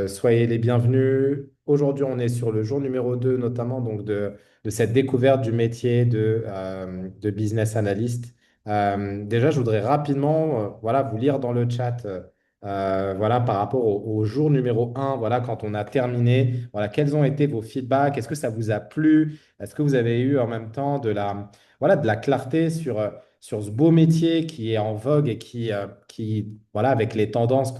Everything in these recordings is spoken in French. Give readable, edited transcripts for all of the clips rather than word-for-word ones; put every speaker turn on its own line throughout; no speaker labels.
Soyez les bienvenus. Aujourd'hui, on est sur le jour numéro 2, notamment de cette découverte du métier de business analyst. Déjà, je voudrais rapidement voilà, vous lire dans le chat voilà, par rapport au jour numéro un, voilà, quand on a terminé. Voilà, quels ont été vos feedbacks? Est-ce que ça vous a plu? Est-ce que vous avez eu en même temps voilà, de la clarté sur ce beau métier qui est en vogue et qui voilà, avec les tendances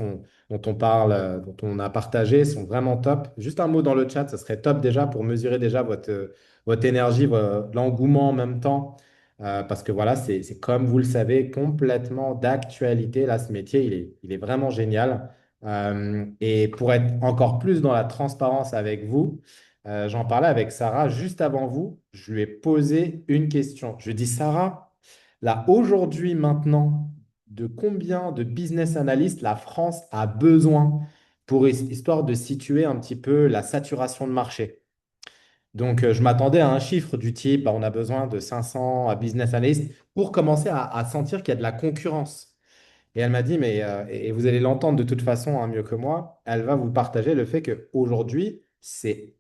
dont on parle, dont on a partagé sont vraiment top. Juste un mot dans le chat, ça serait top déjà pour mesurer déjà votre énergie, l'engouement en même temps. Parce que voilà, c'est comme vous le savez, complètement d'actualité. Là, ce métier, il est vraiment génial. Et pour être encore plus dans la transparence avec vous, j'en parlais avec Sarah juste avant vous. Je lui ai posé une question. Je lui ai dit, Sarah, là, aujourd'hui, maintenant, de combien de business analysts la France a besoin pour histoire de situer un petit peu la saturation de marché. Donc, je m'attendais à un chiffre du type, bah, on a besoin de 500 business analysts pour commencer à sentir qu'il y a de la concurrence. Et elle m'a dit, mais et vous allez l'entendre de toute façon mieux que moi, elle va vous partager le fait qu'aujourd'hui, c'est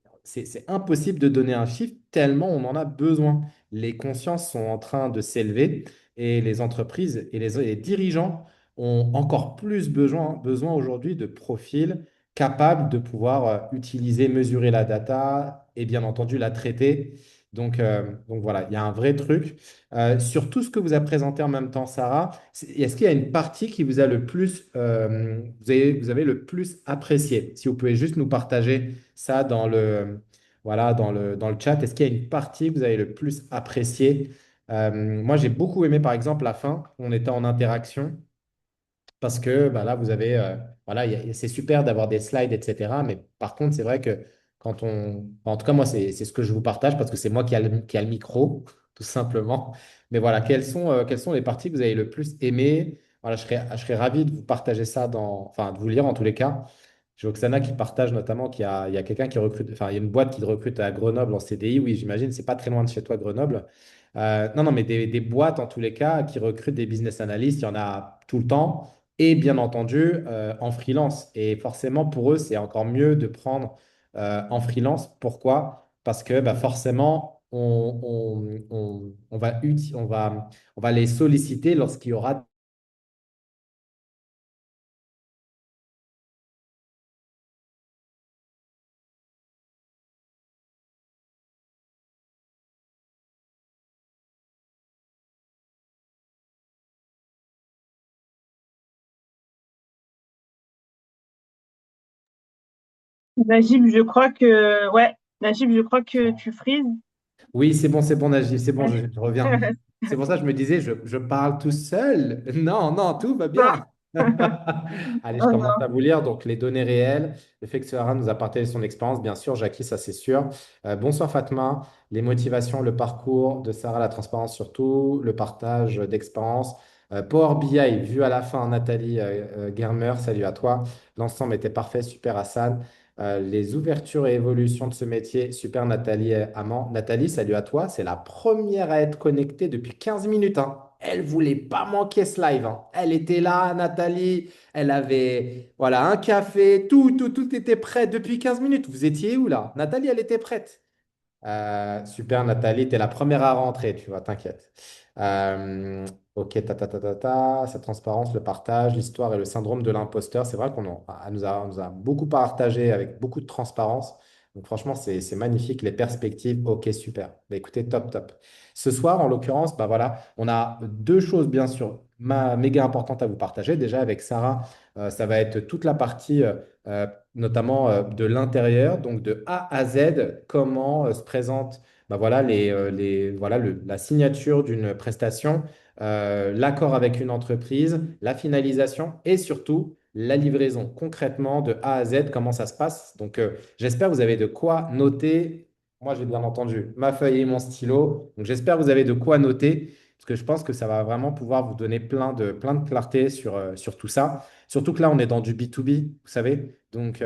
impossible de donner un chiffre tellement on en a besoin. Les consciences sont en train de s'élever et les entreprises et les dirigeants ont encore plus besoin aujourd'hui de profils capables de pouvoir utiliser, mesurer la data et bien entendu la traiter. Donc voilà, il y a un vrai truc. Sur tout ce que vous a présenté en même temps, Sarah, est-ce qu'il y a une partie qui vous a le plus, vous avez le plus apprécié? Si vous pouvez juste nous partager ça voilà, dans le chat. Est-ce qu'il y a une partie que vous avez le plus appréciée? Moi, j'ai beaucoup aimé, par exemple, la fin. On était en interaction parce que bah, là, vous avez, voilà, c'est super d'avoir des slides, etc. Mais par contre, c'est vrai que en tout cas, moi, c'est ce que je vous partage parce que c'est moi qui a le micro, tout simplement. Mais voilà, quelles sont les parties que vous avez le plus aimées? Voilà, je serais ravi de vous partager ça enfin, de vous lire en tous les cas. J'ai Oksana qui partage notamment qu'il y a quelqu'un qui recrute, enfin, il y a une boîte qui recrute à Grenoble en CDI. Oui, j'imagine, c'est pas très loin de chez toi, Grenoble. Non, non, mais des boîtes en tous les cas qui recrutent des business analysts, il y en a tout le temps et bien entendu en freelance. Et forcément, pour eux, c'est encore mieux de prendre en freelance. Pourquoi? Parce que bah, forcément, on va les solliciter lorsqu'il y aura.
Najib, je crois que, ouais, Najib, je crois que tu frises.
Oui, c'est bon, Najib, c'est bon, je reviens. C'est pour ça que je me disais, je parle tout seul. Non, non, tout va bien. Allez, je
Oh
commence
non.
à vous lire. Donc, les données réelles, le fait que Sarah nous a partagé son expérience, bien sûr, Jackie, ça c'est sûr. Bonsoir Fatma, les motivations, le parcours de Sarah, la transparence surtout, le partage d'expérience. Power BI, vu à la fin, Nathalie Germer, salut à toi. L'ensemble était parfait, super Hassan. Les ouvertures et évolutions de ce métier, super Nathalie Amand. Nathalie, salut à toi. C'est la première à être connectée depuis 15 minutes, hein. Elle voulait pas manquer ce live, hein. Elle était là, Nathalie. Elle avait voilà, un café, tout était prêt depuis 15 minutes. Vous étiez où là? Nathalie, elle était prête. Super, Nathalie, tu es la première à rentrer, tu vois, t'inquiète. Euh, ok, sa transparence, le partage, l'histoire et le syndrome de l'imposteur. C'est vrai elle nous a beaucoup partagé avec beaucoup de transparence. Donc, franchement, c'est magnifique. Les perspectives, ok, super. Bah, écoutez, top, top. Ce soir, en l'occurrence, bah voilà, on a deux choses, bien sûr, méga importantes à vous partager. Déjà, avec Sarah, ça va être toute la partie. Notamment de l'intérieur, donc de A à Z, comment se présente bah voilà, voilà, la signature d'une prestation, l'accord avec une entreprise, la finalisation et surtout la livraison. Concrètement, de A à Z, comment ça se passe. Donc, j'espère que vous avez de quoi noter. Moi, j'ai bien entendu ma feuille et mon stylo. Donc, j'espère que vous avez de quoi noter parce que je pense que ça va vraiment pouvoir vous donner plein de clarté sur tout ça. Surtout que là, on est dans du B2B, vous savez. Donc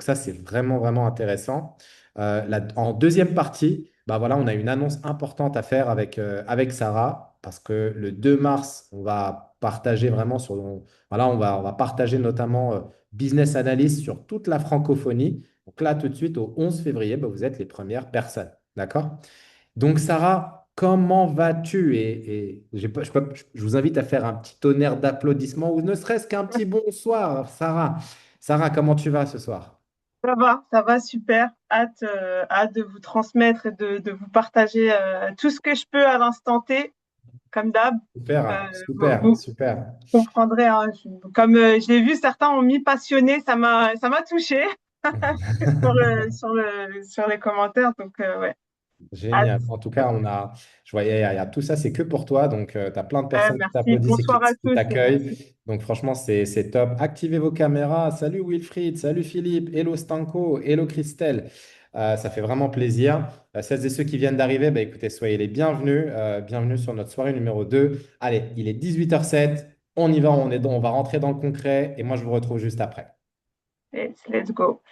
ça, c'est vraiment, vraiment intéressant. En deuxième partie, bah voilà, on a une annonce importante à faire avec Sarah, parce que le 2 mars, on va partager vraiment voilà, on va partager notamment business analyst sur toute la francophonie. Donc là, tout de suite, au 11 février, bah, vous êtes les premières personnes. D'accord? Donc, Sarah, comment vas-tu? Et je vous invite à faire un petit tonnerre d'applaudissements ou ne serait-ce qu'un petit bonsoir, Sarah. Sarah, comment tu vas ce soir?
Ça va super. Hâte de vous transmettre et de vous partager tout ce que je peux à l'instant T, comme d'hab. Euh,
Super,
vous,
super,
vous
super.
comprendrez, hein, comme je l'ai vu, certains ont mis passionné, ça m'a touché sur les commentaires. Donc, ouais, hâte.
Génial. En tout cas, je voyais, il y a tout ça, c'est que pour toi. Donc, tu as plein de personnes qui
Merci.
t'applaudissent et
Bonsoir à
qui
tous et merci.
t'accueillent. Donc, franchement, c'est top. Activez vos caméras. Salut Wilfried, salut Philippe, hello Stanko, hello Christelle. Ça fait vraiment plaisir. Celles et ceux qui viennent d'arriver, bah, écoutez, soyez les bienvenus. Bienvenue sur notre soirée numéro 2. Allez, il est 18h07. On y va, on va rentrer dans le concret et moi, je vous retrouve juste après.
Let's go.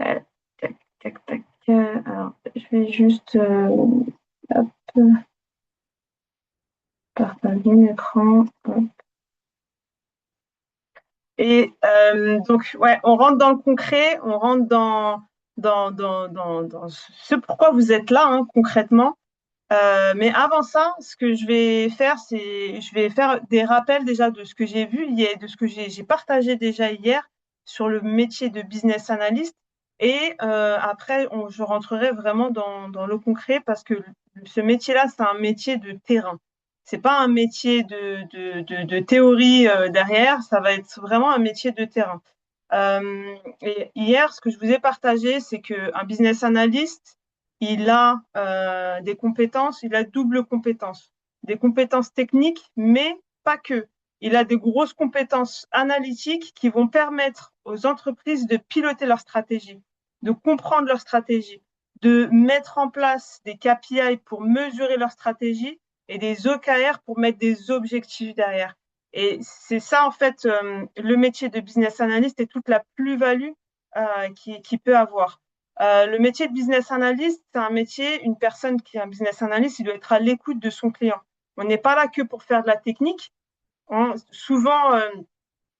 Euh, tac, tac, tac. Alors, je vais juste hop, partager l'écran. Et donc, ouais, on rentre dans le concret, on rentre dans ce pourquoi vous êtes là, hein, concrètement. Mais avant ça, ce que je vais faire, c'est je vais faire des rappels déjà de ce que j'ai vu hier, de ce que j'ai partagé déjà hier sur le métier de business analyst. Et après, je rentrerai vraiment dans le concret parce que ce métier-là, c'est un métier de terrain. C'est pas un métier de théorie derrière, ça va être vraiment un métier de terrain. Et hier, ce que je vous ai partagé, c'est qu'un business analyst, il a des compétences, il a double compétences. Des compétences techniques, mais pas que. Il a des grosses compétences analytiques qui vont permettre aux entreprises de piloter leur stratégie, de comprendre leur stratégie, de mettre en place des KPI pour mesurer leur stratégie et des OKR pour mettre des objectifs derrière. Et c'est ça, en fait, le métier de business analyst et toute la plus-value qu'il peut avoir. Le métier de business analyst, c'est un métier, une personne qui est un business analyst, il doit être à l'écoute de son client. On n'est pas là que pour faire de la technique. Souvent,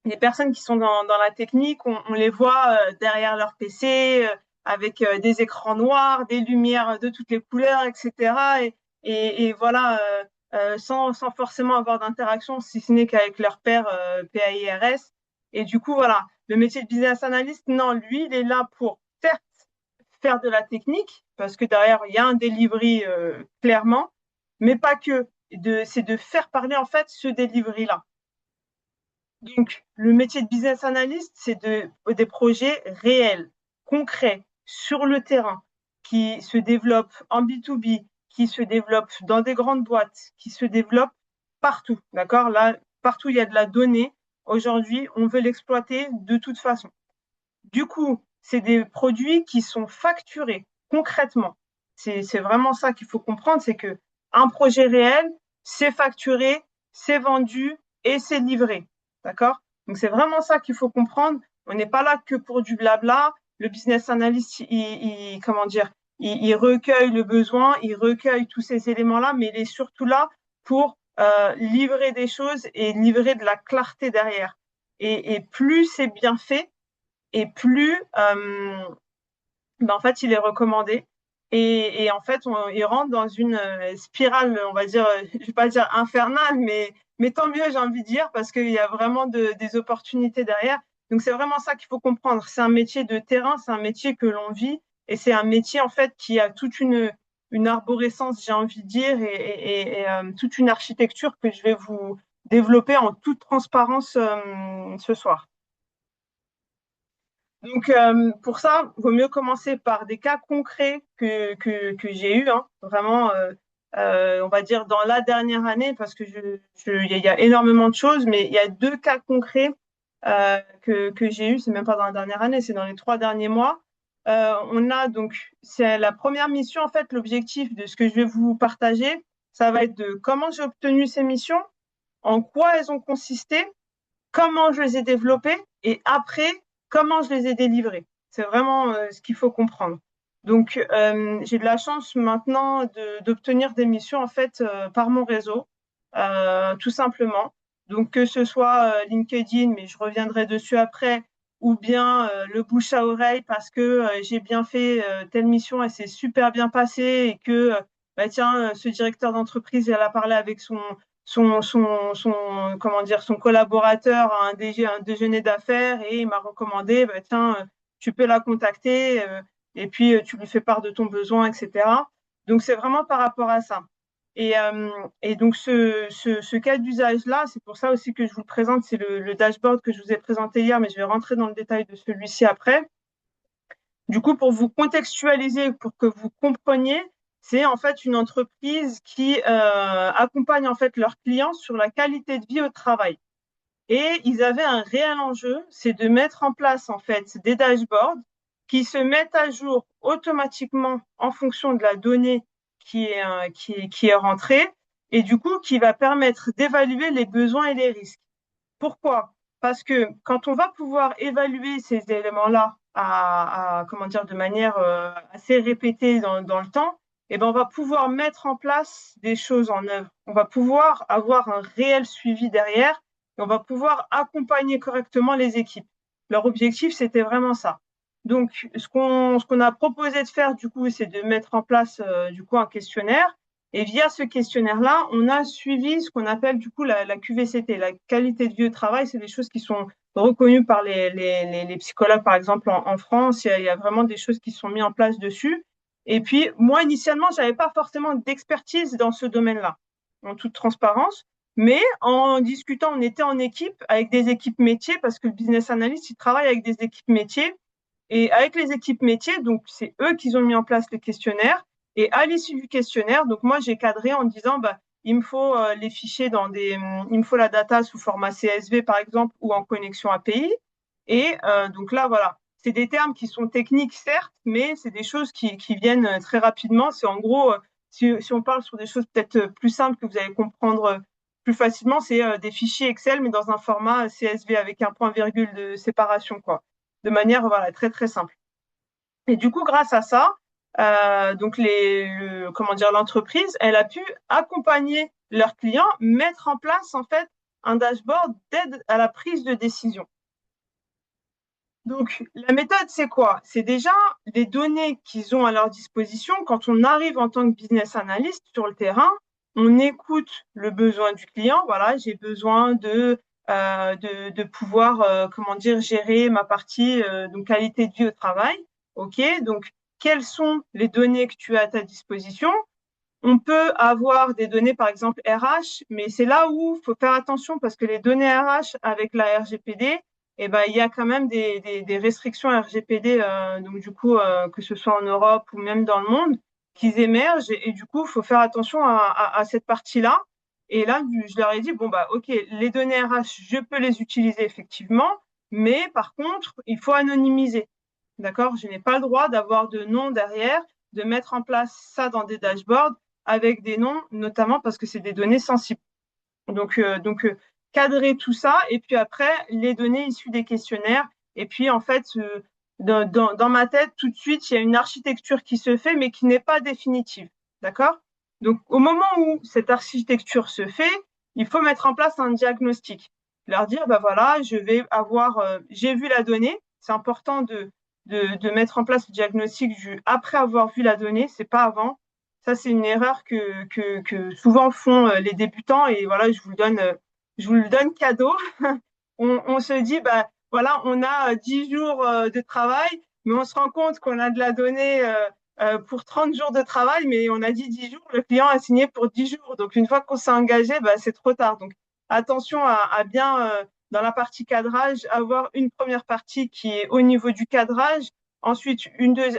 les personnes qui sont dans la technique, on les voit derrière leur PC avec des écrans noirs, des lumières de toutes les couleurs, etc. Et voilà, sans forcément avoir d'interaction, si ce n'est qu'avec leur père PAIRS. Et du coup, voilà, le métier de business analyst, non, lui, il est là pour certes faire de la technique, parce que derrière, il y a un delivery clairement, mais pas que. C'est de faire parler en fait ce delivery-là. Donc, le métier de business analyst, c'est des projets réels, concrets, sur le terrain, qui se développent en B2B, qui se développent dans des grandes boîtes, qui se développent partout. D'accord? Là, partout, il y a de la donnée. Aujourd'hui, on veut l'exploiter de toute façon. Du coup, c'est des produits qui sont facturés concrètement. C'est vraiment ça qu'il faut comprendre, c'est que un projet réel, c'est facturé, c'est vendu et c'est livré. D'accord? Donc c'est vraiment ça qu'il faut comprendre. On n'est pas là que pour du blabla. Le business analyst, comment dire, il recueille le besoin, il recueille tous ces éléments-là, mais il est surtout là pour livrer des choses et livrer de la clarté derrière. Et plus c'est bien fait, et plus ben, en fait il est recommandé et en fait il rentre dans une spirale, on va dire, je vais pas dire infernale, mais tant mieux, j'ai envie de dire, parce qu'il y a vraiment des opportunités derrière. Donc c'est vraiment ça qu'il faut comprendre, c'est un métier de terrain, c'est un métier que l'on vit et c'est un métier en fait qui a toute une arborescence, j'ai envie de dire, et toute une architecture que je vais vous développer en toute transparence ce soir. Donc, pour ça, il vaut mieux commencer par des cas concrets que j'ai eus, hein, vraiment, on va dire, dans la dernière année, parce que il y a énormément de choses, mais il y a deux cas concrets que j'ai eus, c'est même pas dans la dernière année, c'est dans les 3 derniers mois. On a donc, c'est la première mission, en fait, l'objectif de ce que je vais vous partager, ça va être de comment j'ai obtenu ces missions, en quoi elles ont consisté, comment je les ai développés et après, comment je les ai délivrés. C'est vraiment ce qu'il faut comprendre. Donc, j'ai de la chance maintenant d'obtenir des missions en fait par mon réseau, tout simplement. Donc, que ce soit LinkedIn, mais je reviendrai dessus après, ou bien le bouche à oreille parce que j'ai bien fait telle mission et c'est super bien passé et que bah tiens ce directeur d'entreprise elle a parlé avec son comment dire son collaborateur à un déjeuner d'affaires et il m'a recommandé bah tiens tu peux la contacter et puis tu lui fais part de ton besoin, etc. Donc c'est vraiment par rapport à ça. Et, euh, et donc ce cas d'usage-là, c'est pour ça aussi que je vous le présente, c'est le dashboard que je vous ai présenté hier, mais je vais rentrer dans le détail de celui-ci après. Du coup, pour vous contextualiser, pour que vous compreniez, c'est en fait une entreprise qui accompagne en fait leurs clients sur la qualité de vie au travail. Et ils avaient un réel enjeu, c'est de mettre en place en fait des dashboards qui se mettent à jour automatiquement en fonction de la donnée qui est rentrée et du coup qui va permettre d'évaluer les besoins et les risques. Pourquoi? Parce que quand on va pouvoir évaluer ces éléments-là comment dire, de manière assez répétée dans le temps, eh ben, on va pouvoir mettre en place des choses en œuvre. On va pouvoir avoir un réel suivi derrière et on va pouvoir accompagner correctement les équipes. Leur objectif, c'était vraiment ça. Donc, ce qu'on a proposé de faire, du coup, c'est de mettre en place, du coup, un questionnaire et via ce questionnaire-là, on a suivi ce qu'on appelle du coup la QVCT, la qualité de vie au travail. C'est des choses qui sont reconnues par les psychologues, par exemple, en France. Il y a vraiment des choses qui sont mises en place dessus. Et puis, moi, initialement, j'avais pas forcément d'expertise dans ce domaine-là, en toute transparence. Mais en discutant, on était en équipe avec des équipes métiers, parce que le business analyst, il travaille avec des équipes métiers. Et avec les équipes métiers, donc c'est eux qui ont mis en place le questionnaire. Et à l'issue du questionnaire, donc moi j'ai cadré en disant bah il me faut les fichiers il me faut la data sous format CSV par exemple ou en connexion API. Et donc là voilà, c'est des termes qui sont techniques certes, mais c'est des choses qui viennent très rapidement. C'est en gros si on parle sur des choses peut-être plus simples que vous allez comprendre plus facilement, c'est des fichiers Excel mais dans un format CSV avec un point virgule de séparation quoi, de manière voilà très très simple. Et du coup, grâce à ça, donc comment dire, l'entreprise, elle a pu accompagner leurs clients, mettre en place en fait un dashboard d'aide à la prise de décision. Donc, la méthode, c'est quoi? C'est déjà les données qu'ils ont à leur disposition. Quand on arrive en tant que business analyst sur le terrain, on écoute le besoin du client. Voilà, j'ai besoin de pouvoir, comment dire, gérer ma partie donc qualité de vie au travail. OK, donc quelles sont les données que tu as à ta disposition? On peut avoir des données, par exemple RH, mais c'est là où il faut faire attention parce que les données RH avec la RGPD, eh ben, il y a quand même des restrictions RGPD, donc du coup, que ce soit en Europe ou même dans le monde, qui émergent et du coup, il faut faire attention à cette partie-là. Et là, je leur ai dit, bon, bah, OK, les données RH, je peux les utiliser effectivement, mais par contre, il faut anonymiser. D'accord? Je n'ai pas le droit d'avoir de nom derrière, de mettre en place ça dans des dashboards avec des noms, notamment parce que c'est des données sensibles. Donc, cadrer tout ça et puis après, les données issues des questionnaires. Et puis, en fait, dans ma tête, tout de suite, il y a une architecture qui se fait, mais qui n'est pas définitive. D'accord? Donc, au moment où cette architecture se fait, il faut mettre en place un diagnostic. Leur dire, bah voilà, j'ai vu la donnée. C'est important de mettre en place le diagnostic après avoir vu la donnée, c'est pas avant. Ça, c'est une erreur que souvent font les débutants et voilà, je vous le donne cadeau. On se dit, bah, voilà, on a 10 jours de travail, mais on se rend compte qu'on a de la donnée pour 30 jours de travail, mais on a dit 10 jours, le client a signé pour 10 jours. Donc, une fois qu'on s'est engagé, bah, c'est trop tard. Donc, attention à bien, dans la partie cadrage, avoir une première partie qui est au niveau du cadrage. Ensuite,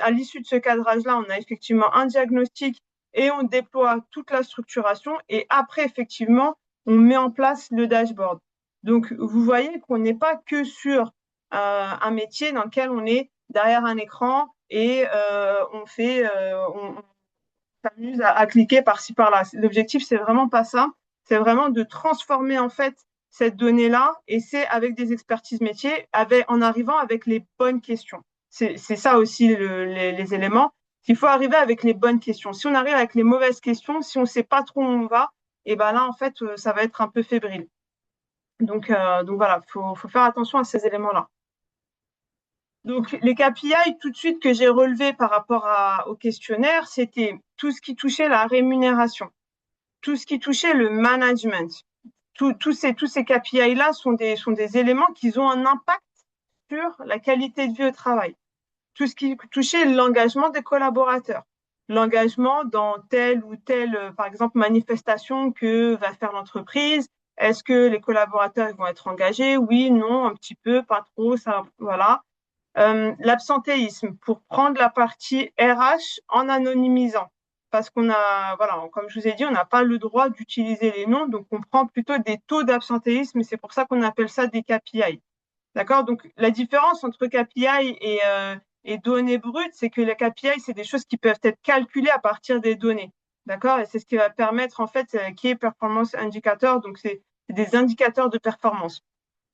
à l'issue de ce cadrage-là, on a effectivement un diagnostic et on déploie toute la structuration. Et après, effectivement, on met en place le dashboard. Donc, vous voyez qu'on n'est pas que sur un métier dans lequel on est derrière un écran et on s'amuse à cliquer par-ci par-là. L'objectif, c'est vraiment pas ça. C'est vraiment de transformer en fait cette donnée-là et c'est avec des expertises métiers, en arrivant avec les bonnes questions. C'est ça aussi les éléments. Il faut arriver avec les bonnes questions. Si on arrive avec les mauvaises questions, si on ne sait pas trop où on va, et ben là, en fait, ça va être un peu fébrile. Donc voilà, faut faire attention à ces éléments-là. Donc, les KPI, tout de suite, que j'ai relevés par rapport au questionnaire, c'était tout ce qui touchait la rémunération, tout ce qui touchait le management. Tous ces KPI-là sont des éléments qui ont un impact sur la qualité de vie au travail. Tout ce qui touchait l'engagement des collaborateurs, l'engagement dans telle ou telle, par exemple, manifestation que va faire l'entreprise. Est-ce que les collaborateurs vont être engagés? Oui, non, un petit peu, pas trop, ça, voilà. L'absentéisme, pour prendre la partie RH en anonymisant. Parce qu'on a, voilà, comme je vous ai dit, on n'a pas le droit d'utiliser les noms, donc on prend plutôt des taux d'absentéisme, et c'est pour ça qu'on appelle ça des KPI. D'accord? Donc, la différence entre KPI et données brutes, c'est que les KPI, c'est des choses qui peuvent être calculées à partir des données. D'accord? Et c'est ce qui va permettre, en fait, Key Performance Indicator, donc c'est des indicateurs de performance.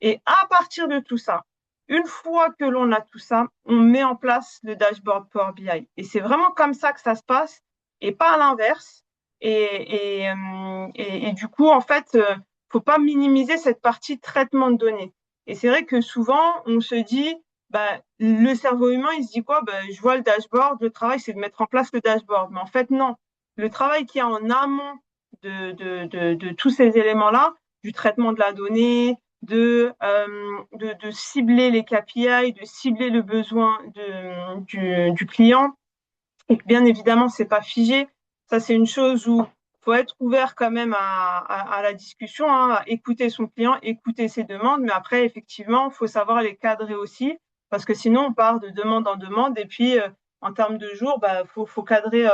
Et à partir de tout ça, une fois que l'on a tout ça, on met en place le dashboard Power BI. Et c'est vraiment comme ça que ça se passe et pas à l'inverse. Et du coup, en fait, faut pas minimiser cette partie traitement de données. Et c'est vrai que souvent, on se dit, bah, le cerveau humain, il se dit quoi? Bah, je vois le dashboard, le travail, c'est de mettre en place le dashboard. Mais en fait, non. Le travail qui est en amont de tous ces éléments-là, du traitement de la donnée, de cibler les KPI, de cibler le besoin du client. Et que bien évidemment, c'est pas figé. Ça, c'est une chose où faut être ouvert quand même à la discussion, hein, à écouter son client, écouter ses demandes. Mais après, effectivement, il faut savoir les cadrer aussi, parce que sinon, on part de demande en demande. Et puis, en termes de jours, bah, faut cadrer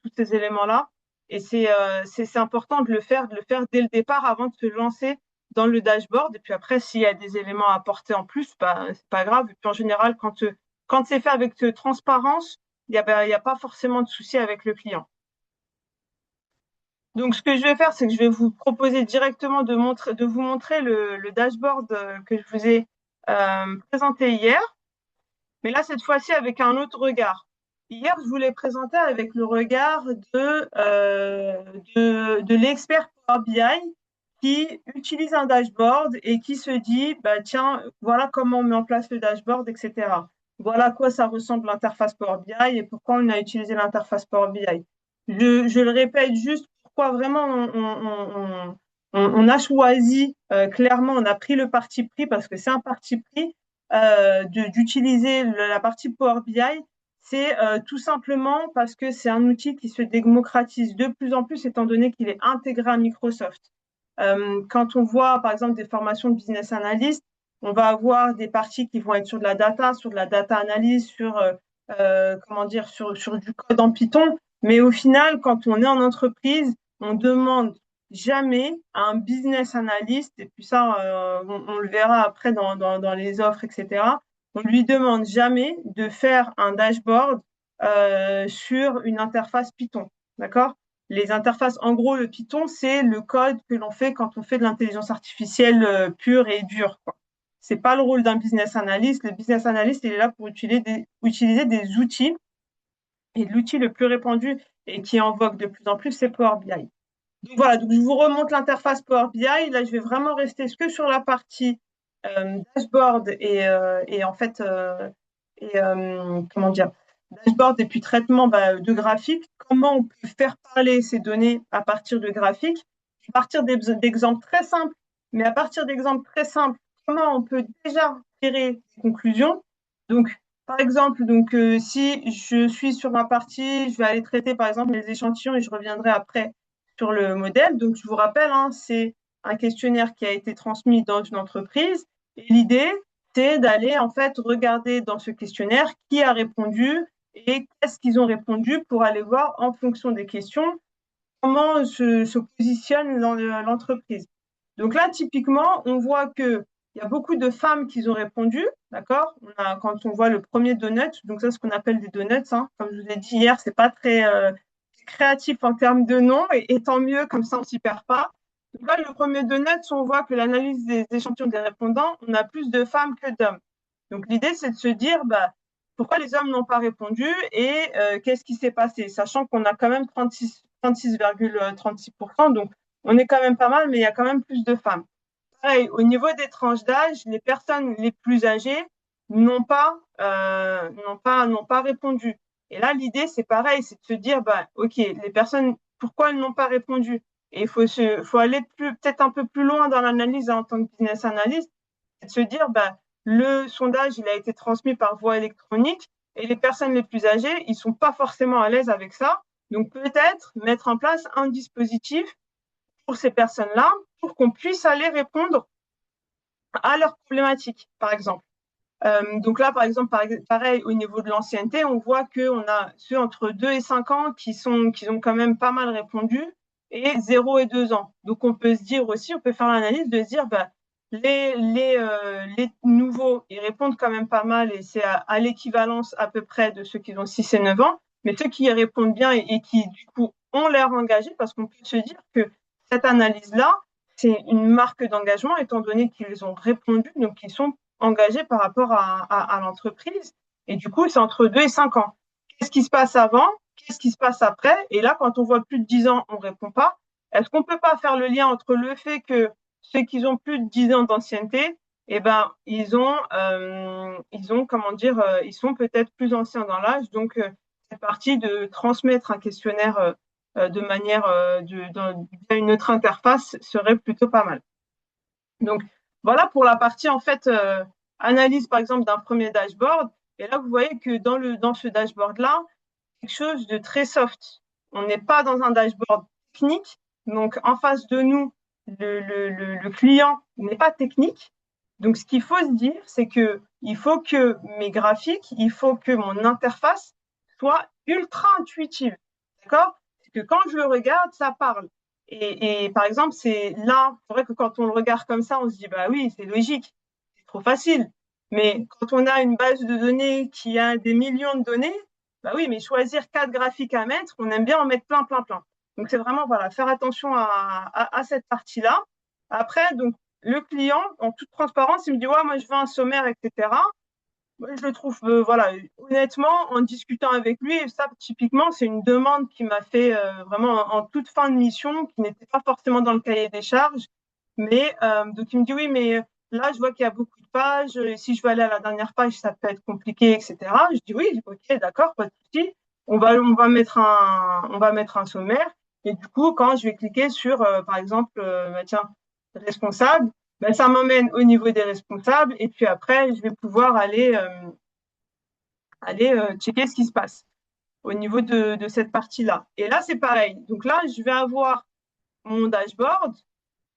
tous ces éléments-là. Et c'est important de le faire dès le départ avant de se lancer dans le dashboard. Et puis après, s'il y a des éléments à apporter en plus, bah, c'est pas grave. Et puis en général, quand c'est fait avec transparence, il y a pas forcément de souci avec le client. Donc, ce que je vais faire, c'est que je vais vous proposer directement de vous montrer le dashboard que je vous ai présenté hier, mais là, cette fois-ci, avec un autre regard. Hier, je vous l'ai présenté avec le regard de l'expert Power BI qui utilise un dashboard et qui se dit, bah, tiens, voilà comment on met en place le dashboard, etc. Voilà à quoi ça ressemble l'interface Power BI et pourquoi on a utilisé l'interface Power BI. Je le répète juste pourquoi vraiment on a choisi, clairement, on a pris le parti pris parce que c'est un parti pris d'utiliser la partie Power BI, c'est tout simplement parce que c'est un outil qui se démocratise de plus en plus étant donné qu'il est intégré à Microsoft. Quand on voit par exemple des formations de business analyst, on va avoir des parties qui vont être sur de la data analyse, comment dire, sur du code en Python. Mais au final, quand on est en entreprise, on demande jamais à un business analyst, et puis ça, on le verra après dans les offres, etc. On lui demande jamais de faire un dashboard sur une interface Python. D'accord? Les interfaces, en gros, le Python, c'est le code que l'on fait quand on fait de l'intelligence artificielle pure et dure, quoi. C'est pas le rôle d'un business analyst. Le business analyst, il est là pour utiliser des outils. Et l'outil le plus répandu et qui est en vogue de plus en plus, c'est Power BI. Donc voilà, donc je vous remonte l'interface Power BI. Là, je vais vraiment rester que sur la partie dashboard et en fait, comment dire, dashboard et puis traitement de graphiques. Comment on peut faire parler ces données à partir de graphiques, à partir d'exemples très simples, mais à partir d'exemples très simples, comment on peut déjà tirer des conclusions. Donc, par exemple, si je suis sur ma partie, je vais aller traiter par exemple les échantillons et je reviendrai après sur le modèle. Donc, je vous rappelle, hein, c'est un questionnaire qui a été transmis dans une entreprise. Et l'idée, c'est d'aller en fait regarder dans ce questionnaire qui a répondu et qu'est-ce qu'ils ont répondu pour aller voir en fonction des questions comment se positionne dans l'entreprise. Donc là, typiquement, on voit qu'il y a beaucoup de femmes qui ont répondu, d'accord? Quand on voit le premier donut, donc ça, c'est ce qu'on appelle des donuts, hein. Comme je vous ai dit hier, c'est pas très créatif en termes de nom, et tant mieux, comme ça, on s'y perd pas. Donc là, le premier donut, on voit que l'analyse des échantillons des répondants, on a plus de femmes que d'hommes. Donc l'idée, c'est de se dire, bah, pourquoi les hommes n'ont pas répondu et qu'est-ce qui s'est passé, sachant qu'on a quand même 36,36%, donc on est quand même pas mal, mais il y a quand même plus de femmes. Pareil, au niveau des tranches d'âge, les personnes les plus âgées, n'ont pas répondu. Et là, l'idée, c'est pareil, c'est de se dire, bah, OK, les personnes, pourquoi elles n'ont pas répondu? Et faut aller peut-être un peu plus loin dans l'analyse en tant que business analyst, c'est de se dire, bah, le sondage, il a été transmis par voie électronique et les personnes les plus âgées, ils sont pas forcément à l'aise avec ça. Donc, peut-être mettre en place un dispositif pour ces personnes-là pour qu'on puisse aller répondre à leurs problématiques, par exemple. Donc là, par exemple, pareil, au niveau de l'ancienneté, on voit qu'on a ceux entre 2 et 5 ans qui ont quand même pas mal répondu et 0 et 2 ans. Donc on peut se dire aussi, on peut faire l'analyse de se dire, bah, les nouveaux, ils répondent quand même pas mal et c'est à l'équivalence à peu près de ceux qui ont 6 et 9 ans. Mais ceux qui y répondent bien et qui, du coup, ont l'air engagés, parce qu'on peut se dire que cette analyse-là, c'est une marque d'engagement étant donné qu'ils ont répondu, donc ils sont engagés par rapport à l'entreprise. Et du coup, c'est entre 2 et 5 ans. Qu'est-ce qui se passe avant? Qu'est-ce qui se passe après? Et là, quand on voit plus de 10 ans, on répond pas. Est-ce qu'on peut pas faire le lien entre le fait que ceux qui ont plus de 10 ans d'ancienneté, eh ben, comment dire, ils sont peut-être plus anciens dans l'âge. Donc, c'est parti de transmettre un questionnaire de manière, via une autre interface serait plutôt pas mal. Donc, voilà pour la partie, en fait, analyse, par exemple, d'un premier dashboard. Et là, vous voyez que dans ce dashboard-là, quelque chose de très soft. On n'est pas dans un dashboard technique. Donc, en face de nous, le client n'est pas technique. Donc, ce qu'il faut se dire, c'est que il faut que mes graphiques, il faut que mon interface soit ultra intuitive. D'accord? Parce que quand je le regarde, ça parle. Et par exemple, c'est vrai que quand on le regarde comme ça, on se dit, bah oui, c'est logique, c'est trop facile. Mais quand on a une base de données qui a des millions de données, bah oui, mais choisir 4 graphiques à mettre, on aime bien en mettre plein, plein, plein. Donc c'est vraiment, voilà, faire attention à cette partie-là. Après, donc, le client, en toute transparence, il me dit, ouais, moi, je veux un sommaire, etc. Moi, je le trouve, voilà, honnêtement, en discutant avec lui, et ça, typiquement, c'est une demande qui m'a fait vraiment en toute fin de mission, qui n'était pas forcément dans le cahier des charges. Mais donc, il me dit, oui, mais là, je vois qu'il y a beaucoup de pages. Si je veux aller à la dernière page, ça peut être compliqué, etc. Je dis, oui, ok, d'accord, pas de souci. On va mettre un sommaire. Et du coup, quand je vais cliquer sur, par exemple, bah, tiens, responsable, ben, ça m'emmène au niveau des responsables et puis après, je vais pouvoir aller checker ce qui se passe au niveau de cette partie-là. Et là, c'est pareil. Donc là, je vais avoir mon dashboard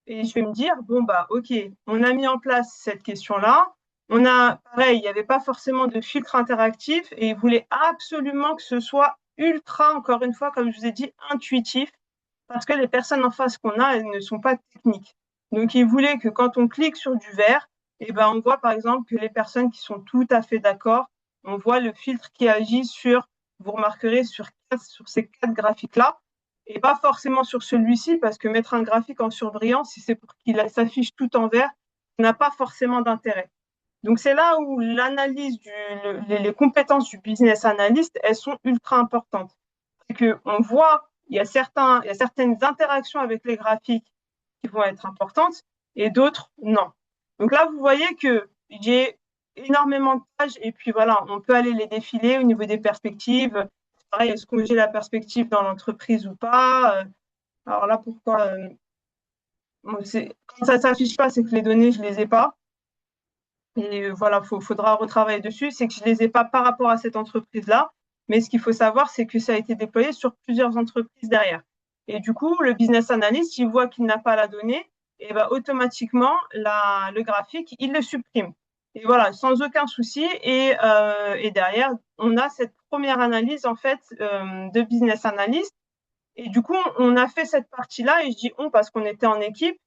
et je vais me dire, bon, bah, OK, on a mis en place cette question-là. On a, pareil, il n'y avait pas forcément de filtre interactif et il voulait absolument que ce soit ultra, encore une fois, comme je vous ai dit, intuitif parce que les personnes en face qu'on a, elles ne sont pas techniques. Donc, ils voulaient que quand on clique sur du vert, eh ben, on voit par exemple que les personnes qui sont tout à fait d'accord, on voit le filtre qui agit sur, vous remarquerez, sur ces 4 graphiques-là, et pas forcément sur celui-ci, parce que mettre un graphique en surbrillant, si c'est pour qu'il s'affiche tout en vert, ça n'a pas forcément d'intérêt. Donc, c'est là où l'analyse, les compétences du business analyst, elles sont ultra importantes. C'est qu'on voit il y a certaines interactions avec les graphiques qui vont être importantes et d'autres, non. Donc là, vous voyez que j'ai énormément de pages et puis voilà, on peut aller les défiler au niveau des perspectives. Pareil, est-ce que j'ai la perspective dans l'entreprise ou pas? Alors là, pourquoi quand ça ne s'affiche pas, c'est que les données, je ne les ai pas. Et voilà, faudra retravailler dessus. C'est que je ne les ai pas par rapport à cette entreprise-là. Mais ce qu'il faut savoir, c'est que ça a été déployé sur plusieurs entreprises derrière. Et du coup, le business analyst, il voit qu'il n'a pas la donnée, et ben, automatiquement, le graphique, il le supprime. Et voilà, sans aucun souci. Et derrière, on a cette première analyse, en fait, de business analyst. Et du coup, on a fait cette partie-là, et je dis on parce qu'on était en équipe,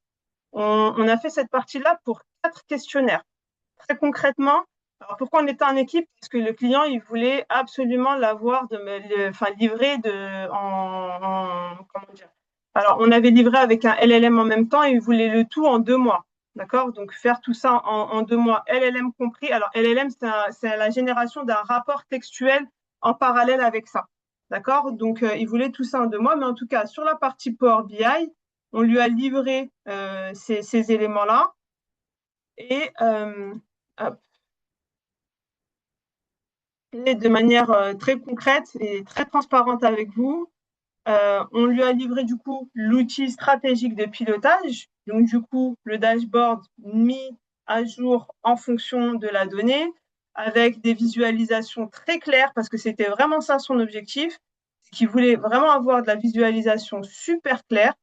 on a fait cette partie-là pour 4 questionnaires. Très concrètement, alors pourquoi on était en équipe? Parce que le client, il voulait absolument l'avoir livré comment dire? Alors, on avait livré avec un LLM en même temps et il voulait le tout en 2 mois. D'accord? Donc, faire tout ça en 2 mois, LLM compris. Alors, LLM, c'est la génération d'un rapport textuel en parallèle avec ça. D'accord? Donc, il voulait tout ça en 2 mois. Mais en tout cas, sur la partie Power BI, on lui a livré ces éléments-là. Et hop, et de manière très concrète et très transparente avec vous. On lui a livré du coup l'outil stratégique de pilotage, donc du coup le dashboard mis à jour en fonction de la donnée, avec des visualisations très claires, parce que c'était vraiment ça son objectif, qu'il voulait vraiment avoir de la visualisation super claire,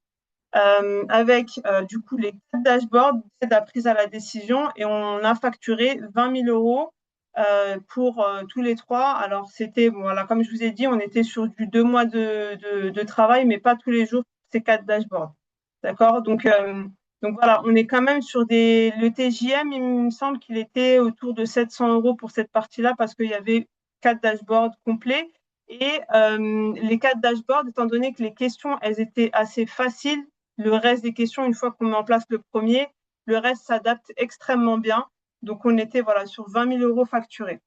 avec du coup les 4 dashboards d'aide à prise à la décision, et on a facturé 20 000 € pour tous les trois. Alors c'était, bon, voilà, comme je vous ai dit, on était sur du 2 mois de travail, mais pas tous les jours ces 4 dashboards. D'accord? Donc voilà, on est quand même sur le TJM, il me semble qu'il était autour de 700 € pour cette partie-là, parce qu'il y avait 4 dashboards complets. Et les 4 dashboards, étant donné que les questions, elles étaient assez faciles, le reste des questions, une fois qu'on met en place le premier, le reste s'adapte extrêmement bien. Donc, on était voilà, sur 20 000 € facturés.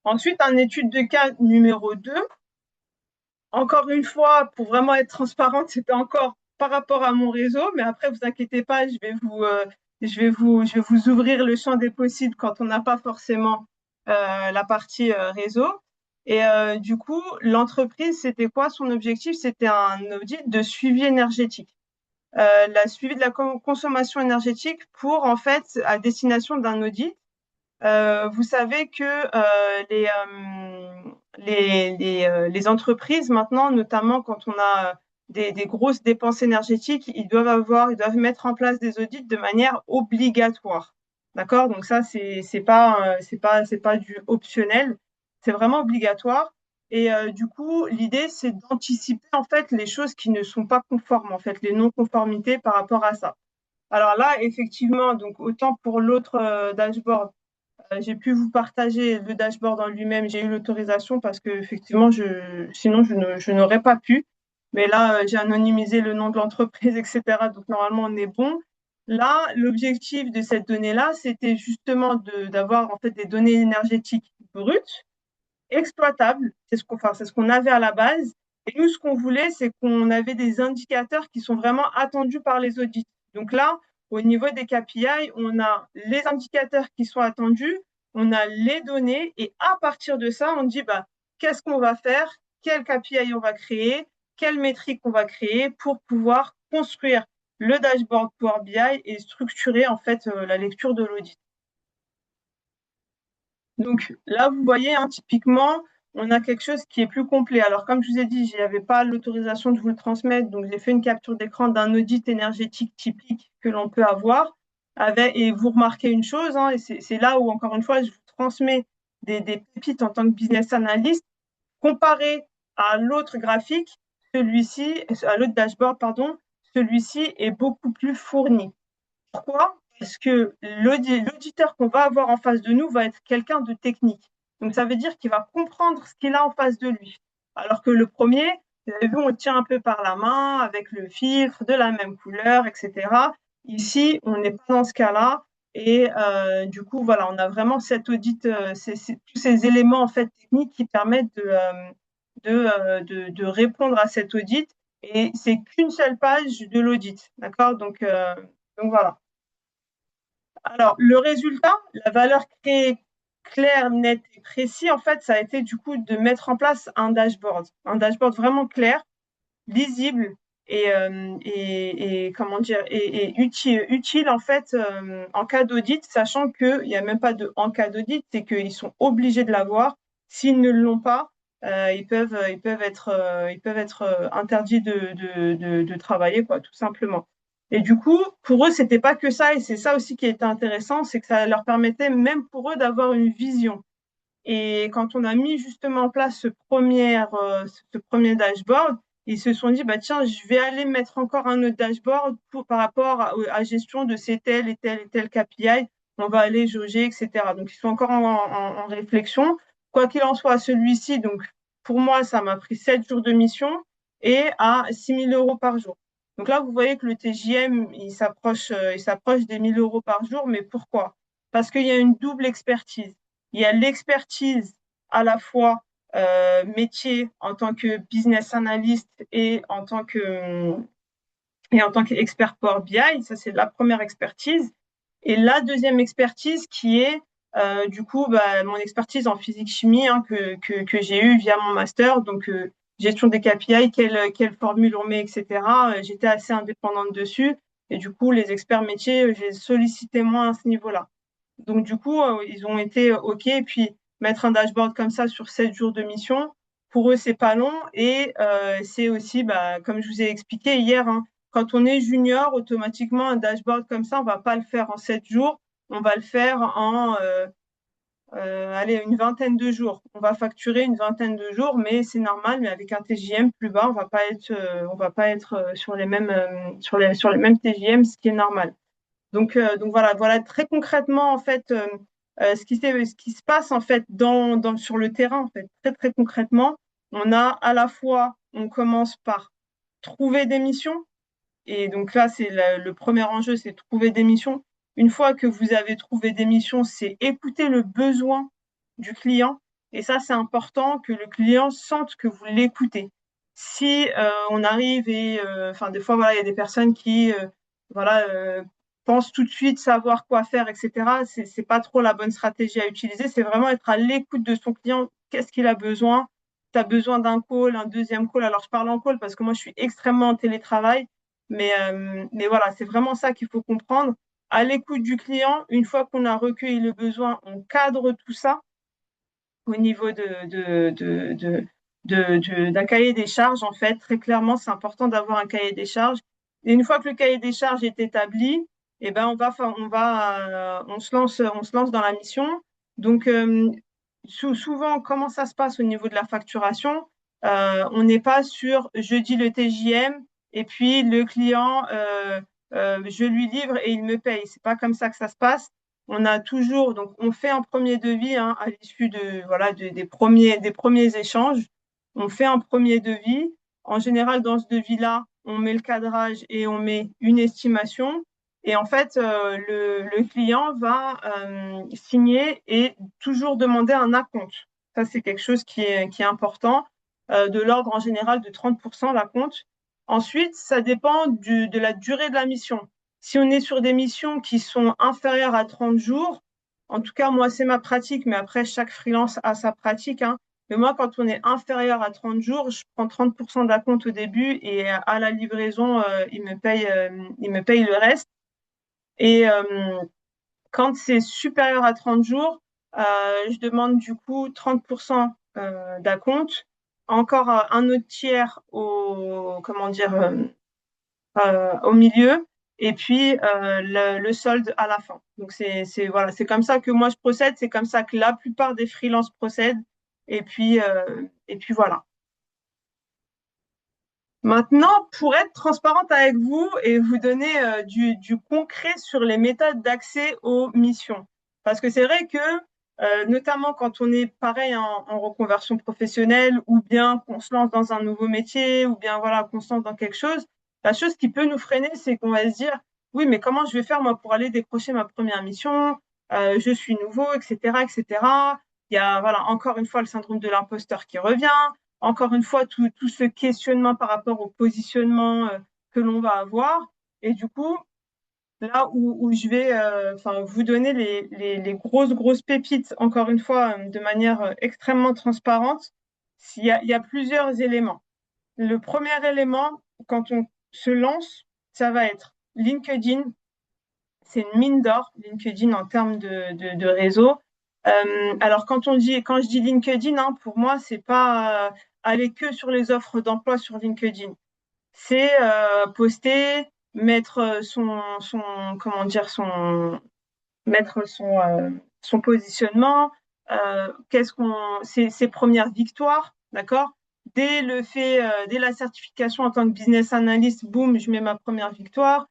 Ensuite, un étude de cas numéro 2. Encore une fois, pour vraiment être transparente, c'était encore par rapport à mon réseau. Mais après, vous inquiétez pas, je vais vous ouvrir le champ des possibles quand on n'a pas forcément la partie réseau. Et du coup, l'entreprise, c'était quoi son objectif? C'était un audit de suivi énergétique. La suivi de la consommation énergétique pour, en fait, à destination d'un audit. Vous savez que les entreprises, maintenant, notamment quand on a des grosses dépenses énergétiques, ils doivent mettre en place des audits de manière obligatoire. D'accord? Donc ça, c'est pas du optionnel, c'est vraiment obligatoire. Et du coup, l'idée, c'est d'anticiper en fait les choses qui ne sont pas conformes, en fait, les non-conformités par rapport à ça. Alors là, effectivement, donc autant pour l'autre dashboard, j'ai pu vous partager le dashboard en lui-même. J'ai eu l'autorisation parce que effectivement, sinon je n'aurais pas pu. Mais là, j'ai anonymisé le nom de l'entreprise, etc. Donc normalement, on est bon. Là, l'objectif de cette donnée-là, c'était justement d'avoir en fait des données énergétiques brutes, exploitables. C'est ce qu'on avait à la base. Et nous, ce qu'on voulait, c'est qu'on avait des indicateurs qui sont vraiment attendus par les audits. Donc là, au niveau des KPI, on a les indicateurs qui sont attendus, on a les données, et à partir de ça, on dit bah, qu'est-ce qu'on va faire, quel KPI on va créer, quelle métrique on va créer pour pouvoir construire le dashboard Power BI et structurer en fait la lecture de l'audit. Donc là, vous voyez, hein, typiquement, on a quelque chose qui est plus complet. Alors, comme je vous ai dit, je n'avais pas l'autorisation de vous le transmettre, donc j'ai fait une capture d'écran d'un audit énergétique typique que l'on peut avoir. Et vous remarquez une chose, hein, et c'est là où, encore une fois, je vous transmets des pépites en tant que business analyst. Comparé à l'autre graphique, à l'autre dashboard, pardon, celui-ci est beaucoup plus fourni. Pourquoi? Parce que l'auditeur qu'on va avoir en face de nous va être quelqu'un de technique. Donc, ça veut dire qu'il va comprendre ce qu'il a en face de lui. Alors que le premier, vous avez vu, on le tient un peu par la main, avec le filtre, de la même couleur, etc. Ici, on n'est pas dans ce cas-là. Et du coup, voilà, on a vraiment cet audit, tous ces éléments en fait techniques qui permettent de répondre à cet audit. Et c'est qu'une seule page de l'audit, d'accord? Donc voilà. Alors, le résultat, la valeur créée claire, nette et précis, en fait, ça a été du coup de mettre en place un dashboard vraiment clair, lisible et comment dire, et utile en fait en cas d'audit, sachant qu'il n'y a même pas de en cas d'audit, c'est qu'ils sont obligés de l'avoir. S'ils ne l'ont pas, ils peuvent être interdits de travailler, quoi, tout simplement. Et du coup, pour eux, c'était pas que ça, et c'est ça aussi qui était intéressant, c'est que ça leur permettait même pour eux d'avoir une vision. Et quand on a mis justement en place ce premier dashboard, ils se sont dit, bah tiens, je vais aller mettre encore un autre dashboard par rapport à gestion de ces tel et tel et tel KPI. On va aller jauger, etc. Donc, ils sont encore en réflexion. Quoi qu'il en soit, celui-ci, donc, pour moi, ça m'a pris 7 jours de mission et à 6 000 € par jour. Donc là, vous voyez que le TJM, il s'approche des 1 000 € par jour. Mais pourquoi? Parce qu'il y a une double expertise. Il y a l'expertise à la fois métier en tant que business analyst et en tant qu'expert Power BI. Ça, c'est la première expertise. Et la deuxième expertise qui est Du coup, bah, mon expertise en physique-chimie hein, que j'ai eue via mon master, donc gestion des KPI, quelle formule on met, etc. J'étais assez indépendante dessus. Et du coup, les experts métiers, j'ai sollicité moins à ce niveau-là. Donc, du coup, ils ont été OK. Et puis, mettre un dashboard comme ça sur 7 jours de mission, pour eux, c'est pas long. Et c'est aussi, bah, comme je vous ai expliqué hier, hein, quand on est junior, automatiquement, un dashboard comme ça, on va pas le faire en 7 jours. On va le faire en allez, une vingtaine de jours. On va facturer une vingtaine de jours, mais c'est normal. Mais avec un TJM plus bas, on va pas être sur les mêmes, sur les mêmes TJM, ce qui est normal. Donc voilà, voilà très concrètement en fait ce qui se passe en fait sur le terrain en fait très très concrètement. On a à la fois, on commence par trouver des missions et donc là c'est le premier enjeu, c'est trouver des missions. Une fois que vous avez trouvé des missions, c'est écouter le besoin du client et ça c'est important que le client sente que vous l'écoutez. Si on arrive et enfin des fois voilà il y a des personnes qui voilà pensent tout de suite savoir quoi faire, etc. C'est pas trop la bonne stratégie à utiliser. C'est vraiment être à l'écoute de son client. Qu'est-ce qu'il a besoin? Tu as besoin d'un call, un deuxième call. Alors je parle en call parce que moi je suis extrêmement en télétravail. Mais voilà, c'est vraiment ça qu'il faut comprendre. À l'écoute du client, une fois qu'on a recueilli le besoin, on cadre tout ça au niveau d'un cahier des charges. En fait, très clairement, c'est important d'avoir un cahier des charges. Et une fois que le cahier des charges est établi, eh ben, on se lance dans la mission. Donc, souvent, comment ça se passe au niveau de la facturation? On n'est pas sur je dis le TJM et puis le client, je lui livre et il me paye. C'est pas comme ça que ça se passe. On a toujours, donc on fait un premier devis hein, à l'issue des premiers échanges. On fait un premier devis. En général, dans ce devis-là, on met le cadrage et on met une estimation. Et en fait, le client va signer et toujours demander un acompte. Ça, c'est quelque chose qui est important, de l'ordre en général de 30% l'acompte. Ensuite, ça dépend de la durée de la mission. Si on est sur des missions qui sont inférieures à 30 jours, en tout cas, moi, c'est ma pratique, mais après, chaque freelance a sa pratique, hein. Mais moi, quand on est inférieur à 30 jours, je prends 30% d'acompte au début et à la livraison, il me paye le reste. Et quand c'est supérieur à 30 jours, je demande du coup 30% d'acompte, encore un autre tiers comment dire, au milieu, et puis le solde à la fin. Donc voilà, c'est comme ça que moi je procède, c'est comme ça que la plupart des freelances procèdent, et puis voilà. Maintenant, pour être transparente avec vous et vous donner du concret sur les méthodes d'accès aux missions. Parce que c'est vrai que, notamment quand on est pareil en reconversion professionnelle ou bien qu'on se lance dans un nouveau métier ou bien voilà, qu'on se lance dans quelque chose, la chose qui peut nous freiner, c'est qu'on va se dire, oui, mais comment je vais faire moi pour aller décrocher ma première mission? Je suis nouveau, etc., etc. Il y a voilà, encore une fois le syndrome de l'imposteur qui revient encore une fois, tout ce questionnement par rapport au positionnement que l'on va avoir. Et du coup, là où je vais vous donner les grosses pépites, encore une fois, de manière extrêmement transparente, il y a plusieurs éléments. Le premier élément, quand on se lance, ça va être LinkedIn. C'est une mine d'or, LinkedIn, en termes de réseau. Alors, quand je dis LinkedIn, hein, pour moi, c'est pas aller que sur les offres d'emploi sur LinkedIn. C'est poster, mettre comment dire, mettre son positionnement, ses premières victoires, d'accord? Dès la certification en tant que business analyst, boum, je mets ma première victoire.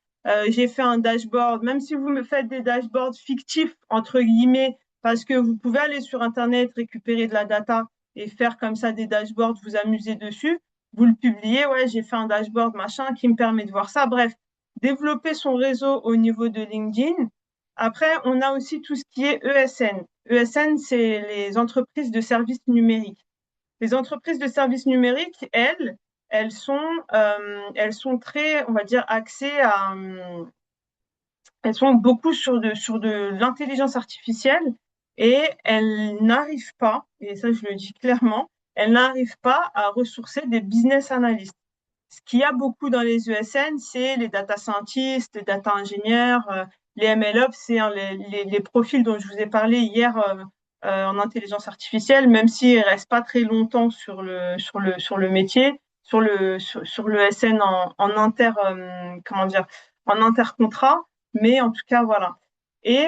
J'ai fait un dashboard, même si vous me faites des dashboards fictifs, entre guillemets, parce que vous pouvez aller sur Internet, récupérer de la data et faire comme ça des dashboards, vous amuser dessus. Vous le publiez, ouais, j'ai fait un dashboard, machin, qui me permet de voir ça. Bref, développer son réseau au niveau de LinkedIn. Après, on a aussi tout ce qui est ESN. ESN, c'est les entreprises de services numériques. Les entreprises de services numériques, elles sont très, on va dire, axées elles sont beaucoup sur de l'intelligence artificielle et elles n'arrivent pas, et ça je le dis clairement, elles n'arrivent pas à ressourcer des business analysts. Ce qu'il y a beaucoup dans les ESN, c'est les data scientists, les data ingénieurs, les MLOps, c'est hein, les profils dont je vous ai parlé hier en intelligence artificielle, même s'ils ne restent pas très longtemps sur le métier, sur le SN en comment dire, en intercontrat, mais en tout cas, voilà. Et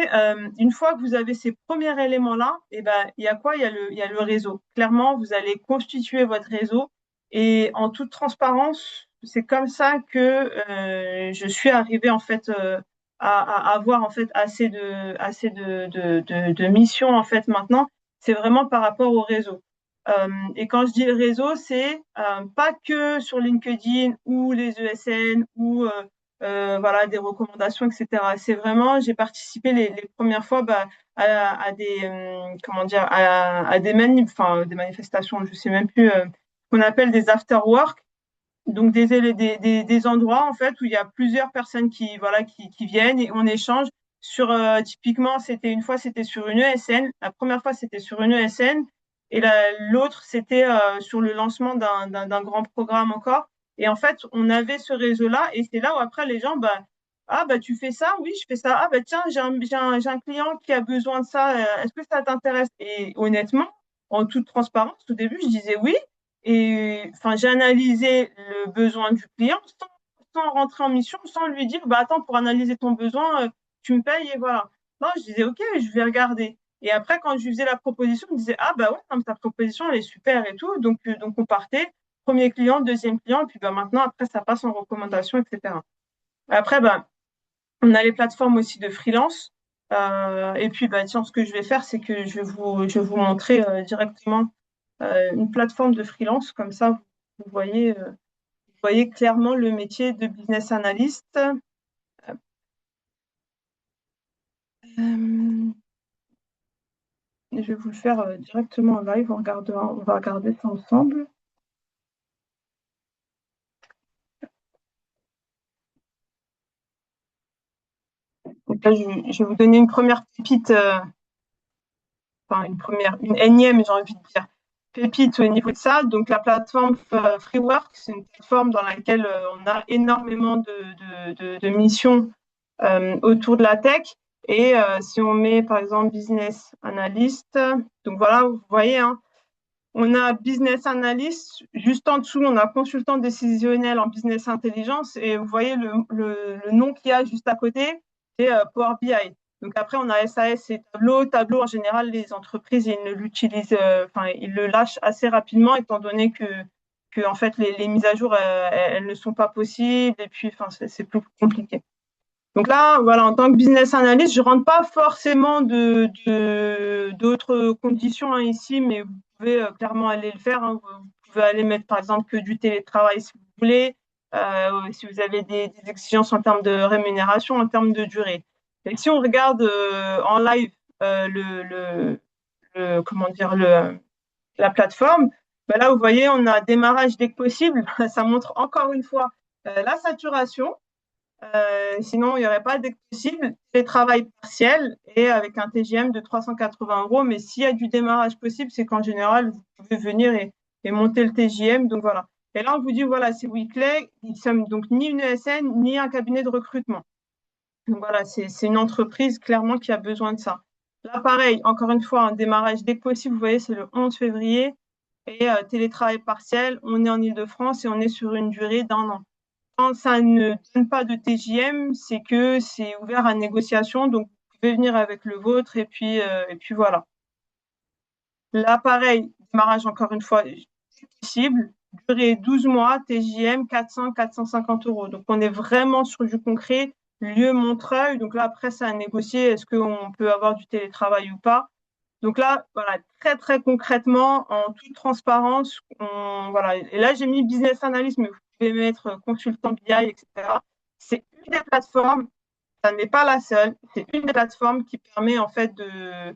une fois que vous avez ces premiers éléments-là, eh ben, il y a quoi? Il y a le réseau. Clairement, vous allez constituer votre réseau et en toute transparence, c'est comme ça que je suis arrivée en fait à avoir en fait assez de missions en fait maintenant. C'est vraiment par rapport au réseau. Et quand je dis le réseau, c'est pas que sur LinkedIn ou les ESN ou voilà des recommandations, etc. C'est vraiment, j'ai participé les premières fois bah, à des comment dire à des enfin des manifestations, je sais même plus qu'on appelle des after work, donc des endroits en fait où il y a plusieurs personnes qui voilà qui viennent et on échange sur typiquement c'était une fois c'était sur une ESN, la première fois c'était sur une ESN et l'autre c'était sur le lancement d'un grand programme encore et en fait on avait ce réseau là et c'est là où après les gens bah ah bah tu fais ça oui je fais ça ah bah tiens j'ai un client qui a besoin de ça est-ce que ça t'intéresse et honnêtement en toute transparence au début je disais oui et enfin, j'ai analysé le besoin du client sans rentrer en mission, sans lui dire, bah attends, pour analyser ton besoin, tu me payes et voilà. Non, je disais, ok, je vais regarder. Et après, quand je lui faisais la proposition, il me disait, ah bah ouais, non, mais ta proposition, elle est super et tout. Donc on partait, premier client, deuxième client, et puis bah maintenant, après, ça passe en recommandation, etc. Après, bah, on a les plateformes aussi de freelance. Et puis, bah, tiens, ce que je vais faire, c'est que je vais vous montrer directement une plateforme de freelance. Comme ça, vous voyez clairement le métier de business analyst. Je vais vous le faire directement en live. On va regarder ça ensemble. Donc là, je vais vous donner une première pépite, enfin une énième, j'ai envie de dire, pépite au niveau de ça. Donc la plateforme Freework, c'est une plateforme dans laquelle on a énormément de missions autour de la tech. Et si on met par exemple business analyst, donc voilà, vous voyez, hein, on a business analyst, juste en dessous, on a consultant décisionnel en business intelligence et vous voyez le nom qu'il y a juste à côté, c'est Power BI. Donc après, on a SAS et Tableau. Tableau, en général, les entreprises, ils ne l'utilisent, enfin, ils le lâchent assez rapidement étant donné que en fait, les mises à jour, elles ne sont pas possibles et puis, enfin, c'est plus compliqué. Donc là, voilà, en tant que business analyst, je rentre pas forcément d'autres conditions hein, ici, mais vous pouvez clairement aller le faire. Hein. Vous pouvez aller mettre par exemple que du télétravail si vous voulez, si vous avez des exigences en termes de rémunération, en termes de durée. Et si on regarde en live comment dire la plateforme, ben là vous voyez, on a démarrage dès que possible. Ça montre encore une fois la saturation. Sinon, il n'y aurait pas de possible. C'est travail partiel et avec un TGM de 380 euros. Mais s'il y a du démarrage possible, c'est qu'en général, vous pouvez venir et monter le TGM. Donc voilà. Et là, on vous dit, voilà, c'est Weekly. Nous ne sommes donc ni une ESN, ni un cabinet de recrutement. Donc voilà, c'est une entreprise clairement qui a besoin de ça. Là, pareil, encore une fois, un démarrage dès que possible. Vous voyez, c'est le 11 février. Et télétravail partiel, on est en Île-de-France et on est sur une durée d'un an. Quand ça ne donne pas de TJM, c'est que c'est ouvert à négociation, donc vous pouvez venir avec le vôtre et puis voilà. Là, pareil, démarrage encore une fois, c'est possible, durée 12 mois, TJM 400, 450 euros. Donc on est vraiment sur du concret, lieu Montreuil. Donc là, après, c'est à négocier, est-ce qu'on peut avoir du télétravail ou pas. Donc là, voilà, très très concrètement, en toute transparence, voilà. Et là, j'ai mis business analyst, mais vous pouvez mettre consultant BI, etc. C'est une des plateformes, ça n'est pas la seule, c'est une des plateformes qui permet en fait de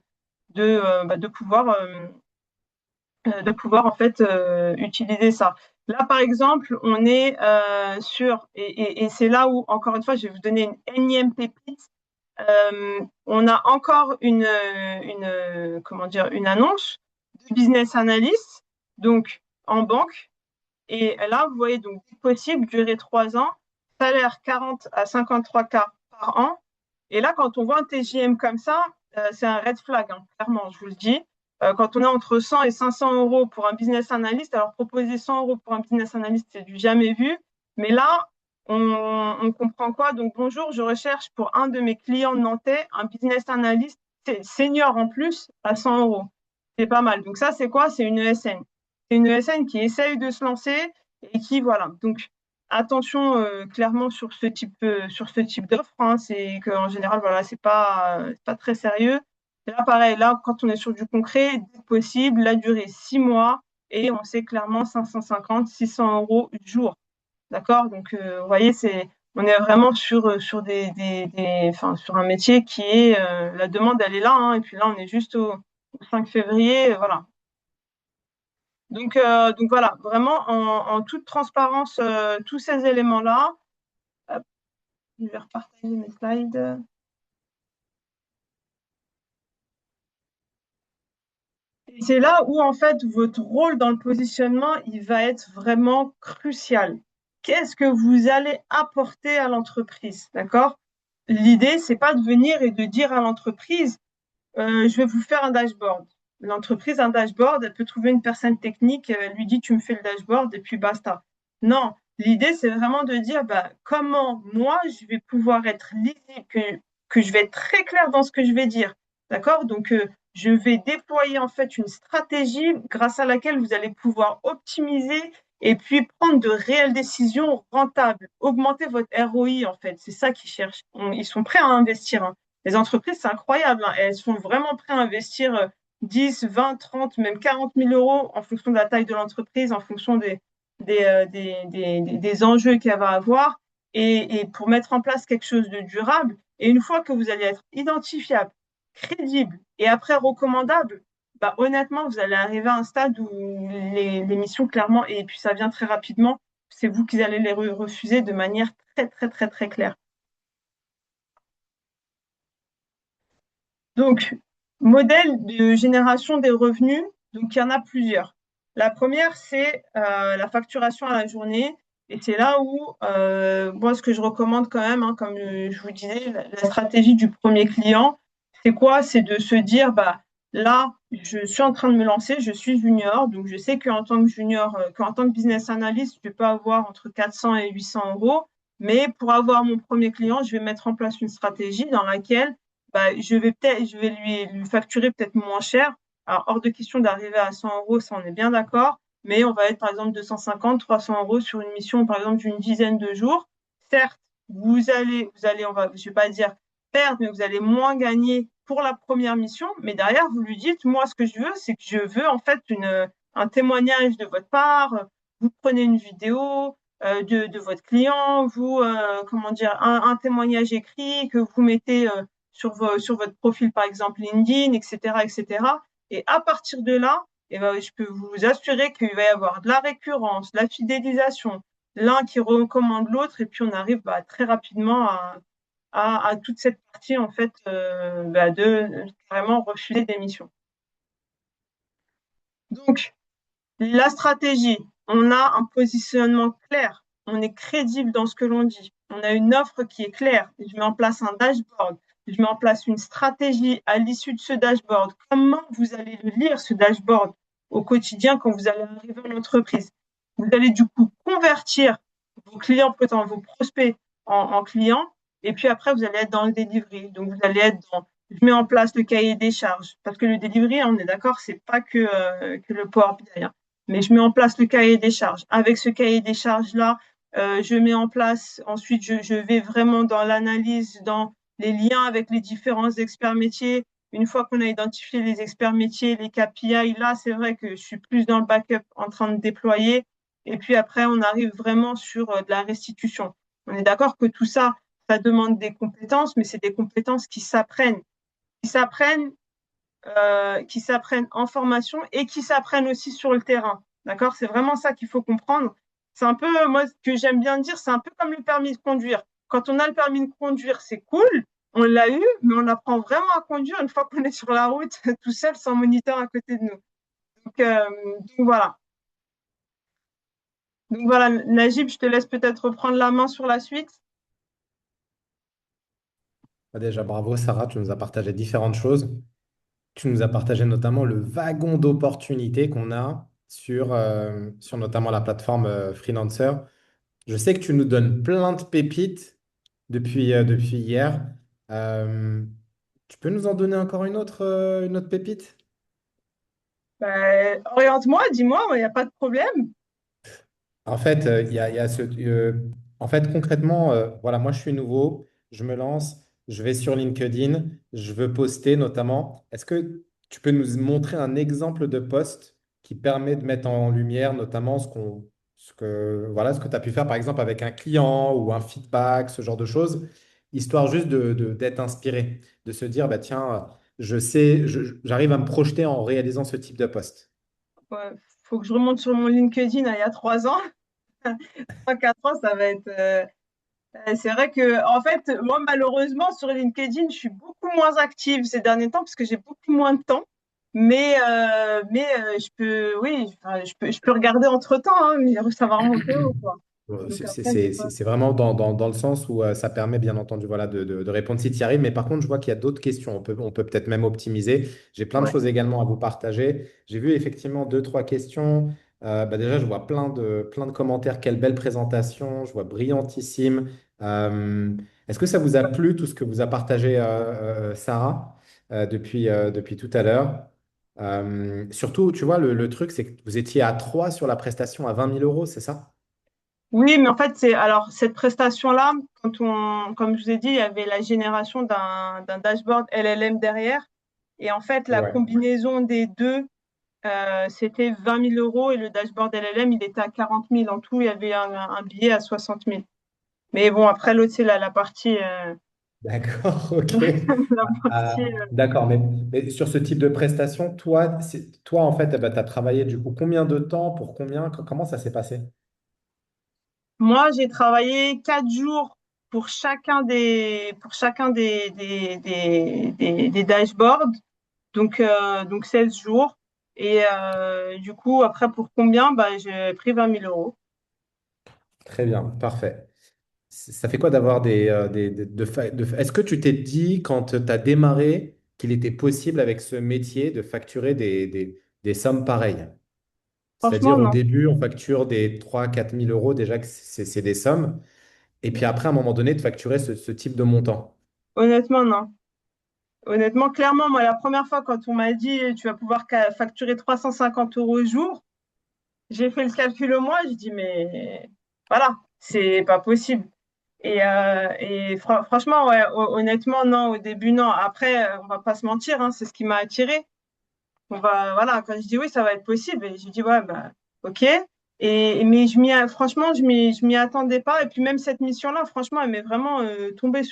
pouvoir en fait utiliser ça. Là, par exemple, on est sur, et c'est là où, encore une fois, je vais vous donner une énième pépite. On a encore comment dire, une annonce de business analyst, donc en banque. Et là, vous voyez, donc, possible, durée 3 ans, salaire 40 à 53 k par an. Et là, quand on voit un TJM comme ça, c'est un red flag, hein, clairement, je vous le dis. Quand on est entre 100 et 500 euros pour un business analyst, alors proposer 100 euros pour un business analyst, c'est du jamais vu. Mais là, on comprend quoi? Donc, bonjour, je recherche pour un de mes clients nantais un business analyst senior en plus à 100 euros. C'est pas mal. Donc, ça, c'est quoi? C'est une ESN. C'est une ESN qui essaye de se lancer et qui, voilà. Donc, attention clairement sur ce type d'offre. Hein, c'est qu'en général, voilà, c'est pas très sérieux. Et là, pareil, là, quand on est sur du concret, dès que possible, la durée 6 mois et on sait clairement 550, 600 euros jour. D'accord? Donc, vous voyez, on est vraiment sur enfin, sur un métier qui est, la demande, elle est là, hein, et puis là, on est juste au 5 février, voilà. Donc voilà, vraiment en toute transparence, tous ces éléments-là. Hop, je vais repartager mes slides. Et c'est là où, en fait, votre rôle dans le positionnement, il va être vraiment crucial. Qu'est-ce que vous allez apporter à l'entreprise, d'accord? L'idée, c'est pas de venir et de dire à l'entreprise, je vais vous faire un dashboard. L'entreprise, un dashboard, elle peut trouver une personne technique, elle lui dit, tu me fais le dashboard et puis basta. Non, l'idée, c'est vraiment de dire, bah, comment moi, je vais pouvoir être lisible, que je vais être très clair dans ce que je vais dire. D'accord? Donc, je vais déployer en fait une stratégie grâce à laquelle vous allez pouvoir optimiser et puis prendre de réelles décisions rentables, augmenter votre ROI en fait. C'est ça qu'ils cherchent. Ils sont prêts à investir, hein. Les entreprises, c'est incroyable, hein. Elles sont vraiment prêtes à investir 10, 20, 30, même 40 000 euros en fonction de la taille de l'entreprise, en fonction des enjeux qu'elle va avoir, et pour mettre en place quelque chose de durable. Et une fois que vous allez être identifiable, crédible et après recommandable, bah, honnêtement, vous allez arriver à un stade où les missions, clairement, et puis ça vient très rapidement, c'est vous qui allez les refuser de manière très, très, très, très claire. Donc, modèle de génération des revenus, donc il y en a plusieurs. La première, c'est la facturation à la journée. Et c'est là où, moi, ce que je recommande quand même, hein, comme je vous disais, la stratégie du premier client, c'est quoi? C'est de se dire, bah, là, je suis en train de me lancer, je suis junior, donc je sais qu'en tant que junior, qu'en tant que business analyst, je peux avoir entre 400 et 800 euros. Mais pour avoir mon premier client, je vais mettre en place une stratégie dans laquelle bah, je vais lui facturer peut-être moins cher. Alors, hors de question d'arriver à 100 euros, ça on est bien d'accord, mais on va être par exemple 250, 300 euros sur une mission, par exemple, d'une dizaine de jours. Certes, je vais pas dire perdre, mais vous allez moins gagner pour la première mission, mais derrière, vous lui dites, moi, ce que je veux, c'est que je veux en fait un témoignage de votre part. Vous prenez une vidéo, de votre client, comment dire, un témoignage écrit que vous mettez sur votre profil, par exemple LinkedIn, etc., etc. Et à partir de là, eh ben, je peux vous assurer qu'il va y avoir de la récurrence, de la fidélisation, l'un qui recommande l'autre, et puis on arrive bah, très rapidement à toute cette partie en fait bah, de carrément refuser des missions. Donc, la stratégie, on a un positionnement clair, on est crédible dans ce que l'on dit, on a une offre qui est claire, je mets en place un dashboard, je mets en place une stratégie à l'issue de ce dashboard. Comment vous allez le lire, ce dashboard, au quotidien quand vous allez arriver en entreprise? Vous allez du coup convertir vos clients potentiels, vos prospects en clients, et puis après, vous allez être dans le delivery. Donc, vous allez être dans je mets en place le cahier des charges. Parce que le delivery, on est d'accord, c'est pas que le Power BI, hein. Mais je mets en place le cahier des charges. Avec ce cahier des charges-là, je mets en place, ensuite, je vais vraiment dans l'analyse, dans les liens avec les différents experts métiers. Une fois qu'on a identifié les experts métiers, les KPI, là, c'est vrai que je suis plus dans le backup en train de déployer. Et puis après, on arrive vraiment sur de la restitution. On est d'accord que tout ça, ça demande des compétences, mais c'est des compétences qui s'apprennent qui s'apprennent en formation et qui s'apprennent aussi sur le terrain. D'accord? C'est vraiment ça qu'il faut comprendre. C'est un peu, moi, ce que j'aime bien dire, c'est un peu comme le permis de conduire. Quand on a le permis de conduire, c'est cool. on l'a eu, mais on apprend vraiment à conduire une fois qu'on est sur la route, tout seul, sans moniteur à côté de nous. Donc, euh, donc voilà. Donc voilà, Najib, je te laisse peut-être reprendre la main sur la suite.
Bah, déjà, bravo Sarah, tu nous as partagé différentes choses. Tu nous as partagé notamment le wagon d'opportunités qu'on a sur notamment la plateforme Freelancer. Je sais que tu nous donnes plein de pépites depuis hier. Euh, Tu peux nous en donner encore une autre pépite?
Oriente-moi, dis-moi, il n'y a pas de problème.
En fait, il y a en fait, concrètement, voilà, moi je suis nouveau, je me lance, je vais sur LinkedIn, je veux poster notamment. Est-ce que tu peux nous montrer un exemple de post qui permet de mettre en lumière notamment voilà, ce que tu as pu faire par exemple avec un client ou un feedback, ce genre de choses, histoire juste d'être inspiré, de se dire, bah, tiens, je sais, j'arrive à me projeter en réalisant ce type de post.
Ouais, faut que je remonte sur mon LinkedIn il y a 3 ans. 3, 4 ans, ça va être. C'est vrai que, en fait, moi, malheureusement, sur LinkedIn, je suis beaucoup moins active ces derniers temps parce que j'ai beaucoup moins de temps. Je peux, oui, enfin, je peux regarder entre-temps, hein, mais ça va remonter haut, quoi. Donc après, c'est pas.
C'est vraiment dans le sens où ça permet bien entendu voilà, de répondre si tu y arrives. Mais par contre, je vois qu'il y a d'autres questions. On peut peut-être même optimiser. J'ai plein de
Ouais.
choses également à vous partager. J'ai vu effectivement deux, trois questions. Bah déjà, je vois plein de commentaires. Quelle belle présentation. Je vois brillantissime. Est-ce que ça vous a plu tout ce que vous a partagé Sarah depuis tout à l'heure? Surtout, tu vois, le truc, c'est que vous étiez à 3 sur la prestation à 20 000 euros, c'est ça?
Oui, mais en fait, alors cette prestation-là, comme je vous ai dit, il y avait la génération d'un dashboard LLM derrière. Et en fait, la
Ouais.
combinaison des deux, c'était 20 000 euros et le dashboard LLM, il était à 40 000. En tout, il y avait un billet à 60 000. Mais bon, après, l'autre, c'est la partie,
D'accord, ok.
la partie,
D'accord, mais sur ce type de prestation, toi en fait, tu as travaillé du coup combien de temps pour combien? Comment ça s'est passé?
Moi, j'ai travaillé 4 jours pour chacun des dashboards, donc 16 jours. Et du coup, après, pour combien? Bah, j'ai pris 20 000 euros.
Très bien, parfait. Ça fait quoi d'avoir Est-ce que tu t'es dit quand tu as démarré qu'il était possible avec ce métier de facturer des sommes pareilles?
Franchement,
C'est-à-dire au
non.
début, on facture des 3 000 à 4 000 euros, déjà que c'est des sommes. Et puis après, à un moment donné, de facturer ce type de montant.
Honnêtement, non. Honnêtement, clairement, moi, la première fois, quand on m'a dit tu vas pouvoir facturer 350 euros au jour, j'ai fait le calcul au mois, je dis, mais voilà, c'est pas possible. Franchement, ouais, honnêtement, non, au début, non. Après, on va pas se mentir, hein, c'est ce qui m'a attiré. Voilà, quand je dis oui, ça va être possible, et j'ai dit, ouais, bah, ok. Mais franchement, je m'y attendais pas. Et puis même cette mission-là, franchement, elle m'est vraiment tombée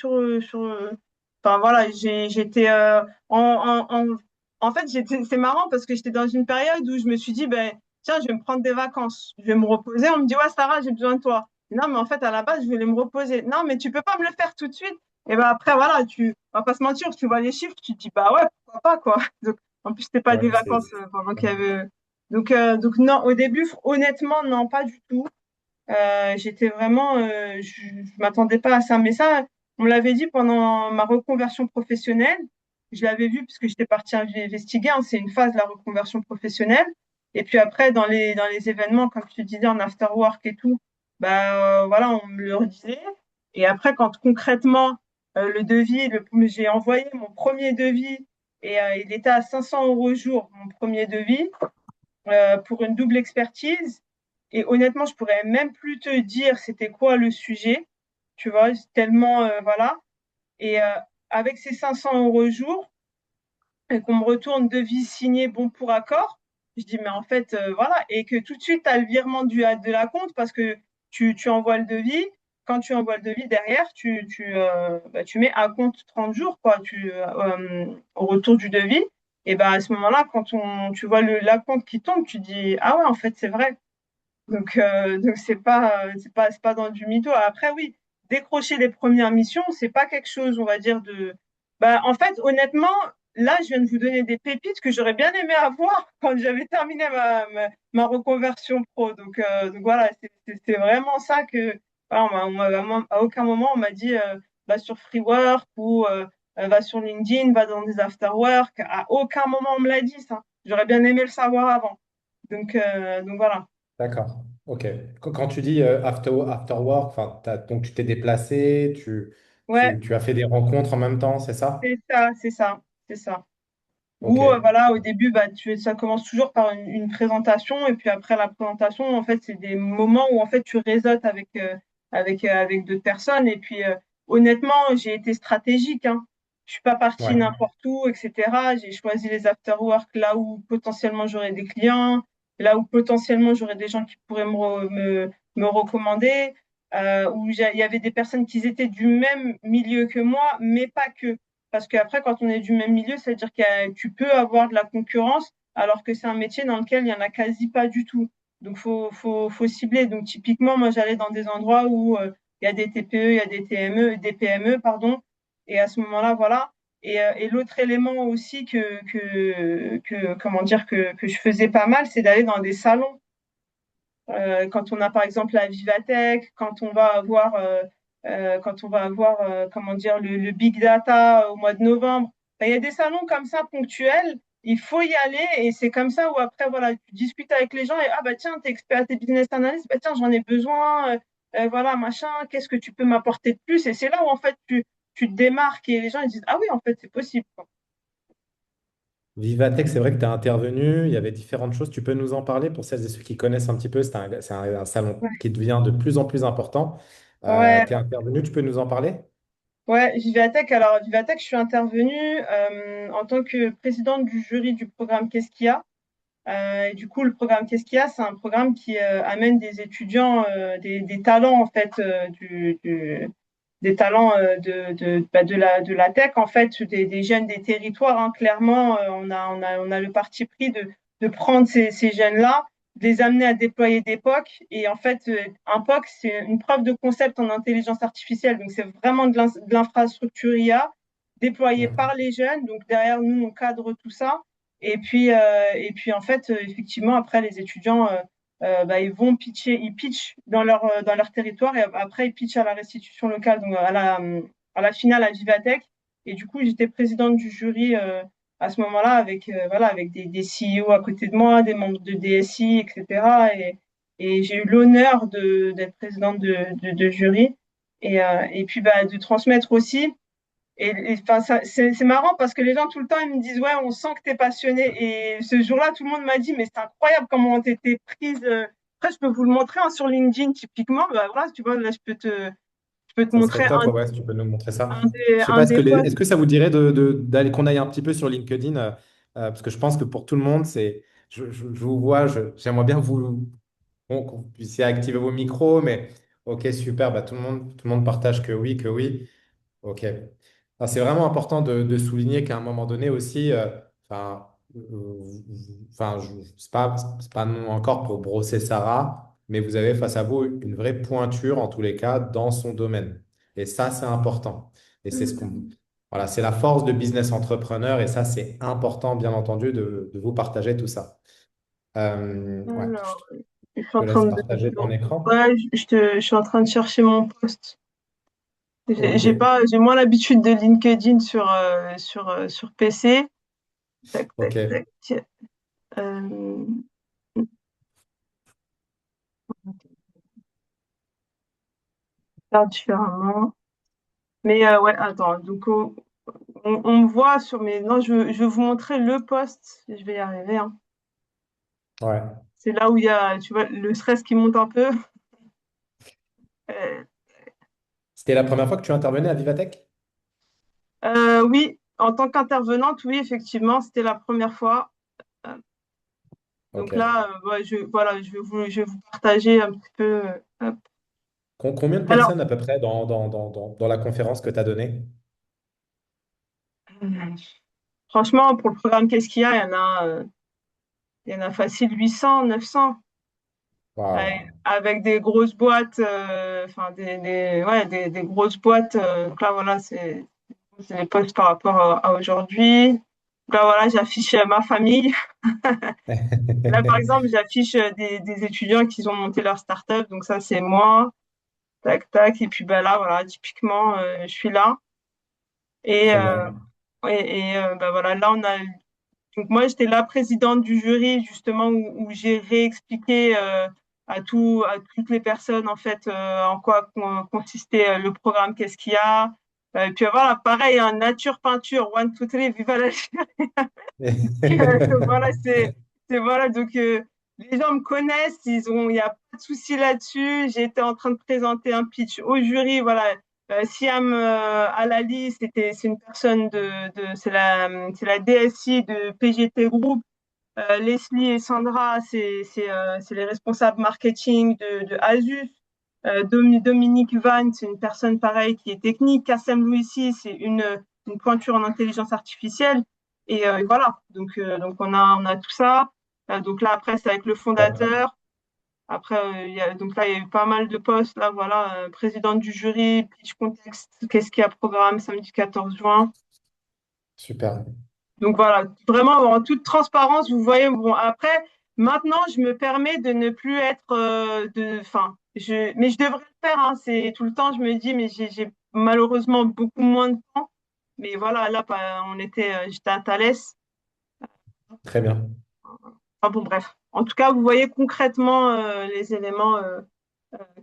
enfin voilà, j'étais en fait, c'est marrant parce que j'étais dans une période où je me suis dit, ben, tiens, je vais me prendre des vacances, je vais me reposer. On me dit, ouais, Sarah, j'ai besoin de toi. Non, mais en fait, à la base, je voulais me reposer. Non, mais tu peux pas me le faire tout de suite. Et ben après, voilà, on va pas se mentir, tu vois les chiffres, tu te dis, bah ouais, pourquoi pas, quoi. En plus, c'était pas
Ouais,
des vacances pendant qu'il y avait. Donc non, au début, honnêtement, non, pas du tout. J'étais vraiment, je m'attendais pas à ça. Mais ça, on me l'avait dit pendant ma reconversion professionnelle. Je l'avais vu parce que j'étais partie investiguer, hein, c'est une phase de la reconversion professionnelle. Et puis après, dans les événements, comme tu disais, en after work et tout, bah voilà, on me le redisait. Et après, quand concrètement, le devis, j'ai envoyé mon premier devis et il était à 500 euros au jour, mon premier devis, pour une double expertise. Et honnêtement, je pourrais même plus te dire c'était quoi le sujet, tu vois, tellement, voilà. Et avec ces 500 euros au jour, et qu'on me retourne devis signé bon pour accord, je dis, mais en fait, voilà. Et que tout de suite, tu as le virement de la compte parce que tu envoies le devis. Quand tu envoies le devis derrière, tu mets à compte 30 jours, quoi, au retour du devis. Et ben à ce moment-là, tu vois la compte qui tombe, tu dis, ah ouais, en fait, c'est vrai. Donc c'est pas dans du mytho. Après, oui, décrocher les premières missions, c'est pas quelque chose, on va dire, de. Bah, en fait, honnêtement, là, je viens de vous donner des pépites que j'aurais bien aimé avoir quand j'avais terminé ma reconversion pro. Donc voilà, c'est vraiment ça que. Voilà, à aucun moment, on m'a dit va sur Freework ou va sur LinkedIn, va dans des afterwork. À aucun moment, on me l'a dit, ça. J'aurais bien aimé le savoir avant. Donc voilà.
D'accord. OK. Quand tu dis after work, enfin, donc tu t'es déplacé,
Ouais,
tu as fait des rencontres en même temps, c'est ça?
c'est ça. Ou
OK.
voilà, au début, bah, ça commence toujours par une présentation, et puis après la présentation, en fait, c'est des moments où en fait tu réseautes avec d'autres personnes. Et puis honnêtement, j'ai été stratégique, hein. Je suis pas partie
Ouais.
n'importe où, etc. J'ai choisi les afterwork là où potentiellement j'aurais des clients, là où potentiellement j'aurais des gens qui pourraient me recommander, où il y avait des personnes qui étaient du même milieu que moi, mais pas que. Parce qu'après, quand on est du même milieu, ça veut dire que tu peux avoir de la concurrence, alors que c'est un métier dans lequel il y en a quasi pas du tout. Donc, faut cibler. Donc, typiquement, moi, j'allais dans des endroits où il y a des TPE, il y a des TME, des PME, pardon. Et à ce moment-là, voilà. Et l'autre élément aussi comment dire, que je faisais pas mal, c'est d'aller dans des salons. Quand on a par exemple la Vivatech, quand on va avoir comment dire, le Big Data au mois de novembre. Ben, il y a des salons comme ça ponctuels, il faut y aller, et c'est comme ça où après, voilà, tu discutes avec les gens et ah bah tiens, t'es expert, t'es business analyst, bah tiens, j'en ai besoin, voilà, machin, qu'est-ce que tu peux m'apporter de plus? Et c'est là où en fait tu te démarques et les gens ils disent ah oui, en fait, c'est possible, quoi.
Vivatech, c'est vrai que tu as intervenu, il y avait différentes choses. Tu peux nous en parler pour celles et ceux qui connaissent un petit peu. C'est un salon
Ouais.
qui devient de plus en plus important.
Ouais,
Tu es intervenu, tu peux nous en parler?
ouais, Vivatech. Alors, Vivatech, je suis intervenue en tant que présidente du jury du programme Qu'est-ce qu'il y a? Et du coup, le programme Qu'est-ce qu'il y a? C'est un programme qui amène des étudiants, des talents en fait, des talents de la tech en fait, des jeunes des territoires, hein. Clairement, on a le parti pris de prendre ces jeunes-là, de les amener à déployer des POC. Et en fait, un POC, c'est une preuve de concept en intelligence artificielle. Donc, c'est vraiment de l'infrastructure IA déployée par
Mhm.
les jeunes. Donc, derrière nous, on cadre tout ça. Et puis en fait, effectivement, après, les étudiants, bah, ils pitchent dans leur territoire, et après, ils pitchent à la restitution locale, donc à la finale à Vivatech. Et du coup, j'étais présidente du jury à ce moment-là avec, voilà, avec des CEO à côté de moi, des membres de DSI, etc. Et j'ai eu l'honneur d'être présidente de jury. Et puis, bah, de transmettre aussi. Enfin, c'est marrant parce que les gens tout le temps ils me disent ouais, on sent que tu es passionné. Et ce jour-là, tout le monde m'a dit mais c'est incroyable comment tu étais prise. Après, je peux vous le montrer, hein, sur LinkedIn typiquement. Bah, voilà, tu vois, là, je peux te
Ça
montrer
serait top, ouais, ouais, si tu peux nous montrer ça. Je sais
un
pas,
des
est-ce
posts.
que ça vous dirait d'aller qu'on aille un petit peu sur LinkedIn, parce que je pense que pour tout le monde, je vous vois, j'aimerais bien bon, que vous puissiez activer vos micros, mais ok, super, bah, tout le monde partage que oui, que oui. Ok. Alors, c'est vraiment important de souligner qu'à un moment donné aussi, enfin, c'est pas non encore pour brosser Sarah, mais vous avez face à vous une vraie pointure en tous les cas dans son domaine. Et ça, c'est important. Et voilà, c'est la force de business entrepreneur. Et ça, c'est important, bien entendu, de vous partager tout ça. Ouais,
Alors, je suis
te
en
laisse
train de.
partager ton écran.
Ouais, je suis en train de chercher mon post. J'ai
Ok,
j'ai pas, j'ai moins l'habitude de LinkedIn sur PC. Tac, tac,
ok.
tac. Euh, Faire différemment. Mais ouais, attends. Donc, on me voit sur mes. Non, je vais vous montrer le post. Je vais y arriver, hein.
Ouais.
C'est là où il y a, tu vois, le stress qui monte un peu. Euh,
C'était la première fois que tu intervenais à Vivatech?
oui, en tant qu'intervenante, oui, effectivement, c'était la première fois. Euh, donc
Ok.
là, ouais, voilà, je vais vous partager un petit peu. Hop.
Combien de
Alors,
personnes à peu près dans la conférence que tu as donnée?
euh, franchement, pour le programme Qu'est-ce qu'il y a, il y en a facile 800, 900. avec des grosses boîtes, enfin des grosses boîtes. Donc là, voilà, c'est les postes par rapport à aujourd'hui. Donc là, voilà, j'affiche ma famille. Là, par exemple, j'affiche des étudiants qui ont monté leur start-up. Donc ça, c'est moi. Tac, tac. Et puis ben là, voilà, typiquement, je suis là. Et,
Très
euh,
bien.
ben voilà, là, on a. Donc moi, j'étais la présidente du jury, justement, où j'ai réexpliqué à toutes les personnes, en fait, en quoi consistait le programme, qu'est-ce qu'il y a. Et puis voilà, pareil, hein, nature, peinture, one, two, three, viva la voilà, voilà, donc les gens me connaissent, il n'y a pas de souci là-dessus. J'étais en train de présenter un pitch au jury, voilà. Siam Alali, c'est une personne c'est la DSI de PGT Group. Leslie et Sandra, c'est les responsables marketing de Asus. Dominique Van, c'est une personne pareille qui est technique. Kassem Louissi, c'est une pointure en intelligence artificielle. Et voilà, donc on a tout ça. Donc là, après, c'est avec le fondateur. Après, donc là, il y a eu pas mal de postes. Là, voilà, présidente du jury, pitch contexte, qu'est-ce qu'il y a programme samedi 14 juin.
Super.
Donc voilà, vraiment en toute transparence, vous voyez. Bon, après, maintenant, je me permets de ne plus être enfin, mais je devrais le faire. Hein, c'est tout le temps, je me dis, mais j'ai malheureusement beaucoup moins de temps. Mais voilà, là, j'étais à Thalès.
Très bien.
Enfin bon, bref. En tout cas, vous voyez concrètement les éléments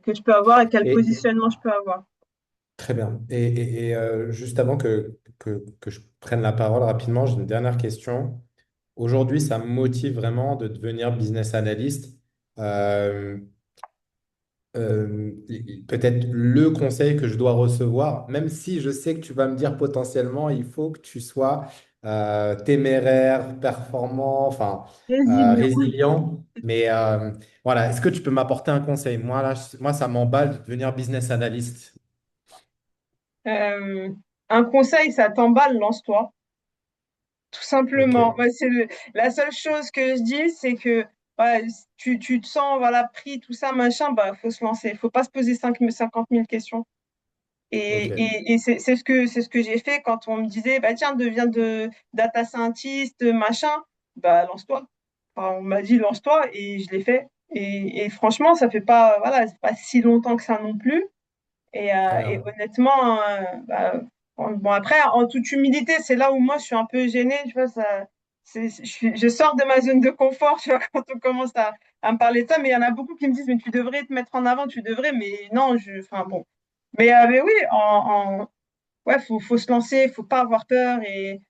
que je peux avoir et quel
Et
positionnement je peux avoir.
très bien. Juste avant que je prenne la parole rapidement, j'ai une dernière question. Aujourd'hui, ça me motive vraiment de devenir business analyst. Euh, Peut-être le conseil que je dois recevoir, même si je sais que tu vas me dire potentiellement, il faut que tu sois téméraire, performant, enfin
Résilient.
résilient. Mais voilà, est-ce que tu peux m'apporter un conseil? Moi, là, moi, ça m'emballe de devenir business analyst.
Euh, un conseil, ça t'emballe, lance-toi. Tout
Ok,
simplement. Ouais, la seule chose que je dis, c'est que ouais, si tu te sens voilà, pris, tout ça, machin, bah, faut se lancer. Faut pas se poser 50 000 questions.
ok,
Et c'est ce que j'ai fait quand on me disait, bah, tiens, deviens data scientist, machin, bah, lance-toi. Enfin, on m'a dit, lance-toi, et je l'ai fait. Et franchement, ça fait pas, voilà, c'est pas si longtemps que ça non plus.
très
Et
bien.
honnêtement, bon après, en toute humilité, c'est là où moi je suis un peu gênée, tu vois, je sors de ma zone de confort, tu vois, quand on commence à me parler de ça, mais il y en a beaucoup qui me disent, mais tu devrais te mettre en avant, tu devrais, mais non, enfin bon. Mais oui, ouais, faut se lancer, faut pas avoir peur et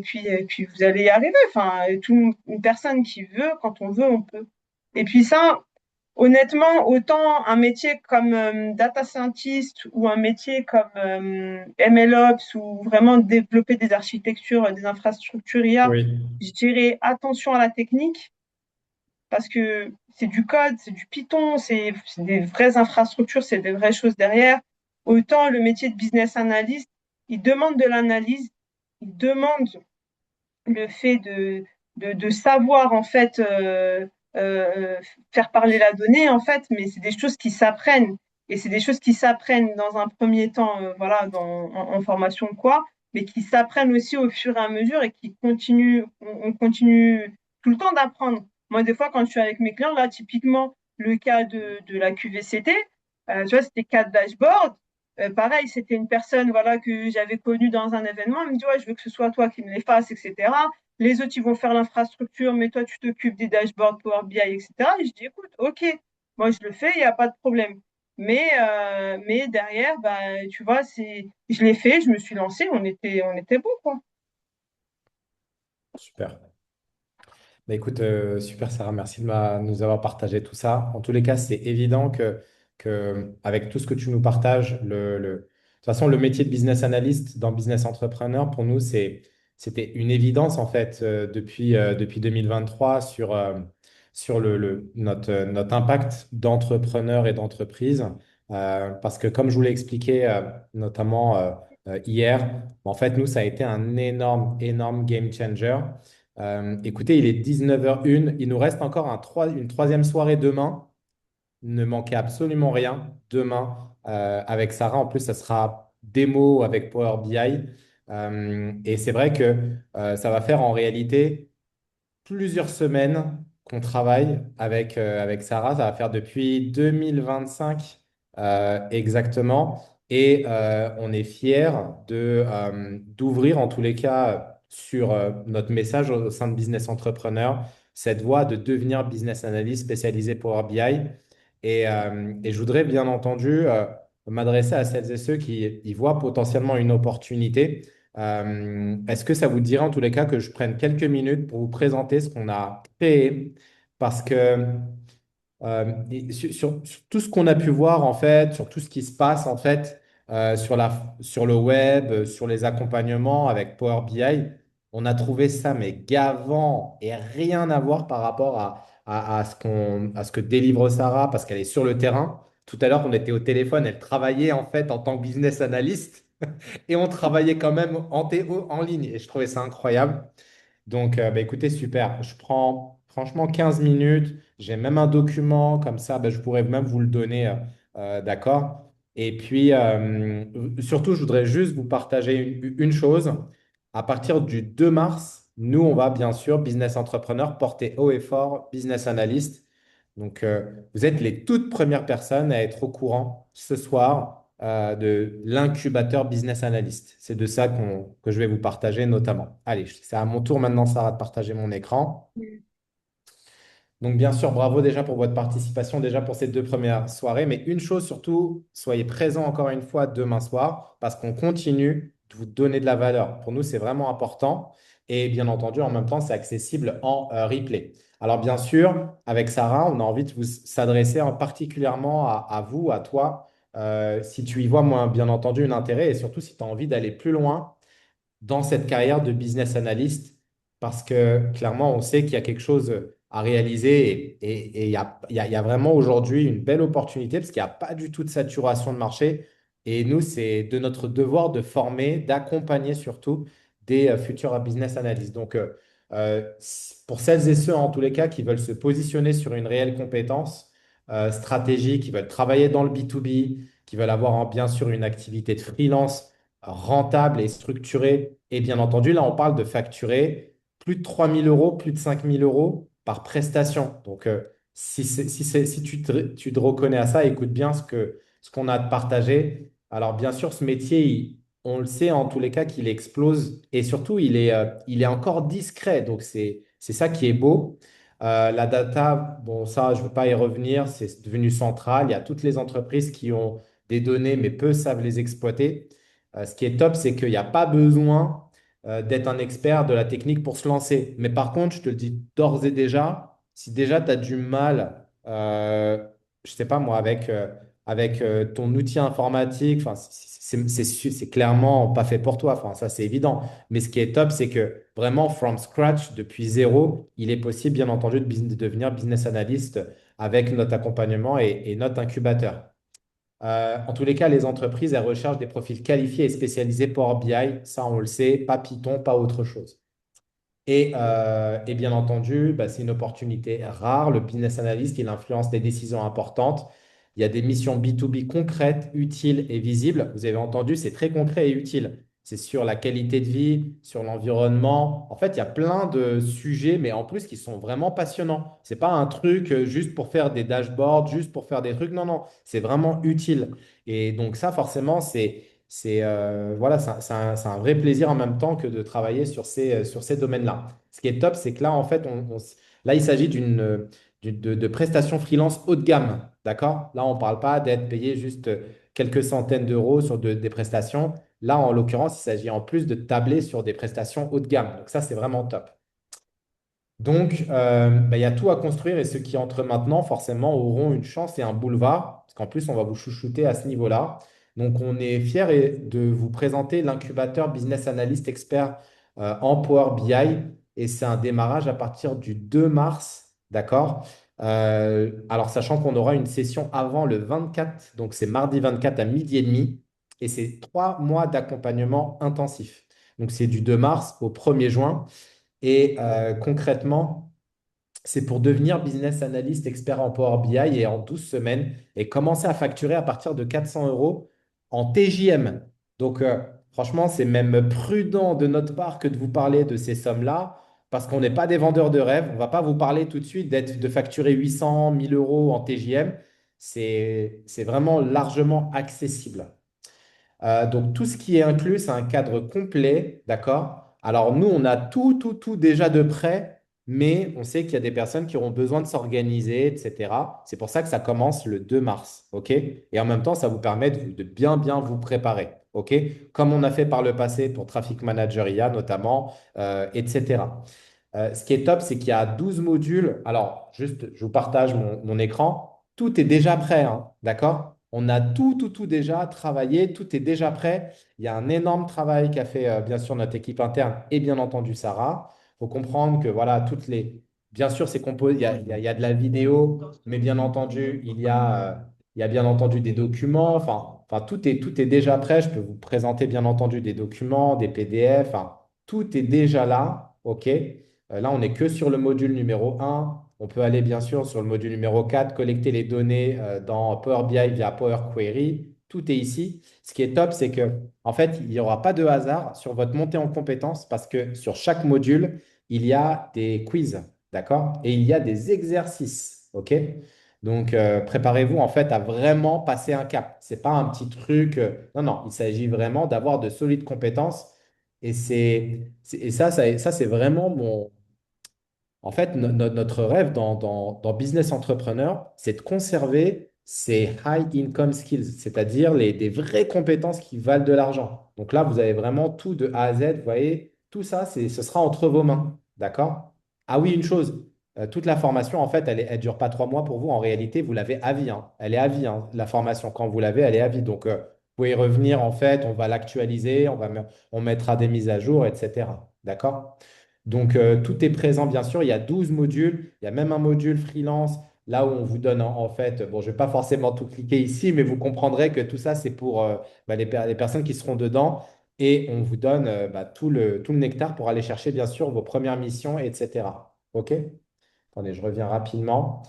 puis vous allez y arriver. Enfin, une personne qui veut, quand on veut, on peut. Et puis ça, honnêtement, autant un métier comme data scientist ou un métier comme MLOps ou vraiment développer des architectures, des infrastructures IA,
Oui,
je dirais attention à la technique parce que c'est du code, c'est du Python, c'est des vraies infrastructures, c'est des vraies choses derrière. Autant le métier de business analyst, il demande de l'analyse, il demande le fait de savoir en fait euh, faire parler la donnée en fait, mais c'est des choses qui s'apprennent et c'est des choses qui s'apprennent dans un premier temps, voilà, en formation quoi, mais qui s'apprennent aussi au fur et à mesure et qui continuent, on continue tout le temps d'apprendre. Moi, des fois, quand je suis avec mes clients, là, typiquement, le cas de la QVCT, tu vois, c'était 4 dashboards. Pareil, c'était une personne voilà, que j'avais connue dans un événement. Elle me dit, ouais, je veux que ce soit toi qui me les fasses, etc. Les autres, ils vont faire l'infrastructure, mais toi, tu t'occupes des dashboards Power BI, etc. Et je dis, écoute, OK, moi, je le fais, il n'y a pas de problème. Mais derrière, bah, tu vois, je l'ai fait, je me suis lancée, on était bon, quoi.
super. Bah, écoute, super Sarah, merci de nous avoir partagé tout ça. En tous les cas, c'est évident que avec tout ce que tu nous partages, de toute façon, le métier de business analyst dans Business Entrepreneur, pour nous, c'était une évidence en fait depuis 2023 sur notre impact d'entrepreneur et d'entreprise. Parce que comme je vous l'ai expliqué notamment hier, en fait, nous, ça a été un énorme, énorme game changer. Écoutez, il est 19h01. Il nous reste encore une troisième soirée demain. ne manquez absolument rien demain avec Sarah. En plus, ça sera démo avec Power BI. Et c'est vrai que ça va faire en réalité plusieurs semaines qu'on travaille avec Sarah. Ça va faire depuis 2025 exactement. Et on est fiers d'ouvrir en tous les cas sur notre message au sein de Business Entrepreneur cette voie de devenir business analyst spécialisé Power BI. Et je voudrais bien entendu m'adresser à celles et ceux qui y voient potentiellement une opportunité. Est-ce que ça vous dirait en tous les cas que je prenne quelques minutes pour vous présenter ce qu'on a créé? Parce que et sur tout ce qu'on a pu voir en fait, sur tout ce qui se passe en fait sur le web, sur les accompagnements avec Power BI, on a trouvé ça mais gavant et rien à voir par rapport à ce que délivre Sarah parce qu'elle est sur le terrain. Tout à l'heure, on était au téléphone, elle travaillait en fait en tant que business analyst et on travaillait quand même en ligne et je trouvais ça incroyable. Donc, bah, écoutez, super. Je prends franchement 15 minutes. J'ai même un document comme ça, bah, je pourrais même vous le donner, d'accord? Et puis, surtout, je voudrais juste vous partager une chose. À partir du 2 mars, nous, on va bien sûr, Business Entrepreneur, porter haut et fort Business Analyst. Donc, vous êtes les toutes premières personnes à être au courant ce soir de l'incubateur Business Analyst. C'est de ça que je vais vous partager notamment. Allez, c'est à mon tour maintenant, Sarah, de partager mon écran. Donc, bien sûr, bravo déjà pour votre participation, déjà pour ces 2 premières soirées. Mais une chose surtout, soyez présents encore une fois demain soir parce qu'on continue de vous donner de la valeur. Pour nous, c'est vraiment important. Et bien entendu, en même temps, c'est accessible en replay. Alors, bien sûr, avec Sarah, on a envie de vous s'adresser particulièrement à vous, à toi, si tu y vois, moi, bien entendu, un intérêt et surtout si tu as envie d'aller plus loin dans cette carrière de business analyst parce que clairement, on sait qu'il y a quelque chose à réaliser et il y a vraiment aujourd'hui une belle opportunité parce qu'il n'y a pas du tout de saturation de marché. Et nous, c'est de notre devoir de former, d'accompagner surtout des futurs business analysts. Donc, pour celles et ceux, en tous les cas, qui veulent se positionner sur une réelle compétence stratégique, qui veulent travailler dans le B2B, qui veulent avoir bien sûr une activité de freelance rentable et structuré. Et bien entendu, là, on parle de facturer plus de 3 000 euros, plus de 5 000 euros par prestation. Donc, si tu te reconnais à ça, écoute bien ce qu'on a à te partager. Alors, bien sûr, ce métier, on le sait en tous les cas qu'il explose et surtout, il est encore discret. Donc, c'est ça qui est beau. La data, bon, ça, je ne veux pas y revenir, c'est devenu central. Il y a toutes les entreprises qui ont des données, mais peu savent les exploiter. Ce qui est top, c'est qu'il n'y a pas besoin d'être un expert de la technique pour se lancer. Mais par contre, je te le dis d'ores et déjà, si déjà tu as du mal, je sais pas moi, avec ton outil informatique, enfin, c'est clairement pas fait pour toi. Enfin, ça, c'est évident. Mais ce qui est top, c'est que vraiment, from scratch, depuis zéro, il est possible, bien entendu, de devenir business analyst avec notre accompagnement et notre incubateur. En tous les cas, les entreprises, elles recherchent des profils qualifiés et spécialisés Power BI. Ça, on le sait, pas Python, pas autre chose. Et bien entendu, bah, c'est une opportunité rare. Le business analyst, il influence des décisions importantes. Il y a des missions B2B concrètes, utiles et visibles. Vous avez entendu, c'est très concret et utile. C'est sur la qualité de vie, sur l'environnement. En fait, il y a plein de sujets, mais en plus qui sont vraiment passionnants. C'est pas un truc juste pour faire des dashboards, juste pour faire des trucs. Non, non, c'est vraiment utile. Et donc ça, forcément, voilà, c'est un vrai plaisir en même temps que de travailler sur ces domaines-là. Ce qui est top, c'est que là, en fait, là, il s'agit de prestations freelance haut de gamme. D'accord? Là, on ne parle pas d'être payé juste quelques centaines d'euros sur des prestations. Là, en l'occurrence, il s'agit en plus de tabler sur des prestations haut de gamme. Donc ça, c'est vraiment top. Donc, bah, il y a tout à construire et ceux qui entrent maintenant, forcément, auront une chance et un boulevard, parce qu'en plus, on va vous chouchouter à ce niveau-là. Donc, on est fiers de vous présenter l'incubateur Business Analyst Expert en Power BI et c'est un démarrage à partir du 2 mars, d'accord? Alors, sachant qu'on aura une session avant le 24, donc c'est mardi 24 à midi et demi, et c'est 3 mois d'accompagnement intensif. Donc, c'est du 2 mars au 1er juin. Et concrètement, c'est pour devenir business analyst expert en Power BI et en 12 semaines et commencer à facturer à partir de 400 euros en TJM. Donc, franchement, c'est même prudent de notre part que de vous parler de ces sommes-là parce qu'on n'est pas des vendeurs de rêves. On ne va pas vous parler tout de suite de facturer 800, 1000 euros en TJM. C'est vraiment largement accessible. Donc, tout ce qui est inclus, c'est un cadre complet, d'accord? Alors, nous, on a tout déjà de prêt, mais on sait qu'il y a des personnes qui auront besoin de s'organiser, etc. C'est pour ça que ça commence le 2 mars, OK? Et en même temps, ça vous permet de bien vous préparer, OK? Comme on a fait par le passé pour Traffic Manager IA notamment, etc. Ce qui est top, c'est qu'il y a 12 modules. Alors, juste, je vous partage mon écran. Tout est déjà prêt, hein, d'accord? On a tout déjà travaillé, tout est déjà prêt. Il y a un énorme travail qu'a fait, bien sûr, notre équipe interne et bien entendu Sarah. Il faut comprendre que, voilà, bien sûr, c'est composé, il y a de la vidéo, mais bien entendu, il y a bien entendu des documents. Enfin, tout est déjà prêt. Je peux vous présenter, bien entendu, des documents, des PDF. Enfin, tout est déjà là, OK? Là, on n'est que sur le module numéro un. On peut aller bien sûr sur le module numéro 4, collecter les données dans Power BI via Power Query. Tout est ici. Ce qui est top, c'est que en fait, il n'y aura pas de hasard sur votre montée en compétences parce que sur chaque module, il y a des quiz, d'accord? Et il y a des exercices, OK? Donc, préparez-vous en fait à vraiment passer un cap. Ce n'est pas un petit truc. Non, il s'agit vraiment d'avoir de solides compétences. Et ça, c'est vraiment en fait, notre rêve dans Business Entrepreneur, c'est de conserver ces high income skills, c'est-à-dire des vraies compétences qui valent de l'argent. Donc là, vous avez vraiment tout de A à Z, vous voyez, tout ça, ce sera entre vos mains. D'accord? Ah oui, une chose, toute la formation, en fait, elle dure pas 3 mois pour vous. En réalité, vous l'avez à vie, hein. Elle est à vie, hein. La formation, quand vous l'avez, elle est à vie. Donc, vous pouvez y revenir, en fait, on va l'actualiser, on mettra des mises à jour, etc. D'accord? Donc, tout est présent, bien sûr. Il y a 12 modules. Il y a même un module freelance, là où on vous donne, en fait, bon, je ne vais pas forcément tout cliquer ici, mais vous comprendrez que tout ça, c'est pour les personnes qui seront dedans. Et on vous donne tout le nectar pour aller chercher, bien sûr, vos premières missions, etc. OK? Attendez, je reviens rapidement.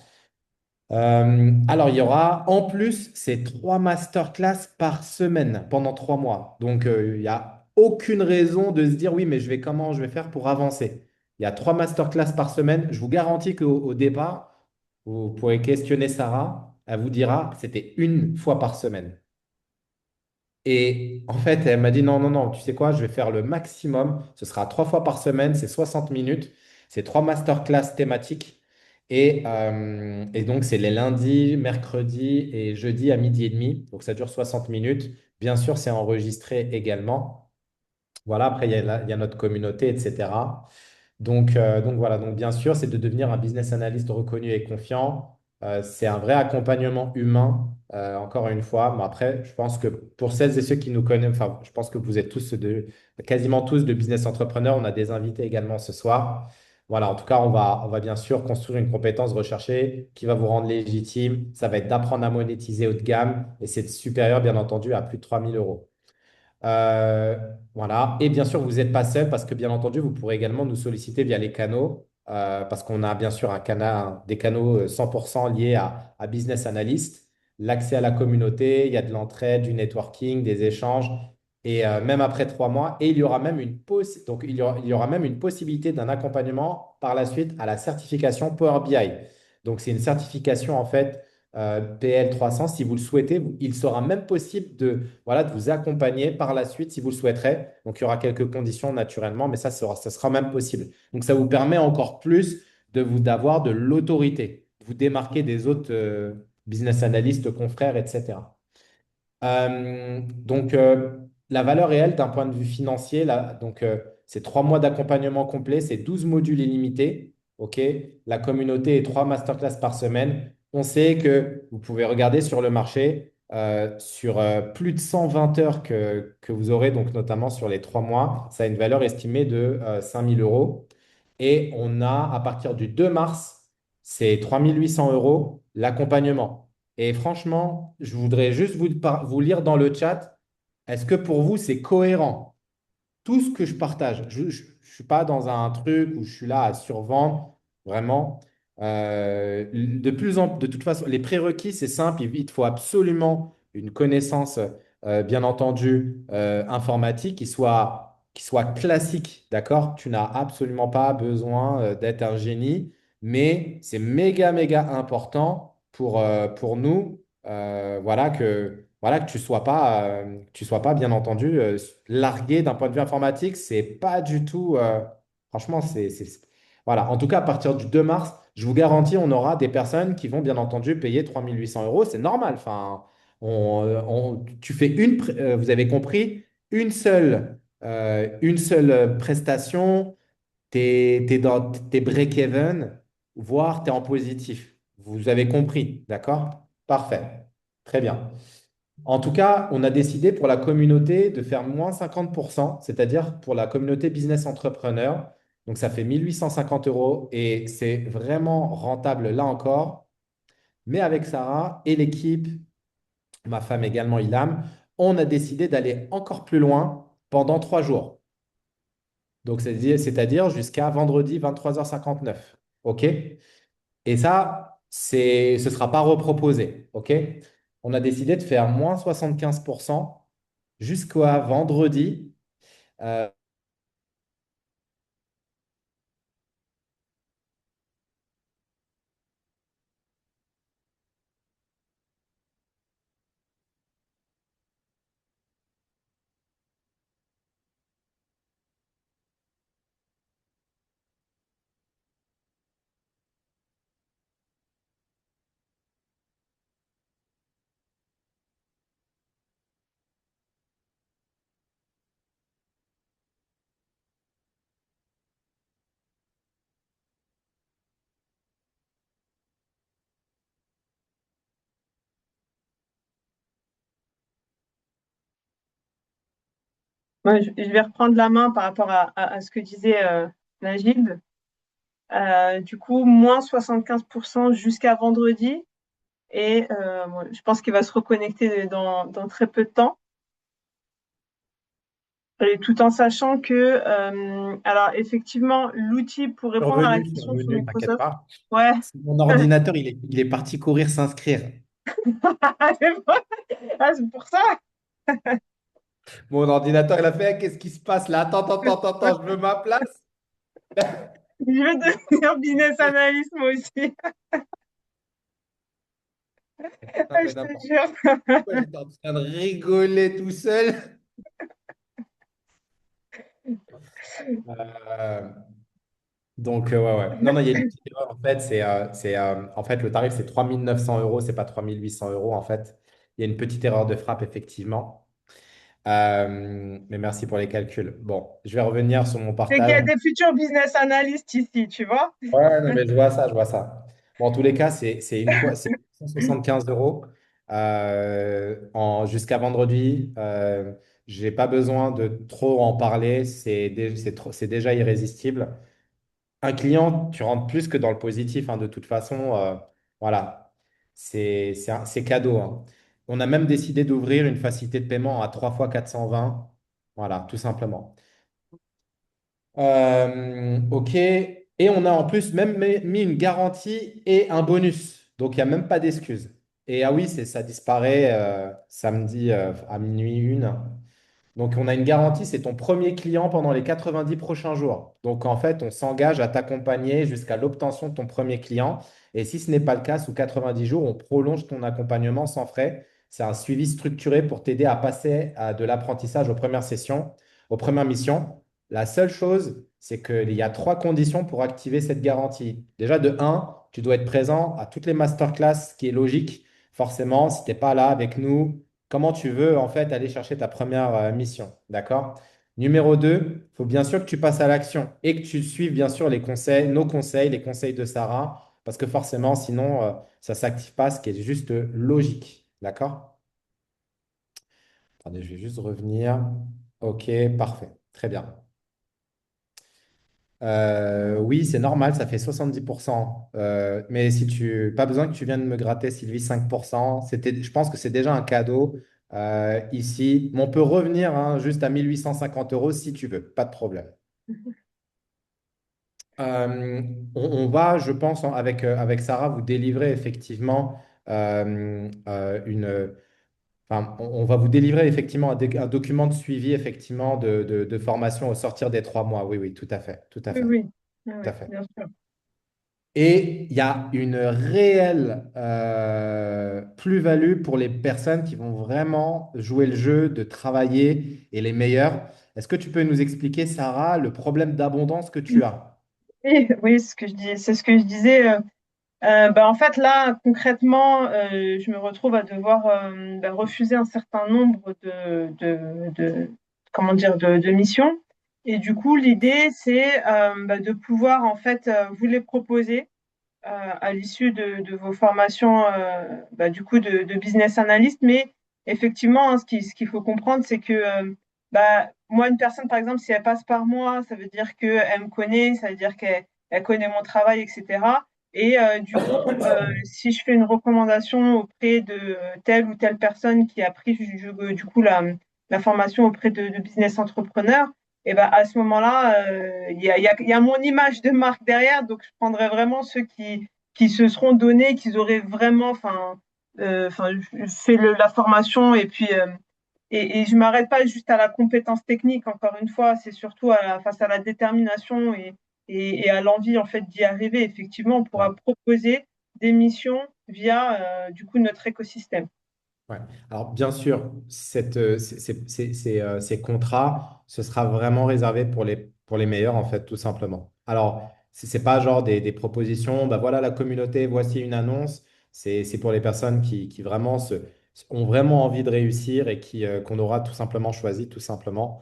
Alors, il y aura en plus ces 3 masterclass par semaine pendant 3 mois. Donc, il n'y a aucune raison de se dire oui, mais comment je vais faire pour avancer. Il y a 3 masterclass par semaine. Je vous garantis qu'au départ, vous pourrez questionner Sarah. Elle vous dira que c'était une fois par semaine. Et en fait, elle m'a dit non, tu sais quoi, je vais faire le maximum. Ce sera 3 fois par semaine, c'est 60 minutes. C'est 3 masterclass thématiques. Et donc, c'est les lundis, mercredis et jeudi à 12h30. Donc, ça dure 60 minutes. Bien sûr, c'est enregistré également. Voilà, après, il y a notre communauté, etc. Donc voilà, donc bien sûr, c'est de devenir un business analyst reconnu et confiant. C'est un vrai accompagnement humain, encore une fois. Mais après, je pense que pour celles et ceux qui nous connaissent, enfin, je pense que vous êtes quasiment tous de business entrepreneurs. On a des invités également ce soir. Voilà, en tout cas, on va bien sûr construire une compétence recherchée qui va vous rendre légitime. Ça va être d'apprendre à monétiser haut de gamme et c'est supérieur, bien entendu, à plus de 3 000 euros. Euh, voilà. Et bien sûr, vous n'êtes pas seul parce que, bien entendu, vous pourrez également nous solliciter via les canaux, parce qu'on a bien sûr des canaux 100% liés à Business Analyst, l'accès à la communauté, il y a de l'entraide, du networking, des échanges, et même après 3 mois. Et il y aura même donc il y aura même une possibilité d'un accompagnement par la suite à la certification Power BI. Donc, c'est une certification en fait PL 300. Si vous le souhaitez, il sera même possible voilà, de vous accompagner par la suite si vous le souhaiterez. Donc, il y aura quelques conditions naturellement, mais ça sera même possible. Donc, ça vous permet encore plus d'avoir de l'autorité, vous démarquer des autres business analystes, confrères, etc. La valeur réelle d'un point de vue financier, là, c'est 3 mois d'accompagnement complet, c'est 12 modules illimités. OK? La communauté est 3 masterclass par semaine. On sait que vous pouvez regarder sur le marché, sur plus de 120 heures que vous aurez, donc notamment sur les 3 mois, ça a une valeur estimée de 5 000 euros. Et on a, à partir du 2 mars, c'est 3 800 euros l'accompagnement. Et franchement, je voudrais juste vous lire dans le chat. Est-ce que pour vous, c'est cohérent? Tout ce que je partage, je ne suis pas dans un truc où je suis là à survendre, vraiment. De toute façon, les prérequis, c'est simple. Il te faut absolument une connaissance, bien entendu, informatique qui soit classique, d'accord? Tu n'as absolument pas besoin, d'être un génie, mais c'est méga, méga important pour nous, voilà, que tu sois pas, bien entendu, largué d'un point de vue informatique. C'est pas du tout, franchement, voilà. En tout cas, à partir du 2 mars, je vous garantis, on aura des personnes qui vont bien entendu payer 3 800 euros. C'est normal. Enfin, tu fais vous avez compris, une seule prestation, t'es break-even, voire tu es en positif. Vous avez compris, d'accord? Parfait. Très bien. En tout cas, on a décidé pour la communauté de faire moins 50%, c'est-à-dire pour la communauté business entrepreneur. Donc, ça fait 1 850 € et c'est vraiment rentable là encore. Mais avec Sarah et l'équipe, ma femme également, Ilham, on a décidé d'aller encore plus loin pendant 3 jours. Donc, c'est-à-dire jusqu'à vendredi 23h59. OK? Et ça, ce ne sera pas reproposé. OK? On a décidé de faire moins 75% jusqu'à vendredi. Euh,
Moi, je vais reprendre la main par rapport à ce que disait Najib. Du coup, moins 75% jusqu'à vendredi. Et moi, je pense qu'il va se reconnecter dans très peu de temps. Et tout en sachant que, alors effectivement, l'outil pour répondre à la
je suis
question sur
revenu, t'inquiète
Microsoft,
pas.
ouais,
Mon ordinateur, il est parti courir s'inscrire.
ah, c'est pour ça.
Mon ordinateur, il a fait, qu'est-ce qui se passe là? Attends, attends, attends, attends, je veux ma place.
Je vais devenir business analyst moi aussi.
Non, mais
Je te
n'importe
jure.
quoi, j'étais en train de rigoler tout seul. Euh, ouais, ouais. Non, non, il y a une petite erreur. En fait, en fait, le tarif, c'est 3 900 €, c'est pas 3 800 € en fait. Il y a une petite erreur de frappe, effectivement. Mais merci pour les calculs. Bon, je vais revenir sur mon
C'est qu'il y
partage.
a des futurs business analysts ici, tu vois.
Ouais, non, mais je vois ça, je vois ça. Bon, en tous les cas, c'est 175 € jusqu'à vendredi. J'ai pas besoin de trop en parler. C'est déjà irrésistible. Un client, tu rentres plus que dans le positif, hein, de toute façon. Voilà, c'est cadeau, hein. On a même décidé d'ouvrir une facilité de paiement à 3 fois 420. Voilà, tout simplement. OK. Et on a en plus même mis une garantie et un bonus. Donc, il n'y a même pas d'excuse. Et ah oui, ça disparaît, samedi, à minuit une. Donc, on a une garantie, c'est ton premier client pendant les 90 prochains jours. Donc, en fait, on s'engage à t'accompagner jusqu'à l'obtention de ton premier client. Et si ce n'est pas le cas, sous 90 jours, on prolonge ton accompagnement sans frais. C'est un suivi structuré pour t'aider à passer de l'apprentissage aux premières sessions, aux premières missions. La seule chose, c'est qu'il y a 3 conditions pour activer cette garantie. Déjà, de un, tu dois être présent à toutes les masterclass, ce qui est logique. Forcément, si tu n'es pas là avec nous, comment tu veux en fait aller chercher ta première, mission. D'accord? Numéro 2, il faut bien sûr que tu passes à l'action et que tu suives bien sûr les conseils, nos conseils, les conseils de Sarah, parce que forcément, sinon, ça ne s'active pas, ce qui est juste logique. D'accord? Attendez, je vais juste revenir. OK, parfait. Très bien. Oui, c'est normal, ça fait 70%. Mais si tu pas besoin que tu viennes me gratter, Sylvie, 5%. Je pense que c'est déjà un cadeau, ici. Mais on peut revenir, hein, juste à 1 850 € si tu veux, pas de problème. On va, je pense, avec Sarah, vous délivrer effectivement enfin, on va vous délivrer effectivement un document de suivi effectivement de formation au sortir des 3 mois. Oui, oui, tout à fait, tout à
Oui,
fait,
oui, oui, oui,
tout à fait.
bien sûr.
Et il y a une réelle plus-value pour les personnes qui vont vraiment jouer le jeu de travailler et les meilleurs. Est-ce que tu peux nous expliquer, Sarah, le problème d'abondance que tu as?
Oui, oui, c'est ce que je disais. Bah, en fait, là, concrètement, je me retrouve à devoir bah, refuser un certain nombre comment dire, de missions. Et du coup, l'idée, c'est bah, de pouvoir, en fait, vous les proposer à l'issue de vos formations, bah, du coup, de business analyst. Mais effectivement, hein, ce qu'il faut comprendre, c'est que bah, moi, une personne, par exemple, si elle passe par moi, ça veut dire qu'elle me connaît, ça veut dire qu'elle connaît mon travail, etc. Et du coup, si je fais une recommandation auprès de telle ou telle personne qui a pris du coup la formation auprès de business entrepreneur, et ben à ce moment-là, il y a mon image de marque derrière, donc je prendrais vraiment ceux qui se seront donnés, qui auraient vraiment, enfin, fait la formation et puis et je m'arrête pas juste à la compétence technique. Encore une fois, c'est surtout face à la détermination et à l'envie en fait d'y arriver. Effectivement, on
Ouais.
pourra proposer des missions via du coup notre écosystème.
Ouais. Alors, bien sûr, ces contrats, ce sera vraiment réservé pour les meilleurs, en fait, tout simplement. Alors, c'est pas genre des propositions, bah voilà la communauté, voici une annonce. C'est pour les personnes qui vraiment ont vraiment envie de réussir et qu'on aura tout simplement choisi, tout simplement.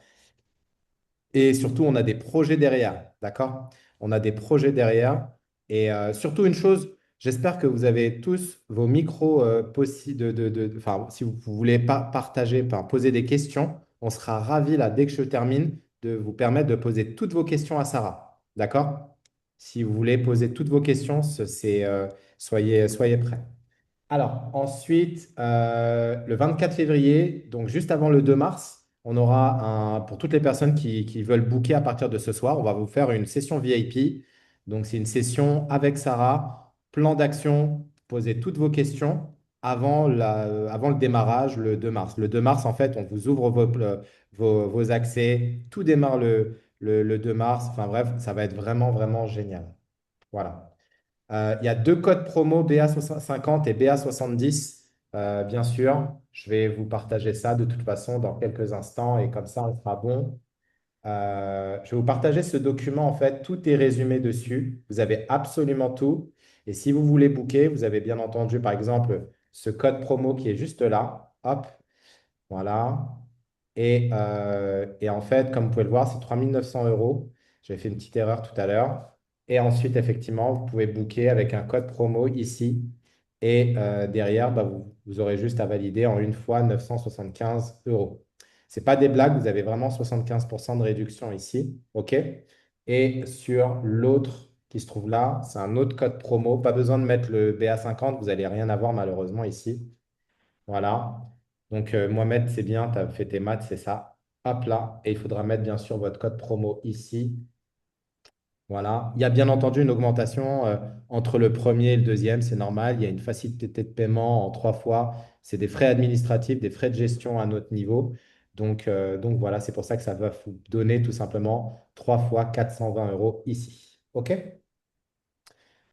Et surtout, on a des projets derrière, d'accord? On a des projets derrière. Et surtout une chose, j'espère que vous avez tous vos micros enfin, si vous voulez partager, enfin, poser des questions, on sera ravis, là, dès que je termine, de vous permettre de poser toutes vos questions à Sarah, d'accord? Si vous voulez poser toutes vos questions, soyez prêts. Alors, ensuite, le 24 février, donc juste avant le 2 mars, on aura pour toutes les personnes qui veulent booker à partir de ce soir, on va vous faire une session VIP. Donc, c'est une session avec Sarah, plan d'action, posez toutes vos questions avant le démarrage le 2 mars. Le 2 mars, en fait, on vous ouvre vos accès, tout démarre le 2 mars. Enfin bref, ça va être vraiment, vraiment génial. Voilà. Il y a deux codes promo BA50 et BA70, bien sûr. Je vais vous partager ça de toute façon dans quelques instants et comme ça, on sera bon. Je vais vous partager ce document. En fait, tout est résumé dessus. Vous avez absolument tout. Et si vous voulez booker, vous avez bien entendu, par exemple, ce code promo qui est juste là. Hop, voilà. Et en fait, comme vous pouvez le voir, c'est 3 900 euros. J'ai fait une petite erreur tout à l'heure. Et ensuite, effectivement, vous pouvez booker avec un code promo ici. Et derrière, bah, vous aurez juste à valider en une fois 975 euros. Ce n'est pas des blagues, vous avez vraiment 75% de réduction ici. OK? Et sur l'autre qui se trouve là, c'est un autre code promo. Pas besoin de mettre le BA50, vous n'allez rien avoir malheureusement ici. Voilà. Donc, Mohamed, c'est bien, tu as fait tes maths, c'est ça. Hop là. Et il faudra mettre bien sûr votre code promo ici. Voilà. Il y a bien entendu une augmentation entre le premier et le deuxième, c'est normal. Il y a une facilité de paiement en 3 fois. C'est des frais administratifs, des frais de gestion à notre niveau. Donc voilà, c'est pour ça que ça va vous donner tout simplement 3 fois 420 euros ici. OK?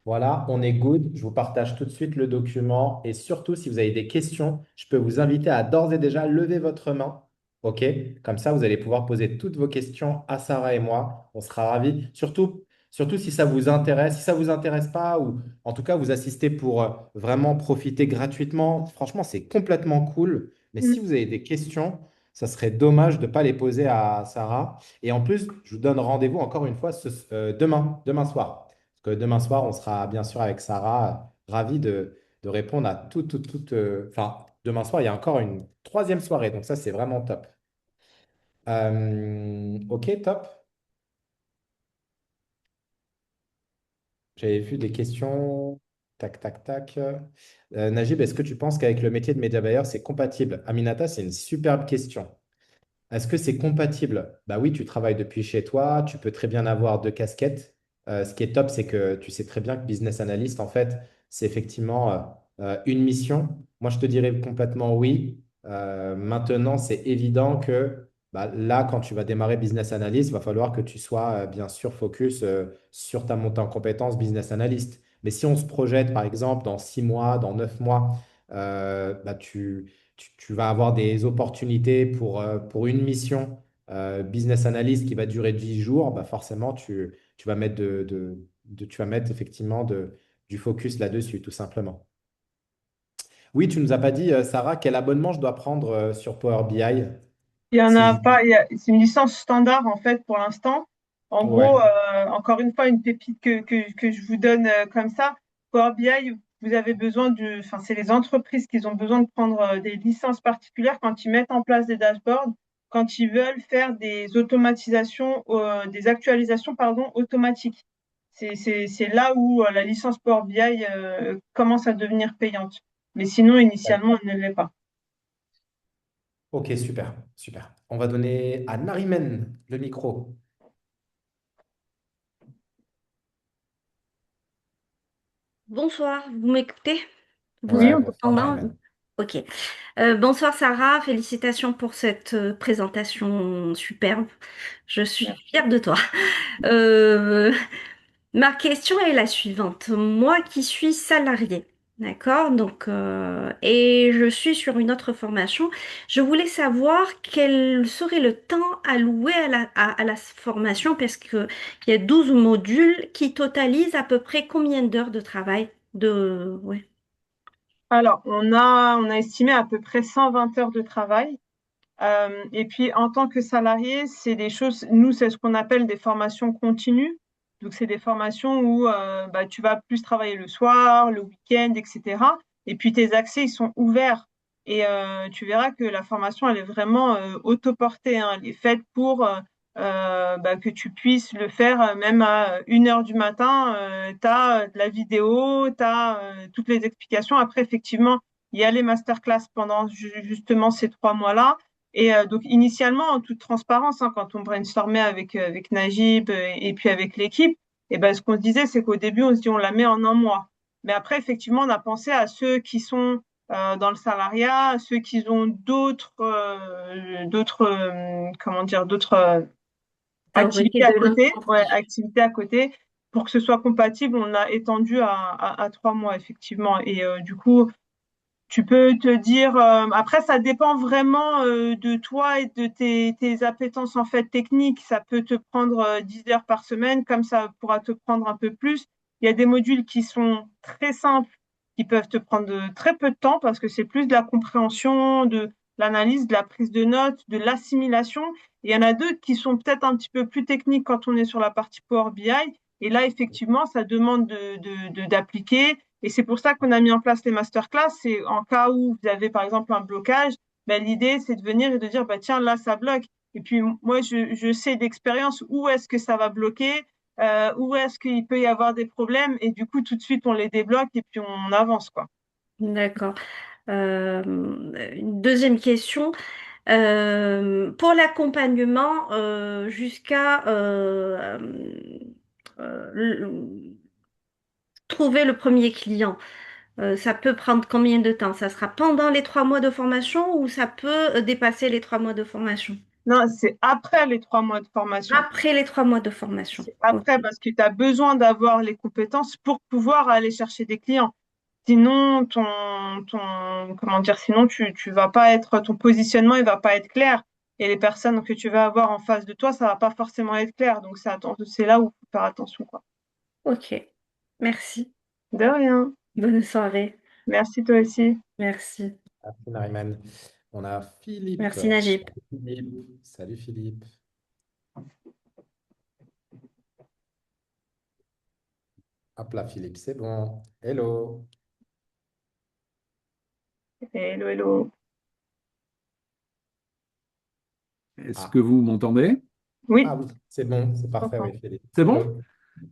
Voilà, on est good. Je vous partage tout de suite le document. Et surtout, si vous avez des questions, je peux vous inviter à d'ores et déjà lever votre main. OK? Comme ça, vous allez pouvoir poser toutes vos questions à Sarah et moi. On sera ravis. Surtout si ça vous intéresse. Si ça ne vous intéresse pas, ou en tout cas, vous assistez pour vraiment profiter gratuitement. Franchement, c'est complètement cool. Mais si
Mm.
vous avez des questions, ça serait dommage de ne pas les poser à Sarah. Et en plus, je vous donne rendez-vous encore une fois demain soir. Parce que demain soir, on sera bien sûr avec Sarah, ravis de répondre à enfin, demain soir, il y a encore une troisième soirée, donc ça, c'est vraiment top. Ok, top. J'avais vu des questions. Tac, tac, tac. Najib, est-ce que tu penses qu'avec le métier de média buyer, c'est compatible? Aminata, c'est une superbe question. Est-ce que c'est compatible? Bah oui, tu travailles depuis chez toi, tu peux très bien avoir deux casquettes. Ce qui est top, c'est que tu sais très bien que business analyst, en fait, c'est effectivement une mission. Moi, je te dirais complètement oui. Maintenant, c'est évident que bah, là, quand tu vas démarrer business analyst, il va falloir que tu sois bien sûr focus sur ta montée en compétences business analyst. Mais si on se projette, par exemple, dans 6 mois, dans 9 mois, bah, tu vas avoir des opportunités pour une mission business analyst qui va durer 10 jours, bah forcément, tu vas mettre tu vas mettre effectivement du focus là-dessus, tout simplement. Oui, tu nous as pas dit, Sarah, quel abonnement je dois prendre sur Power BI
Il y en
si
a
je...
pas, c'est une licence standard en fait pour l'instant. En
Ouais,
gros, encore une fois, une pépite que je vous donne comme ça. Power BI, vous avez besoin enfin, c'est les entreprises qui ont besoin de prendre des licences particulières quand ils mettent en place des dashboards, quand ils veulent faire des automatisations, des actualisations, pardon, automatiques. C'est là où la licence Power BI commence à devenir payante. Mais sinon,
ouais.
initialement, elle ne l'est pas.
Ok, super, super. On va donner à Narimen le micro.
Bonsoir, vous m'écoutez? Vous
Oui,
Ouais,
on peut.
bonsoir
entendez?
Narimen.
Ok. Bonsoir Sarah, félicitations pour cette présentation superbe. Je suis fière de toi. Euh, Ma question est la suivante. Moi qui suis salariée, d'accord, donc et je suis sur une autre formation, je voulais savoir quel serait le temps alloué à la formation parce que il y a 12 modules qui totalisent à peu près combien d'heures de travail ouais.
Alors, on a estimé à peu près 120 heures de travail. Et puis, en tant que salarié, c'est des choses, nous, c'est ce qu'on appelle des formations continues. Donc, c'est des formations où bah, tu vas plus travailler le soir, le week-end, etc. Et puis, tes accès, ils sont ouverts. Et tu verras que la formation, elle est vraiment autoportée, hein. Elle est faite pour bah, que tu puisses le faire même à 1 heure du matin. Tu as de la vidéo, tu as toutes les explications. Après, effectivement, il y a les masterclass pendant justement ces 3 mois-là. Et donc, initialement, en toute transparence, hein, quand on brainstormait avec Najib et puis avec l'équipe, et ben, ce qu'on se disait, c'est qu'au début, on se dit, on la met en un mois. Mais après, effectivement, on a pensé à ceux qui sont dans le salariat, à ceux qui ont comment dire, d'autres
Fabriquer
activités
de
à côté, ouais,
l'information.
activités à côté. Pour que ce soit compatible, on l'a étendu à 3 mois, effectivement. Et du coup, tu peux te dire, après, ça dépend vraiment de toi et de tes appétences en fait techniques. Ça peut te prendre 10 heures par semaine, comme ça pourra te prendre un peu plus. Il y a des modules qui sont très simples, qui peuvent te prendre très peu de temps parce que c'est plus de la compréhension, de l'analyse, de la prise de notes, de l'assimilation. Et il y en a d'autres qui sont peut-être un petit peu plus techniques quand on est sur la partie Power BI. Et là, effectivement, ça demande d'appliquer. Et c'est pour ça qu'on a mis en place les masterclass. C'est en cas où vous avez par exemple un blocage, ben, l'idée c'est de venir et de dire bah, tiens, là ça bloque. Et puis moi, je sais d'expérience où est-ce que ça va bloquer, où est-ce qu'il peut y avoir des problèmes. Et du coup, tout de suite, on les débloque et puis on avance, quoi.
D'accord. Une deuxième question. Pour l'accompagnement jusqu'à trouver le premier client, ça peut prendre combien de temps? Ça sera pendant les 3 mois de formation ou ça peut dépasser les 3 mois de formation?
Non, c'est après les 3 mois de formation.
Après les 3 mois de formation.
C'est
Ok.
après parce que tu as besoin d'avoir les compétences pour pouvoir aller chercher des clients. Sinon, comment dire, sinon tu vas pas être, ton positionnement, il va pas être clair. Et les personnes que tu vas avoir en face de toi, ça va pas forcément être clair. Donc, c'est là où il faut faire attention, quoi.
Ok. Merci.
De rien.
Bonne soirée.
Merci toi aussi.
Merci.
Merci Nariman. On a Philippe.
Merci Najib.
Philippe. Salut Philippe. Hop là, Philippe, c'est bon. Hello.
Hello, hello.
Est-ce que
Ah,
vous m'entendez?
Oui,
ah oui, c'est bon, c'est parfait,
enfin,
oui, Philippe.
C'est bon?
Hello.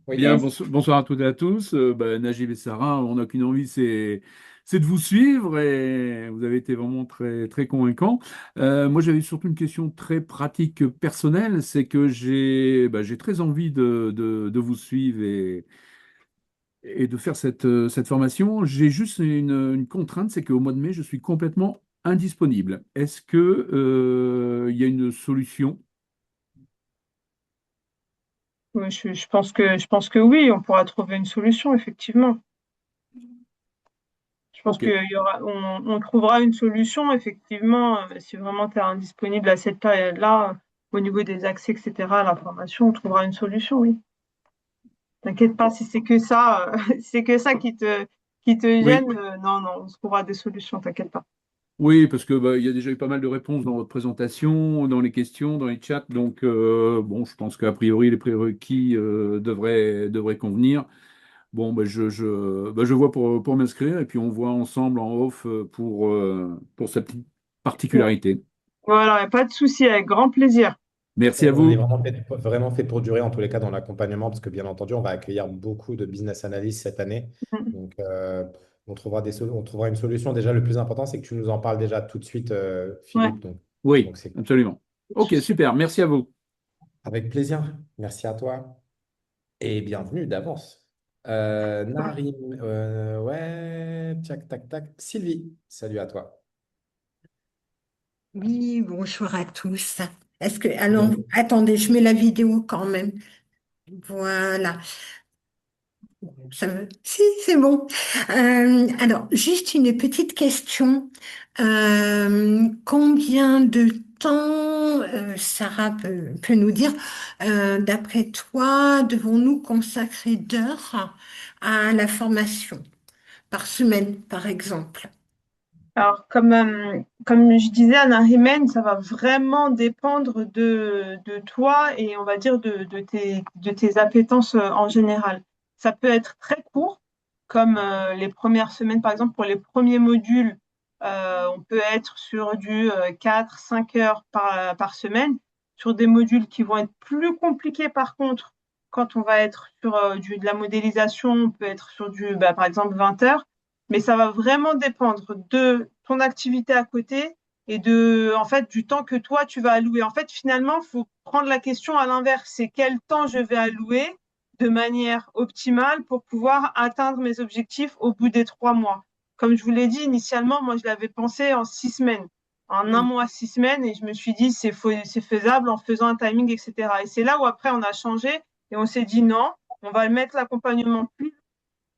Oui.
Bien,
Yes.
bonsoir à toutes et à tous. Najib et Sarah, on n'a qu'une envie, c'est de vous suivre et vous avez été vraiment très, très convaincants. Moi, j'avais surtout une question très pratique personnelle, c'est que j'ai très envie de vous suivre et de faire cette formation. J'ai juste une contrainte, c'est qu'au mois de mai, je suis complètement indisponible. Est-ce que, il y a une solution?
Oui, je pense que oui, on pourra trouver une solution, effectivement. Je pense
Ok.
on trouvera une solution, effectivement, si vraiment tu es indisponible à cette période-là, au niveau des accès, etc., à l'information, on trouvera une solution, oui. T'inquiète pas, si c'est que ça, si c'est que ça qui te gêne,
Oui.
non, non, on trouvera des solutions, t'inquiète pas.
Oui, parce que il y a déjà eu pas mal de réponses dans votre présentation, dans les questions, dans les chats. Donc, bon, je pense qu'a priori, les prérequis devraient convenir. Bon, je vois pour m'inscrire et puis on voit ensemble en off pour cette petite particularité.
Voilà, y a pas de souci, avec grand plaisir.
Merci à
On est
vous.
vraiment fait pour durer, en tous les cas, dans l'accompagnement, parce que bien entendu, on va accueillir beaucoup de business analysts cette année.
Mm.
Donc, on trouvera une solution. Déjà, le plus important, c'est que tu nous en parles déjà tout de suite,
Ouais,
Philippe. Donc,
Oui,
c'est
absolument.
pas de
Ok,
souci.
super. Merci à vous.
avec plaisir. Merci à toi et bienvenue d'avance. Narim, ouais, tac, tac, tac. Sylvie, salut à toi.
Oui, bonjour à tous. Alors,
Bienvenue.
attendez, je mets la vidéo quand même. Voilà. Si, c'est bon. Alors, juste une petite question. Combien de temps, Sarah peut nous dire, d'après toi, devons-nous consacrer d'heures à la formation par semaine, par exemple?
Alors, comme je disais, Anna Rimen, ça va vraiment dépendre de toi et on va dire de tes appétences en général. Ça peut être très court, comme les premières semaines, par exemple, pour les premiers modules, on peut être sur du 4-5 heures par semaine. Sur des modules qui vont être plus compliqués, par contre, quand on va être sur de la modélisation, on peut être sur par exemple, 20 heures. Mais ça va vraiment dépendre de ton activité à côté et en fait, du temps que toi, tu vas allouer. En fait, finalement, il faut prendre la question à l'inverse. C'est quel temps je vais allouer de manière optimale pour pouvoir atteindre mes objectifs au bout des 3 mois. Comme je vous l'ai dit initialement, moi, je l'avais pensé en 6 semaines, en un
Mm.
mois, 6 semaines, et je me suis dit, c'est faisable en faisant un timing, etc. Et c'est là où après, on a changé et on s'est dit non, on va mettre l'accompagnement plus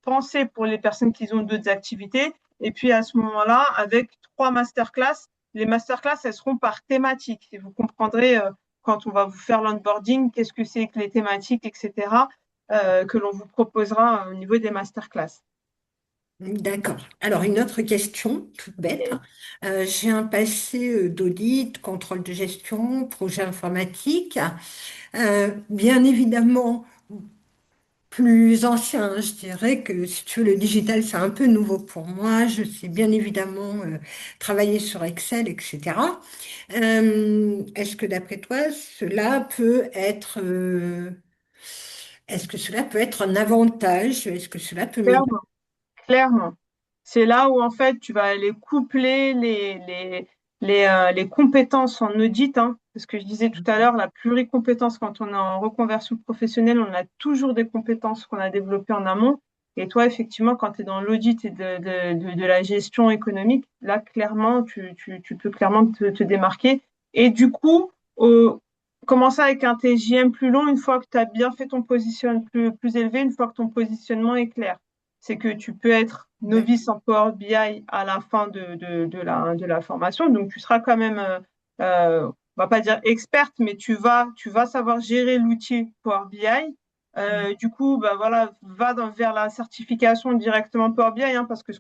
penser pour les personnes qui ont d'autres activités. Et puis à ce moment-là, avec 3 masterclass, les masterclass, elles seront par thématique. Et vous comprendrez quand on va vous faire l'onboarding, qu'est-ce que c'est que les thématiques, etc., que l'on vous proposera au niveau des masterclass.
D'accord. Alors, une autre question, toute bête. J'ai un passé d'audit, contrôle de gestion, projet informatique. Bien évidemment, plus ancien, je dirais que si tu veux, le digital, c'est un peu nouveau pour moi. Je sais bien évidemment travailler sur Excel, etc. Est-ce que d'après toi, est-ce que cela peut être un avantage? Est-ce que cela peut m'aider?
Clairement, clairement. C'est là où, en fait, tu vas aller coupler les compétences en audit, hein. Parce que je disais tout à l'heure, la pluricompétence, quand on est en reconversion professionnelle, on a toujours des compétences qu'on a développées en amont. Et toi, effectivement, quand tu es dans l'audit et de la gestion économique, là, clairement, tu peux clairement te démarquer. Et du coup, commencer avec un TJM plus long, une fois que tu as bien fait ton positionnement plus élevé, une fois que ton positionnement est clair, c'est que tu peux être novice en Power BI à la fin de la formation. Donc, tu seras quand même, on va pas dire experte, mais tu vas savoir gérer l'outil Power BI. Du coup, bah voilà, vers la certification directement Power BI, hein, parce que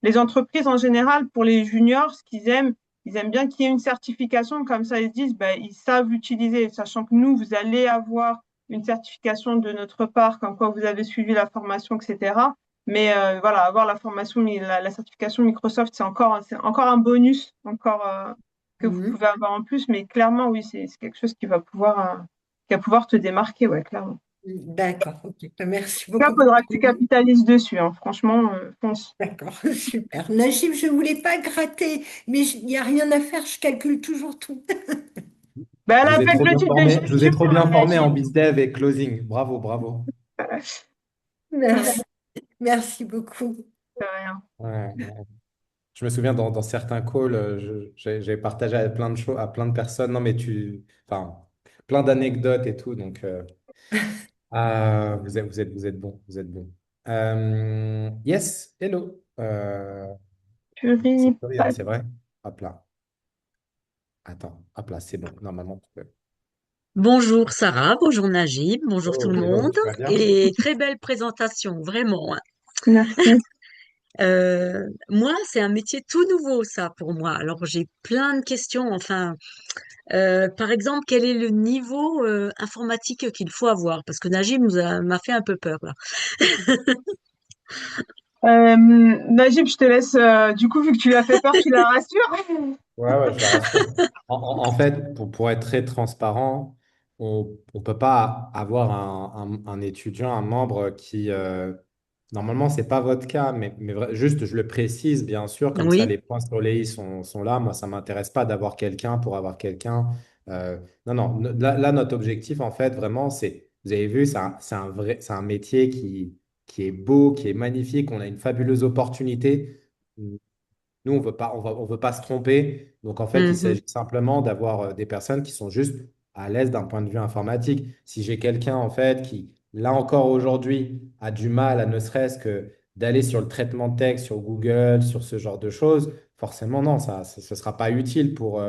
les entreprises en général, pour les juniors, ce qu'ils aiment, ils aiment bien qu'il y ait une certification, comme ça ils se disent, bah, ils savent l'utiliser, sachant que nous, vous allez avoir une certification de notre part, comme quoi vous avez suivi la formation, etc. Mais voilà, avoir la formation, la certification Microsoft, c'est encore un bonus encore, que vous
Mhm.
pouvez avoir en plus. Mais clairement, oui, c'est quelque chose qui va pouvoir te démarquer, ouais, clairement.
D'accord, ok. Merci
Là,
beaucoup pour
faudra que tu
ton avis.
capitalises dessus, hein. Franchement, fonce.
D'accord, super. Najib, je voulais pas gratter, mais il n'y a rien à faire, je calcule toujours tout.
Ben, elle
Je
a
vous ai
fait
trop
que le
bien
titre de
formé, je vous ai
gestion,
trop bien formé en
Najib.
BizDev et closing. Bravo, bravo.
Merci, merci beaucoup.
C'est rien.
Ouais, ouais. Je me souviens dans certains calls, j'ai partagé à plein de choses, à plein de personnes. Non, mais enfin, plein d'anecdotes et tout. Donc, vous êtes bon, vous êtes bon. Yes, hello. C'est
Purée,
Florian,
pas-
c'est vrai? Hop là. Attends, hop là, c'est bon. Normalement,
Bonjour Sarah, bonjour Najib, bonjour tout
oh,
le
hello,
monde
tu vas bien?
et très belle présentation, vraiment, hein.
Merci.
Moi, c'est un métier tout nouveau, ça, pour moi. Alors, j'ai plein de questions. Enfin, par exemple, quel est le niveau informatique qu'il faut avoir? Parce que Najib m'a fait un peu peur, là.
Najib, je te laisse, du coup, vu que tu l'as fait peur, tu la rassures.
Ouais, ouais, je la rassure. En fait, pour être très transparent, on ne peut pas avoir un étudiant, un membre qui, normalement, c'est pas votre cas, juste, je le précise, bien sûr, comme ça,
Oui.
les points sur les i sont là. Moi, ça ne m'intéresse pas d'avoir quelqu'un pour avoir quelqu'un. Non, non, là, notre objectif, en fait, vraiment, vous avez vu, c'est un métier qui est beau, qui est magnifique. On a une fabuleuse opportunité. Nous, on veut pas se tromper. Donc, en fait, il
Mhm.
s'agit simplement d'avoir des personnes qui sont juste à l'aise d'un point de vue informatique. Si j'ai quelqu'un, en fait, qui, là encore aujourd'hui, a du mal à ne serait-ce que d'aller sur le traitement de texte, sur Google, sur ce genre de choses, forcément, non, ce sera pas utile pour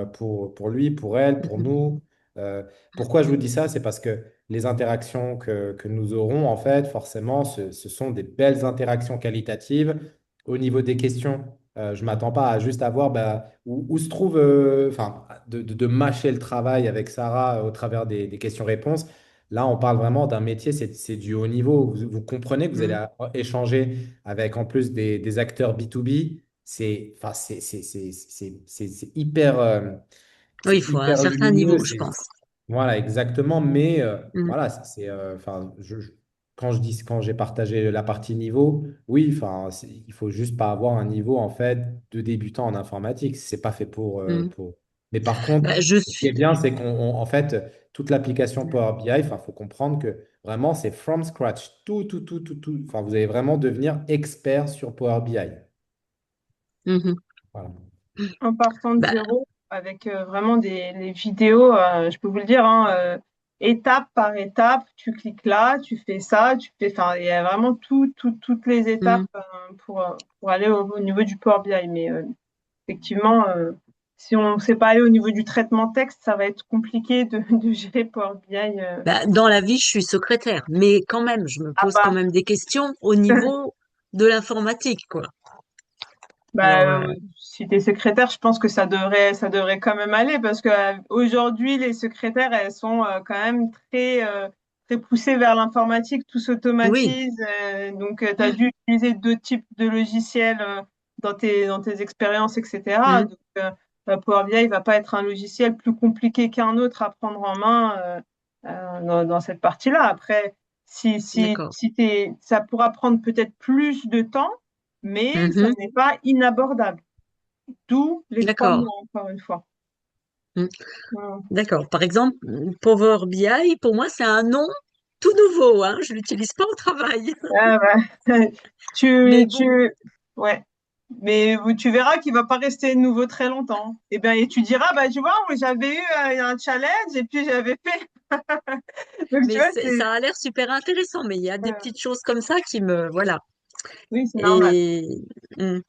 lui, pour elle, pour
Mhm.
nous. Euh, Pourquoi je vous dis ça? C'est parce que les interactions que nous aurons, en fait, forcément, ce sont des belles interactions qualitatives. Au niveau des questions, je ne m'attends pas à juste avoir bah, où se trouve, enfin, de mâcher le travail avec Sarah au travers des questions-réponses. Là, on parle vraiment d'un métier, c'est du haut niveau. Vous comprenez que vous allez
Mhm.
échanger avec en plus des acteurs B2B. Enfin, c'est hyper,
Oui,
c'est
il faut un
hyper
certain
lumineux.
niveau, je pense.
Voilà, exactement. Mais
Mhm.
voilà, enfin, quand j'ai partagé la partie niveau, oui, enfin, il faut juste pas avoir un niveau en fait de débutant en informatique. C'est pas fait
Mhm.
pour. Mais par contre,
Bah, je
ce qui est
suis.
bien, c'est en fait, toute l'application Power BI, enfin, faut comprendre que vraiment, c'est from scratch. Tout, tout, tout, tout, tout. Enfin, vous allez vraiment devenir expert sur Power BI.
Mhm.
Voilà.
En partant de
Bah,
zéro, avec vraiment les vidéos, je peux vous le dire, hein, étape par étape, tu cliques là, tu fais ça, enfin, il y a vraiment toutes les étapes
mhm.
pour aller au niveau du Power BI. Mais effectivement, si on ne sait pas aller au niveau du traitement texte, ça va être compliqué de gérer Power BI.
Bah, dans la vie, je suis secrétaire, mais quand même, je me
Ah
pose quand
bah,
même des questions au niveau de l'informatique, quoi.
bah,
Alors,
si tu es secrétaire, je pense que ça devrait quand même aller parce que aujourd'hui, les secrétaires, elles sont quand même très poussées vers l'informatique, tout
oui.
s'automatise. Donc, tu as dû utiliser d'autres types de logiciels dans tes expériences, etc.
Mhm.
Donc, Power BI, il va pas être un logiciel plus compliqué qu'un autre à prendre en main dans cette partie-là. Après,
D'accord.
ça pourra prendre peut-être plus de temps, mais ça
Mhm.
n'est pas inabordable. D'où les 3 mois,
D'accord.
encore une fois.
Mhm.
Voilà.
D'accord. Par exemple, Power BI, pour moi, c'est un nom tout nouveau, hein. Je l'utilise pas au travail.
Ah bah,
Mais
tu,
bon,
tu, ouais. Mais tu verras qu'il va pas rester nouveau très longtemps. Et tu diras, bah, tu vois, moi, j'avais eu un challenge et puis j'avais fait. Donc, tu
mais
vois, c'est,
ça a l'air super intéressant. Mais il y a des petites choses comme ça qui voilà.
oui, c'est normal.
Et, mm.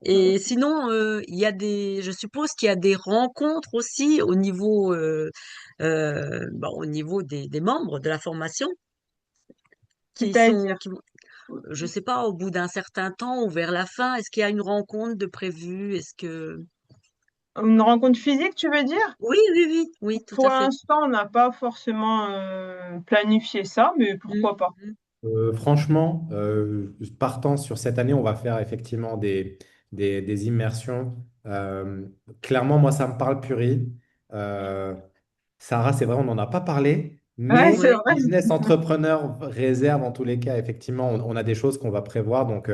Et sinon, je suppose qu'il y a des rencontres aussi au niveau des membres de la formation
C'est-à-dire,
je sais pas, au bout d'un certain temps ou vers la fin, est-ce qu'il y a une rencontre de prévue?
une rencontre physique, tu veux dire?
Oui, oui, oui, oui, tout
Pour
à fait.
l'instant, on n'a pas forcément planifié ça, mais
Mm,
pourquoi pas?
mm,
Franchement, partant sur cette année, on va faire effectivement des immersions. Clairement, moi, ça me parle Puri. Euh, Sarah, c'est vrai, on n'en a pas parlé,
Ouais,
Mais
c'est
Oui.
vrai.
business entrepreneur réserve en tous les cas, effectivement, on a des choses qu'on va prévoir. Donc,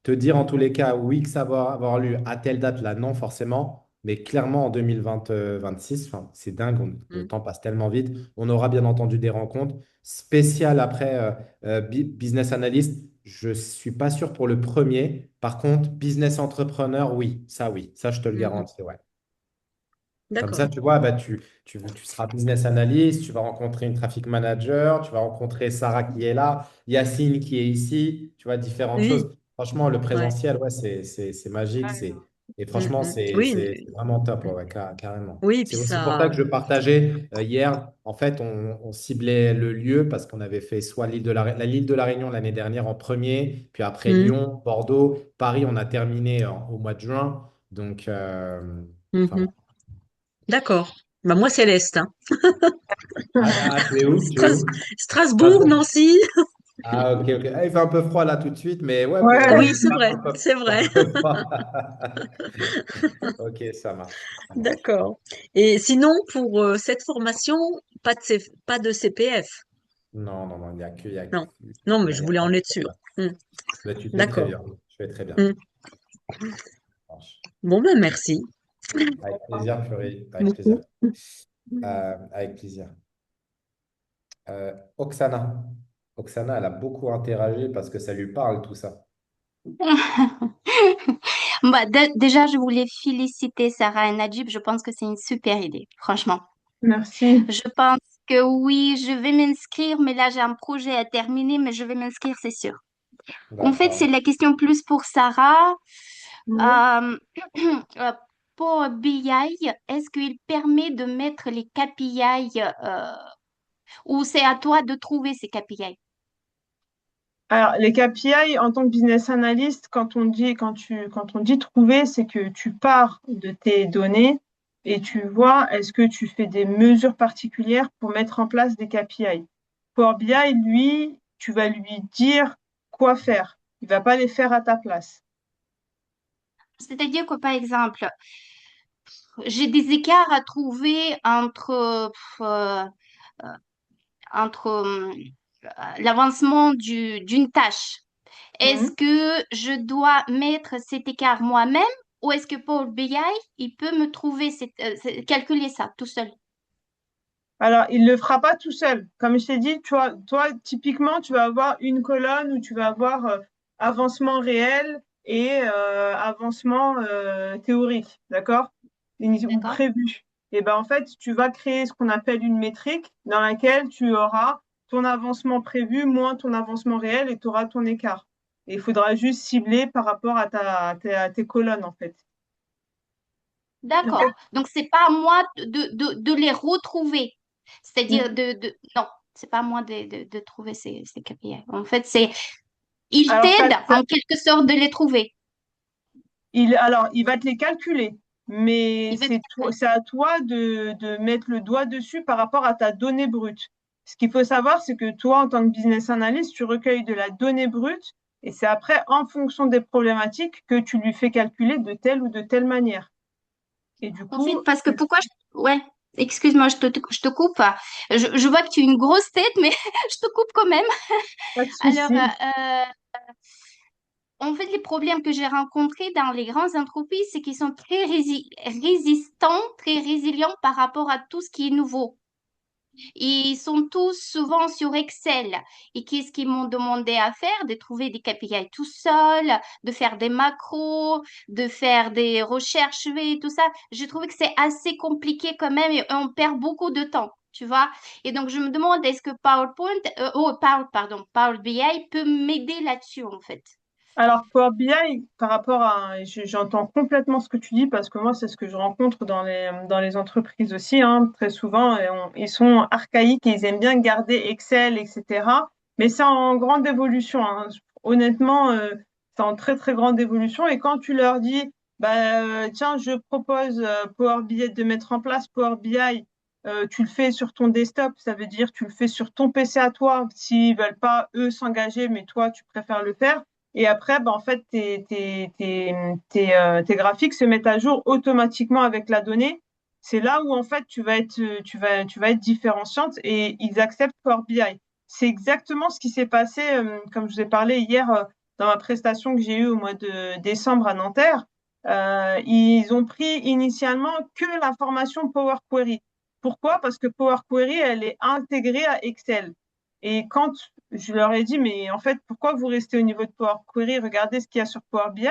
te dire en tous les cas, oui, que ça va avoir lieu à telle date, là, non, forcément. Mais clairement, en 2026, enfin, c'est dingue, le
Mm.
temps passe tellement vite. On aura bien entendu des rencontres spéciales après business analyst. Je ne suis pas sûr pour le premier. Par contre, business entrepreneur, oui, ça, je te le
Mhm.
garantis, ouais. Comme ça,
D'accord.
tu vois, bah, tu seras business analyst, tu vas rencontrer une traffic manager, tu vas rencontrer Sarah qui est là, Yacine qui est ici, tu vois, différentes
Oui.
choses. Franchement, le
Ouais.
présentiel, ouais, c'est magique. Et franchement,
Mm. Oui.
c'est vraiment top, ouais, ouais, carrément.
Oui,
C'est
puis
aussi pour ça
ça.
que je partageais hier. En fait, on ciblait le lieu parce qu'on avait fait soit l'île de la Réunion l'année dernière en premier, puis après
Mm.
Lyon, Bordeaux, Paris, on a terminé au mois de juin. Donc, enfin,
Mhm. D'accord. Bah, moi, c'est l'Est, hein.
tu es où? Tu es où?
Strasbourg,
Strasbourg.
Nancy.
Ah, ok, ok. Ah, il fait un peu froid là tout de suite, mais ouais,
Ouais.
Oui, c'est vrai,
un peu,
c'est
un
vrai.
peu froid. Ok, ça marche. Ça marche.
D'accord. Et sinon, pour cette formation, pas de CPF.
Non, non, non, il n'y a que, il y a,
Non, non, mais je
il y a
voulais
pas
en
de
être sûre.
problème.
Hmm.
Mais tu fais très
D'accord.
bien. Tu fais très bien.
Hmm.
Ça marche.
Bon, ben merci
Avec plaisir, Fury. Avec plaisir.
beaucoup.
Avec plaisir. Oksana. Oksana, elle a beaucoup interagi parce que ça lui parle tout ça.
Bah, déjà, je voulais féliciter Sarah et Najib. Je pense que c'est une super idée, franchement.
Merci.
Je pense que oui, je vais m'inscrire, mais là, j'ai un projet à terminer, mais je vais m'inscrire, c'est sûr. En fait, c'est
D'accord.
la question plus pour Sarah.
Mhm.
Euh, euh, pour BI, est-ce qu'il permet de mettre les KPI ou c'est à toi de trouver ces KPI?
Alors, les KPI, en tant que business analyst, quand on dit trouver, c'est que tu pars de tes données et tu vois, est-ce que tu fais des mesures particulières pour mettre en place des KPI. Pour BI, lui, tu vas lui dire quoi faire. Il va pas les faire à ta place.
C'est-à-dire que, par exemple, j'ai des écarts à trouver entre l'avancement d'une tâche. Est-ce
Mhm.
que je dois mettre cet écart moi-même ou est-ce que Power BI, il peut me trouver, calculer ça tout seul?
Alors, il le fera pas tout seul. Comme je t'ai dit, toi, typiquement, tu vas avoir une colonne où tu vas avoir avancement réel et avancement théorique, d'accord? Ou
D'accord?
prévu. Et ben en fait, tu vas créer ce qu'on appelle une métrique dans laquelle tu auras ton avancement prévu moins ton avancement réel et tu auras ton écart. Et il faudra juste cibler par rapport à tes colonnes, en fait. Ok.
D'accord. Donc, c'est pas à moi de les retrouver. C'est-à-dire non, c'est pas à moi de trouver ces KPI. En fait, il
Alors,
t'aide en quelque sorte de les trouver.
alors, il va te les calculer, mais
Il va te
c'est à toi de mettre le doigt dessus par rapport à ta donnée brute. Ce qu'il faut savoir, c'est que toi, en tant que business analyst, tu recueilles de la donnée brute et c'est après, en fonction des problématiques, que tu lui fais calculer de telle ou de telle manière. Et du
En fait,
coup,
parce que ouais, excuse-moi, je te coupe. Je vois que tu as une grosse tête, mais je te coupe quand même.
pas de
Alors,
souci.
en fait, les problèmes que j'ai rencontrés dans les grandes entreprises, c'est qu'ils sont très résistants, très résilients par rapport à tout ce qui est nouveau. Ils sont tous souvent sur Excel. Et qu'est-ce qu'ils m'ont demandé à faire? De trouver des KPI tout seul, de faire des macros, de faire des recherches V, tout ça. J'ai trouvé que c'est assez compliqué quand même et on perd beaucoup de temps, tu vois. Et donc, je me demande, est-ce que Power BI peut m'aider là-dessus, en fait?
Alors, Power BI, par rapport à, j'entends complètement ce que tu dis parce que moi, c'est ce que je rencontre dans les entreprises aussi, hein, très souvent. Ils sont archaïques et ils aiment bien garder Excel, etc. Mais c'est en grande évolution, hein. Honnêtement, c'est en très, très grande évolution. Et quand tu leur dis, bah, tiens, je propose Power BI de mettre en place Power BI, tu le fais sur ton desktop, ça veut dire tu le fais sur ton PC à toi, s'ils veulent pas, eux, s'engager, mais toi, tu préfères le faire. Et après, ben, en fait, tes graphiques se mettent à jour automatiquement avec la donnée. c'est là où en fait tu vas être différenciante et ils acceptent Power BI. C'est exactement ce qui s'est passé, comme je vous ai parlé hier dans ma prestation que j'ai eue au mois de décembre à Nanterre. Ils ont pris initialement que la formation Power Query. Pourquoi? Parce que Power Query, elle est intégrée à Excel. Et quand je leur ai dit, mais en fait, pourquoi vous restez au niveau de Power Query? Regardez ce qu'il y a sur Power BI.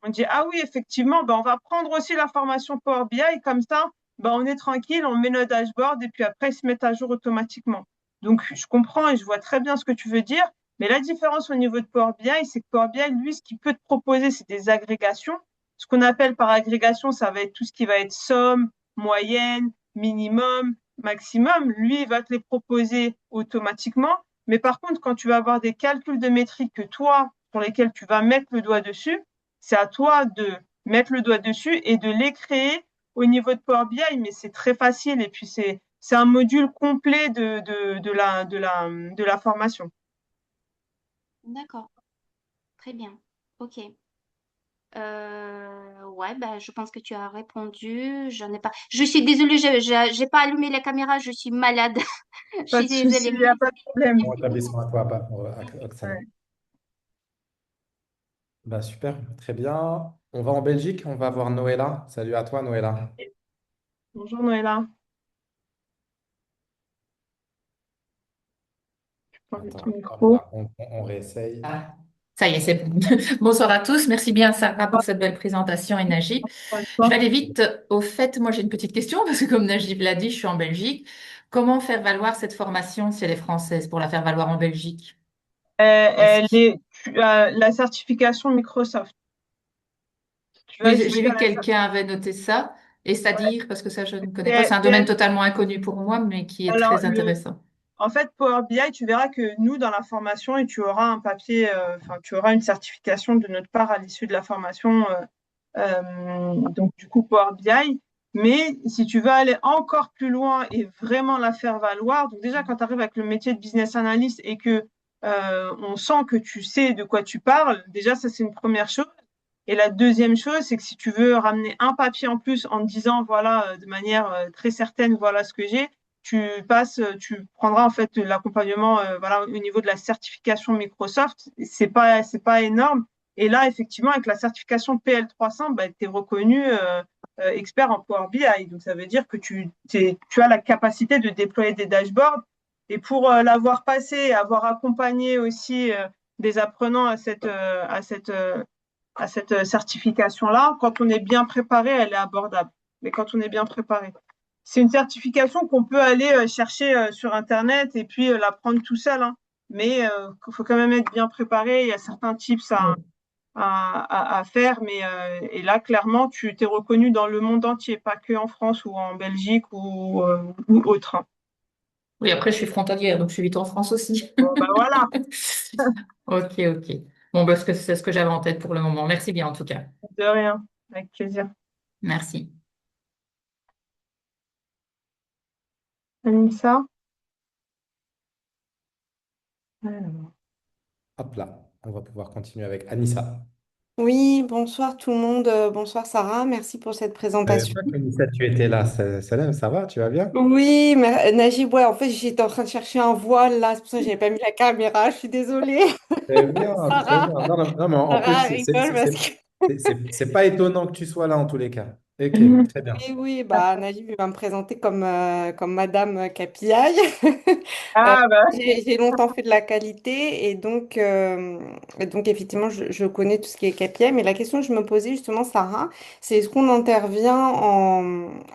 On dit, ah oui, effectivement, ben, on va prendre aussi la formation Power BI, comme ça, ben, on est tranquille, on met le dashboard et puis après, ils se mettent à jour automatiquement. Donc, je comprends et je vois très bien ce que tu veux dire, mais la différence au niveau de Power BI, c'est que Power BI, lui, ce qu'il peut te proposer, c'est des agrégations. Ce qu'on appelle par agrégation, ça va être tout ce qui va être somme, moyenne, minimum, maximum. Lui, il va te les proposer automatiquement. Mais par contre, quand tu vas avoir des calculs de métriques que toi, pour lesquels tu vas mettre le doigt dessus, c'est à toi de mettre le doigt dessus et de les créer au niveau de Power BI, mais c'est très facile et puis c'est un module complet de la formation.
D'accord, très bien. Ok. Ouais, bah, je pense que tu as répondu. J'en ai pas. Je suis désolée, j'ai pas allumé la caméra, je suis malade. Je
Pas
suis
de souci,
désolée.
il n'y a pas de problème.
Bon établissement à toi, Oksana.
Ouais.
Bah, super, très bien. On va en Belgique, on va voir Noëlla. Salut à toi, Noëlla.
Bonjour Noëlla. Je prends
Attends,
ton
hop
micro.
là, on réessaye.
Ah, ça y est, c'est bon. Bonsoir à tous. Merci bien, Sarah, pour cette belle présentation et Najib. Je vais aller vite. Au fait, moi, j'ai une petite question parce que comme Najib l'a dit, je suis en Belgique. Comment faire valoir cette formation si elle est française pour la faire valoir en Belgique? Est-ce
Elle
que...
est, tu as la certification Microsoft. Tu vas
Oui,
essayer
j'ai vu
à
que
la
quelqu'un avait noté ça. Et
ouais,
c'est-à-dire, parce que ça, je ne connais pas, c'est un domaine
PL.
totalement inconnu pour moi, mais qui est
Alors,
très intéressant.
en fait, Power BI, tu verras que nous, dans la formation, et tu auras un papier, enfin, tu auras une certification de notre part à l'issue de la formation, donc du coup, Power BI. Mais si tu veux aller encore plus loin et vraiment la faire valoir, donc déjà, quand tu arrives avec le métier de business analyst et que on sent que tu sais de quoi tu parles, déjà, ça, c'est une première chose. Et la deuxième chose, c'est que si tu veux ramener un papier en plus en te disant, voilà, de manière très certaine, voilà ce que j'ai, tu prendras en fait l'accompagnement, voilà, au niveau de la certification Microsoft. C'est pas énorme. Et là, effectivement, avec la certification PL300, bah, tu es reconnu expert en Power BI. Donc, ça veut dire que tu as la capacité de déployer des dashboards. Et pour l'avoir passé et avoir accompagné aussi des apprenants à cette certification-là, quand on est bien préparé, elle est abordable. Mais quand on est bien préparé. C'est une certification qu'on peut aller chercher sur Internet et puis la prendre tout seul. Hein. Mais il faut quand même être bien préparé. Il y a certains tips à faire. Mais, et là, clairement, tu t'es reconnu dans le monde entier, pas que en France ou en Belgique ou autre. Hein.
Oui, après, je suis frontalière, donc je suis vite en France aussi.
Bon, ben voilà,
Ok, ok. Bon, parce que c'est ce que j'avais en tête pour le moment. Merci bien, en tout cas.
de rien, avec plaisir.
Merci.
Anissa? Alors.
Hop là, on va pouvoir continuer avec Anissa.
Oui, bonsoir tout le monde. Bonsoir Sarah, merci pour cette
Je savais
présentation.
pas qu'Anissa, tu étais là. Salam, ça va? Tu vas bien?
Oui, Najib, ouais, en fait, j'étais en train de chercher un voile là, c'est pour ça que j'avais pas mis la caméra, je suis désolée.
Très bien, très
Sarah,
bien. Non, non, non, mais en plus,
Sarah rigole parce que
c'est pas étonnant que tu sois là en tous les cas. Ok, très bien.
oui, oui, bah, Najib il va me présenter comme Madame KPI.
Ah, bah,
J'ai longtemps fait de la qualité et donc effectivement, je connais tout ce qui est KPI. Mais la question que je me posais justement, Sarah, c'est est-ce qu'on intervient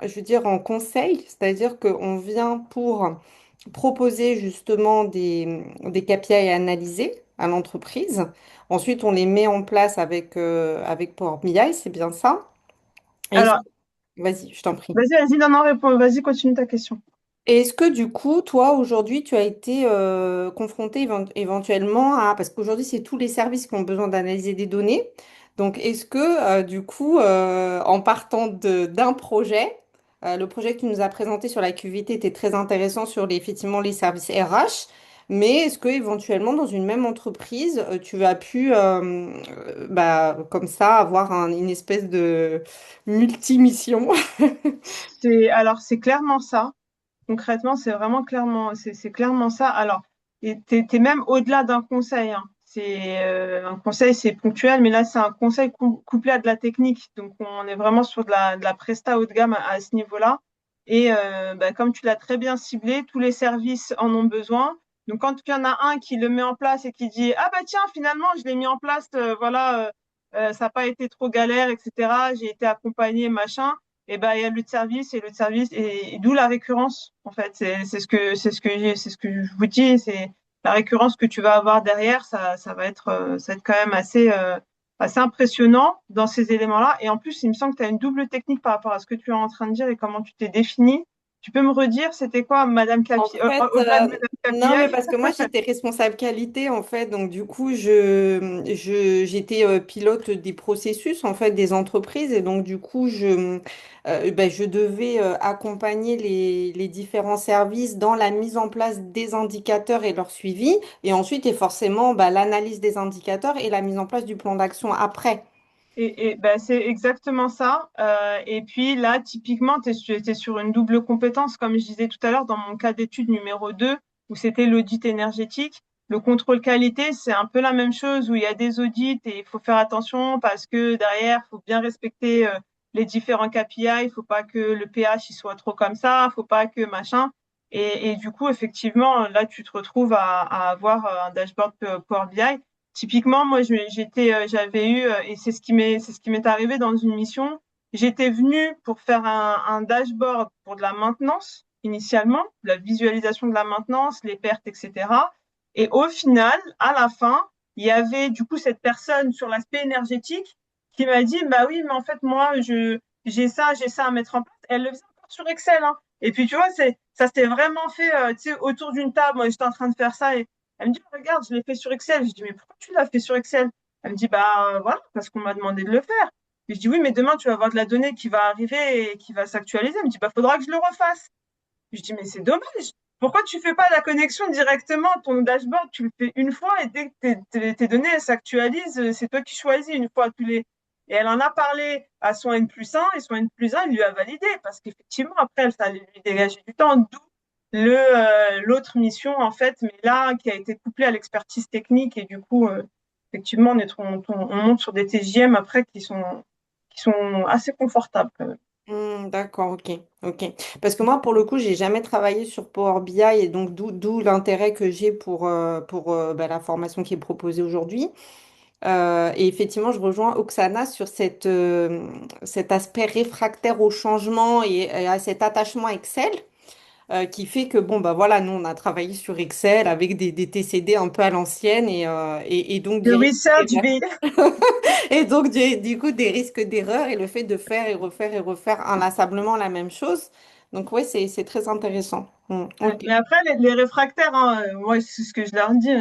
je veux dire, en conseil, c'est-à-dire qu'on vient pour proposer justement des KPI à analyser à l'entreprise. Ensuite, on les met en place avec Power BI, c'est bien ça? Est-ce-
alors,
Vas-y, je t'en prie.
vas-y, non, non, réponds, vas-y, continue ta question.
Et est-ce que du coup, toi, aujourd'hui, tu as été confronté éventuellement à... Parce qu'aujourd'hui, c'est tous les services qui ont besoin d'analyser des données. Donc, est-ce que du coup, en partant d'un projet, le projet que tu nous as présenté sur la QVT était très intéressant sur effectivement les services RH. mais est-ce que éventuellement dans une même entreprise, tu as pu comme ça avoir une espèce de multimission?
C'est clairement ça. Concrètement, c'est vraiment clairement, c'est clairement ça. Alors, t'es même au-delà d'un conseil, hein. C'est un conseil, c'est ponctuel, mais là, c'est un conseil couplé à de la technique. Donc, on est vraiment sur de la presta haut de gamme à ce niveau-là. Et comme tu l'as très bien ciblé, tous les services en ont besoin. Donc, quand il y en a un qui le met en place et qui dit, ah bah tiens, finalement, je l'ai mis en place, ça n'a pas été trop galère, etc. J'ai été accompagné, machin. Et ben il y a le service et d'où la récurrence en fait c'est ce que je vous dis, c'est la récurrence que tu vas avoir derrière, ça va être quand même assez impressionnant dans ces éléments-là. Et en plus il me semble que tu as une double technique par rapport à ce que tu es en train de dire et comment tu t'es défini. Tu peux me redire c'était quoi Madame
En
Capi
fait,
au-delà de Madame
non, mais
Capillac?
parce que moi, j'étais responsable qualité, en fait. Donc, du coup, j'étais pilote des processus, en fait, des entreprises. Et donc, du coup, je devais accompagner les différents services dans la mise en place des indicateurs et leur suivi. Et ensuite, et forcément, l'analyse des indicateurs et la mise en place du plan d'action après.
C'est exactement ça. Et puis là, typiquement, tu es sur une double compétence, comme je disais tout à l'heure, dans mon cas d'étude numéro 2, où c'était l'audit énergétique. Le contrôle qualité, c'est un peu la même chose, où il y a des audits et il faut faire attention parce que derrière, il faut bien respecter les différents KPI. Il faut pas que le pH il soit trop comme ça, il faut pas que machin. Et du coup, effectivement, là, tu te retrouves à avoir un dashboard Power BI. Typiquement, moi, j'avais eu, et c'est ce qui m'est arrivé dans une mission. J'étais venue pour faire un dashboard pour de la maintenance, initialement, de la visualisation de la maintenance, les pertes, etc. Et au final, à la fin, il y avait du coup cette personne sur l'aspect énergétique qui m'a dit, bah oui, mais en fait, moi, j'ai ça à mettre en place. Elle le faisait encore sur Excel, hein. Et puis, tu vois, ça s'était vraiment fait, tu sais, autour d'une table. Moi, j'étais en train de faire ça et elle me dit, regarde, je l'ai fait sur Excel. Je dis, mais pourquoi tu l'as fait sur Excel? Elle me dit, bah voilà, parce qu'on m'a demandé de le faire. Et je dis, oui, mais demain, tu vas avoir de la donnée qui va arriver et qui va s'actualiser. Elle me dit, bah faudra que je le refasse. Je dis, mais c'est dommage. Pourquoi tu fais pas la connexion directement? Ton dashboard, tu le fais une fois et dès que tes données elles s'actualisent, c'est toi qui choisis une fois tous les. Et elle en a parlé à son N+1 et son N+1, il lui a validé parce qu'effectivement, après, elle fallait lui dégager du temps, d'où l'autre mission, en fait, mais là, qui a été couplée à l'expertise technique et du coup, effectivement, on monte sur des TJM après qui sont assez confortables quand même.
D'accord, ok, ok. Parce que moi, pour le coup, j'ai jamais travaillé sur Power BI et donc d'où l'intérêt que j'ai pour la formation qui est proposée aujourd'hui. Et effectivement, je rejoins Oksana sur cet aspect réfractaire au changement et à cet attachement Excel qui fait que, bon, bah voilà, nous, on a travaillé sur Excel avec des TCD un peu à l'ancienne et donc
Le
des risques
research,
d'erreur. Et donc, du coup, des risques d'erreur et le fait de faire et refaire inlassablement la même chose. Donc, ouais, c'est très intéressant.
ouais.
Ok.
Mais après, les réfractaires, hein, moi, c'est ce que je leur dis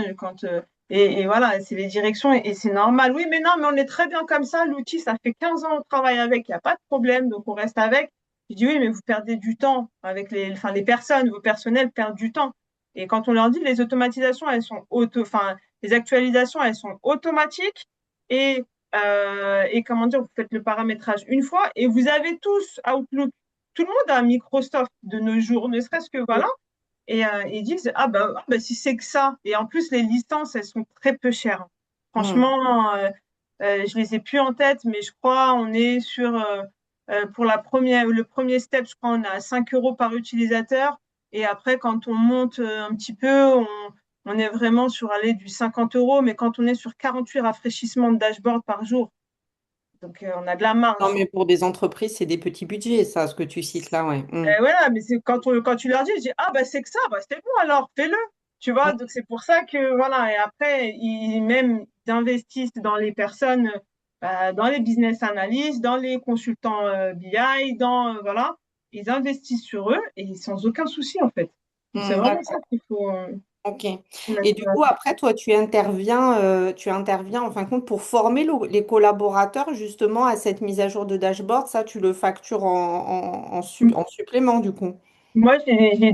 et voilà, c'est les directions et c'est normal. Oui, mais non, mais on est très bien comme ça. L'outil, ça fait 15 ans qu'on travaille avec, il n'y a pas de problème, donc on reste avec. Je dis oui, mais vous perdez du temps avec les personnes, vos personnels perdent du temps. Et quand on leur dit les automatisations, les actualisations, elles sont automatiques et comment dire, vous faites le paramétrage une fois et vous avez tous Outlook. Tout le monde a Microsoft de nos jours, ne serait-ce que voilà. Et ils disent, si c'est que ça. Et en plus, les licences, elles sont très peu chères.
Hmm.
Franchement, je les ai plus en tête, mais je crois on est sur, pour le premier step, je crois on est à 5 euros par utilisateur. Et après, quand on monte un petit peu, on est vraiment sur aller du 50 euros. Mais quand on est sur 48 rafraîchissements de dashboard par jour, donc on a de la
Non,
marge.
mais pour des entreprises, c'est des petits budgets, ça, ce que tu cites là, ouais.
Et voilà, mais c'est quand tu leur dis, je dis, ah bah c'est que ça, bah c'est bon alors, fais-le. Tu vois, donc c'est pour ça que voilà, et après, ils investissent dans les personnes, dans les business analysts, dans les consultants BI, voilà, ils investissent sur eux et sans aucun souci en fait. Donc c'est vraiment ça
D'accord.
qu'il faut
Ok. Et
mettre
du
en
coup,
avant.
après, toi, tu interviens en fin de compte pour former les collaborateurs justement à cette mise à jour de dashboard. Ça, tu le factures en supplément du coup.
Moi,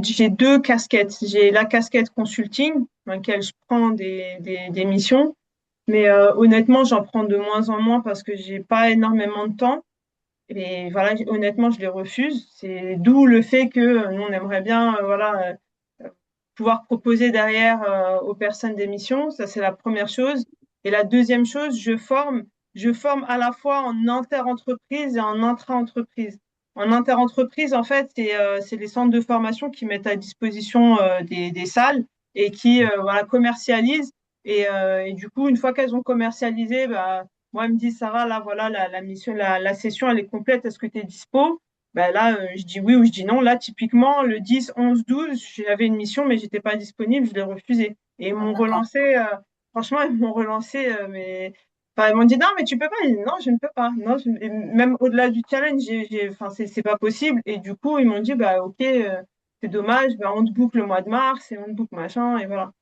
j'ai deux casquettes. J'ai la casquette consulting, dans laquelle je prends des missions. Mais honnêtement, j'en prends de moins en moins parce que j'ai pas énormément de temps. Et voilà, honnêtement, je les refuse. C'est d'où le fait que nous, on aimerait bien, voilà, pouvoir proposer derrière aux personnes des missions. Ça, c'est la première chose. Et la deuxième chose, je forme à la fois en inter-entreprise et en intra-entreprise. En inter-entreprise, en fait, c'est les centres de formation qui mettent à disposition des salles et qui voilà, commercialisent. Et du coup, une fois qu'elles ont commercialisé, bah, moi, elles me disent, Sarah, là, voilà, la mission, la session, elle est complète. Est-ce que tu es dispo? Ben là, je dis oui ou je dis non. Là, typiquement, le 10, 11, 12, j'avais une mission, mais j'étais pas disponible, je l'ai refusé. Et ils m'ont
D'accord.
relancé, franchement, ils m'ont relancé, mais enfin, ils m'ont dit non, mais tu peux pas. J'ai dit, non, je ne peux pas. Non, et même au-delà du challenge, enfin, c'est pas possible. Et du coup, ils m'ont dit, bah, ok, c'est dommage, bah, on te boucle le mois de mars et on te boucle machin, et voilà.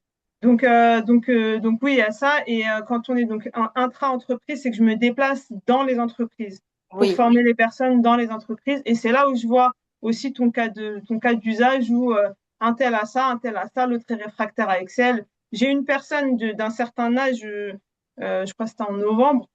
Donc oui, il y a ça. Et quand on est donc intra-entreprise, c'est que je me déplace dans les entreprises pour
Oui.
former les personnes dans les entreprises. Et c'est là où je vois aussi ton cas d'usage où un tel a ça, l'autre est réfractaire à Excel. J'ai une personne d'un certain âge, je crois que c'était en novembre,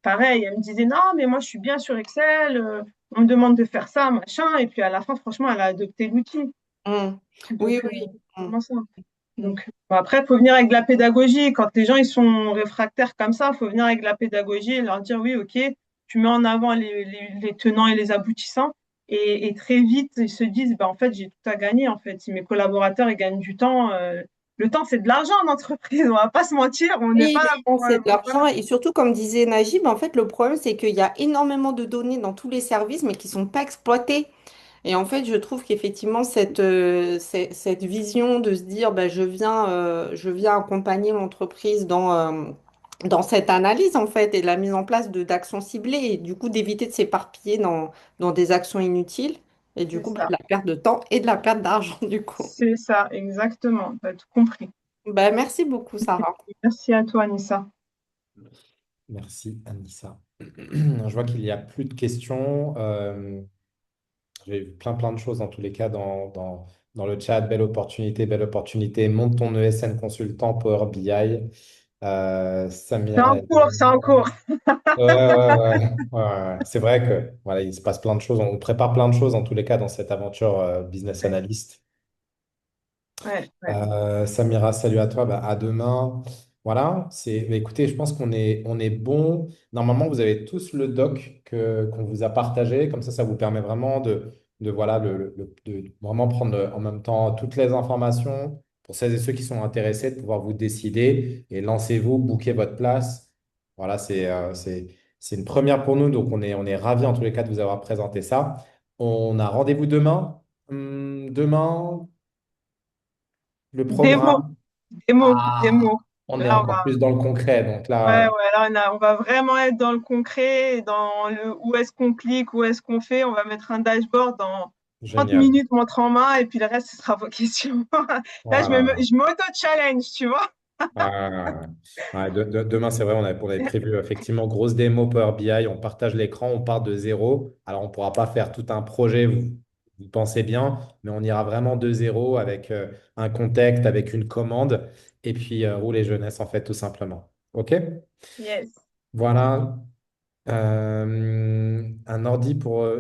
pareil, elle me disait non, mais moi je suis bien sur Excel, on me demande de faire ça, machin. Et puis à la fin, franchement, elle a adopté l'outil.
Mm. Oui,
Donc,
oui. Mm.
comment ça?
Mm.
Donc, bon, après, il faut venir avec de la pédagogie. Quand les gens ils sont réfractaires comme ça, il faut venir avec de la pédagogie et leur dire oui, ok, tu mets en avant les tenants et les aboutissants. Et très vite, ils se disent, bah, en fait, j'ai tout à gagner. En fait, si mes collaborateurs ils gagnent du temps, le temps, c'est de l'argent en entreprise. On va pas se mentir, on n'est
Oui,
pas là
le fond,
pour.
c'est de
Voilà.
l'argent. Et surtout, comme disait Najib, en fait, le problème, c'est qu'il y a énormément de données dans tous les services, mais qui ne sont pas exploitées. Et en fait, je trouve qu'effectivement, cette vision de se dire, bah, je viens accompagner l'entreprise dans cette analyse, en fait, et la mise en place d'actions ciblées, et du coup, d'éviter de s'éparpiller dans des actions inutiles, et du
C'est
coup, bah, de
ça.
la perte de temps et de la perte d'argent, du coup.
C'est ça, exactement. Tu as tout compris.
Bah, merci beaucoup, Sarah.
Merci à toi, Anissa.
Merci, Anissa. Je vois qu'il n'y a plus de questions. J'ai vu plein de choses dans tous les cas dans le chat. Belle opportunité, belle opportunité. Monte ton ESN consultant Power BI.
C'est
Samira.
en cours, c'est en cours.
Ouais. C'est vrai que voilà, il se passe plein de choses. On prépare plein de choses en tous les cas dans cette aventure business
Ouais,
analyst.
ouais.
Samira, salut à toi. Bah, à demain. Voilà. Bah, écoutez, je pense qu'on est bon. Normalement, vous avez tous le doc qu'on vous a partagé. Comme ça vous permet vraiment de voilà, de vraiment prendre en même temps toutes les informations pour celles et ceux qui sont intéressés de pouvoir vous décider et lancez-vous, booker votre place. Voilà, c'est une première pour nous. Donc, on est ravis en tous les cas de vous avoir présenté ça. On a rendez-vous demain. Demain. Le
Démo,
programme,
démo.
on est
Là,
encore plus dans le concret. Donc là,
ouais, là, on va vraiment être dans le concret, et dans le où est-ce qu'on clique, où est-ce qu'on fait. On va mettre un dashboard dans 30
génial.
minutes, montre en main, et puis le reste, ce sera vos questions. Là,
Voilà.
je m'auto-challenge, tu vois.
Ouais, demain, c'est vrai, on avait prévu effectivement grosse démo Power BI. On partage l'écran, on part de zéro. Alors, on ne pourra pas faire tout un projet, vous pensez bien, mais on ira vraiment de zéro avec un contexte, avec une commande, et puis rouler jeunesse, en fait, tout simplement. OK?
Yes.
Voilà.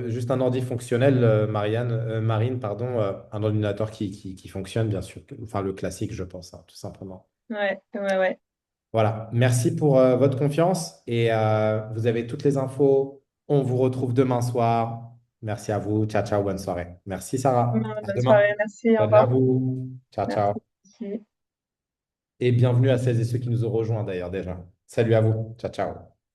Juste un ordi fonctionnel, Marine, pardon, un ordinateur qui fonctionne, bien sûr. Enfin, le classique, je pense, hein, tout simplement.
Ouais.
Voilà. Merci pour votre confiance et vous avez toutes les infos. On vous retrouve demain soir. Merci à vous. Ciao, ciao, bonne soirée. Merci, Sarah. À
Bonne
demain.
soirée, merci, au
Salut à
revoir.
vous. Ciao,
Merci.
ciao. Et bienvenue à celles et ceux qui nous ont rejoints d'ailleurs déjà. Salut à vous. Ciao, ciao.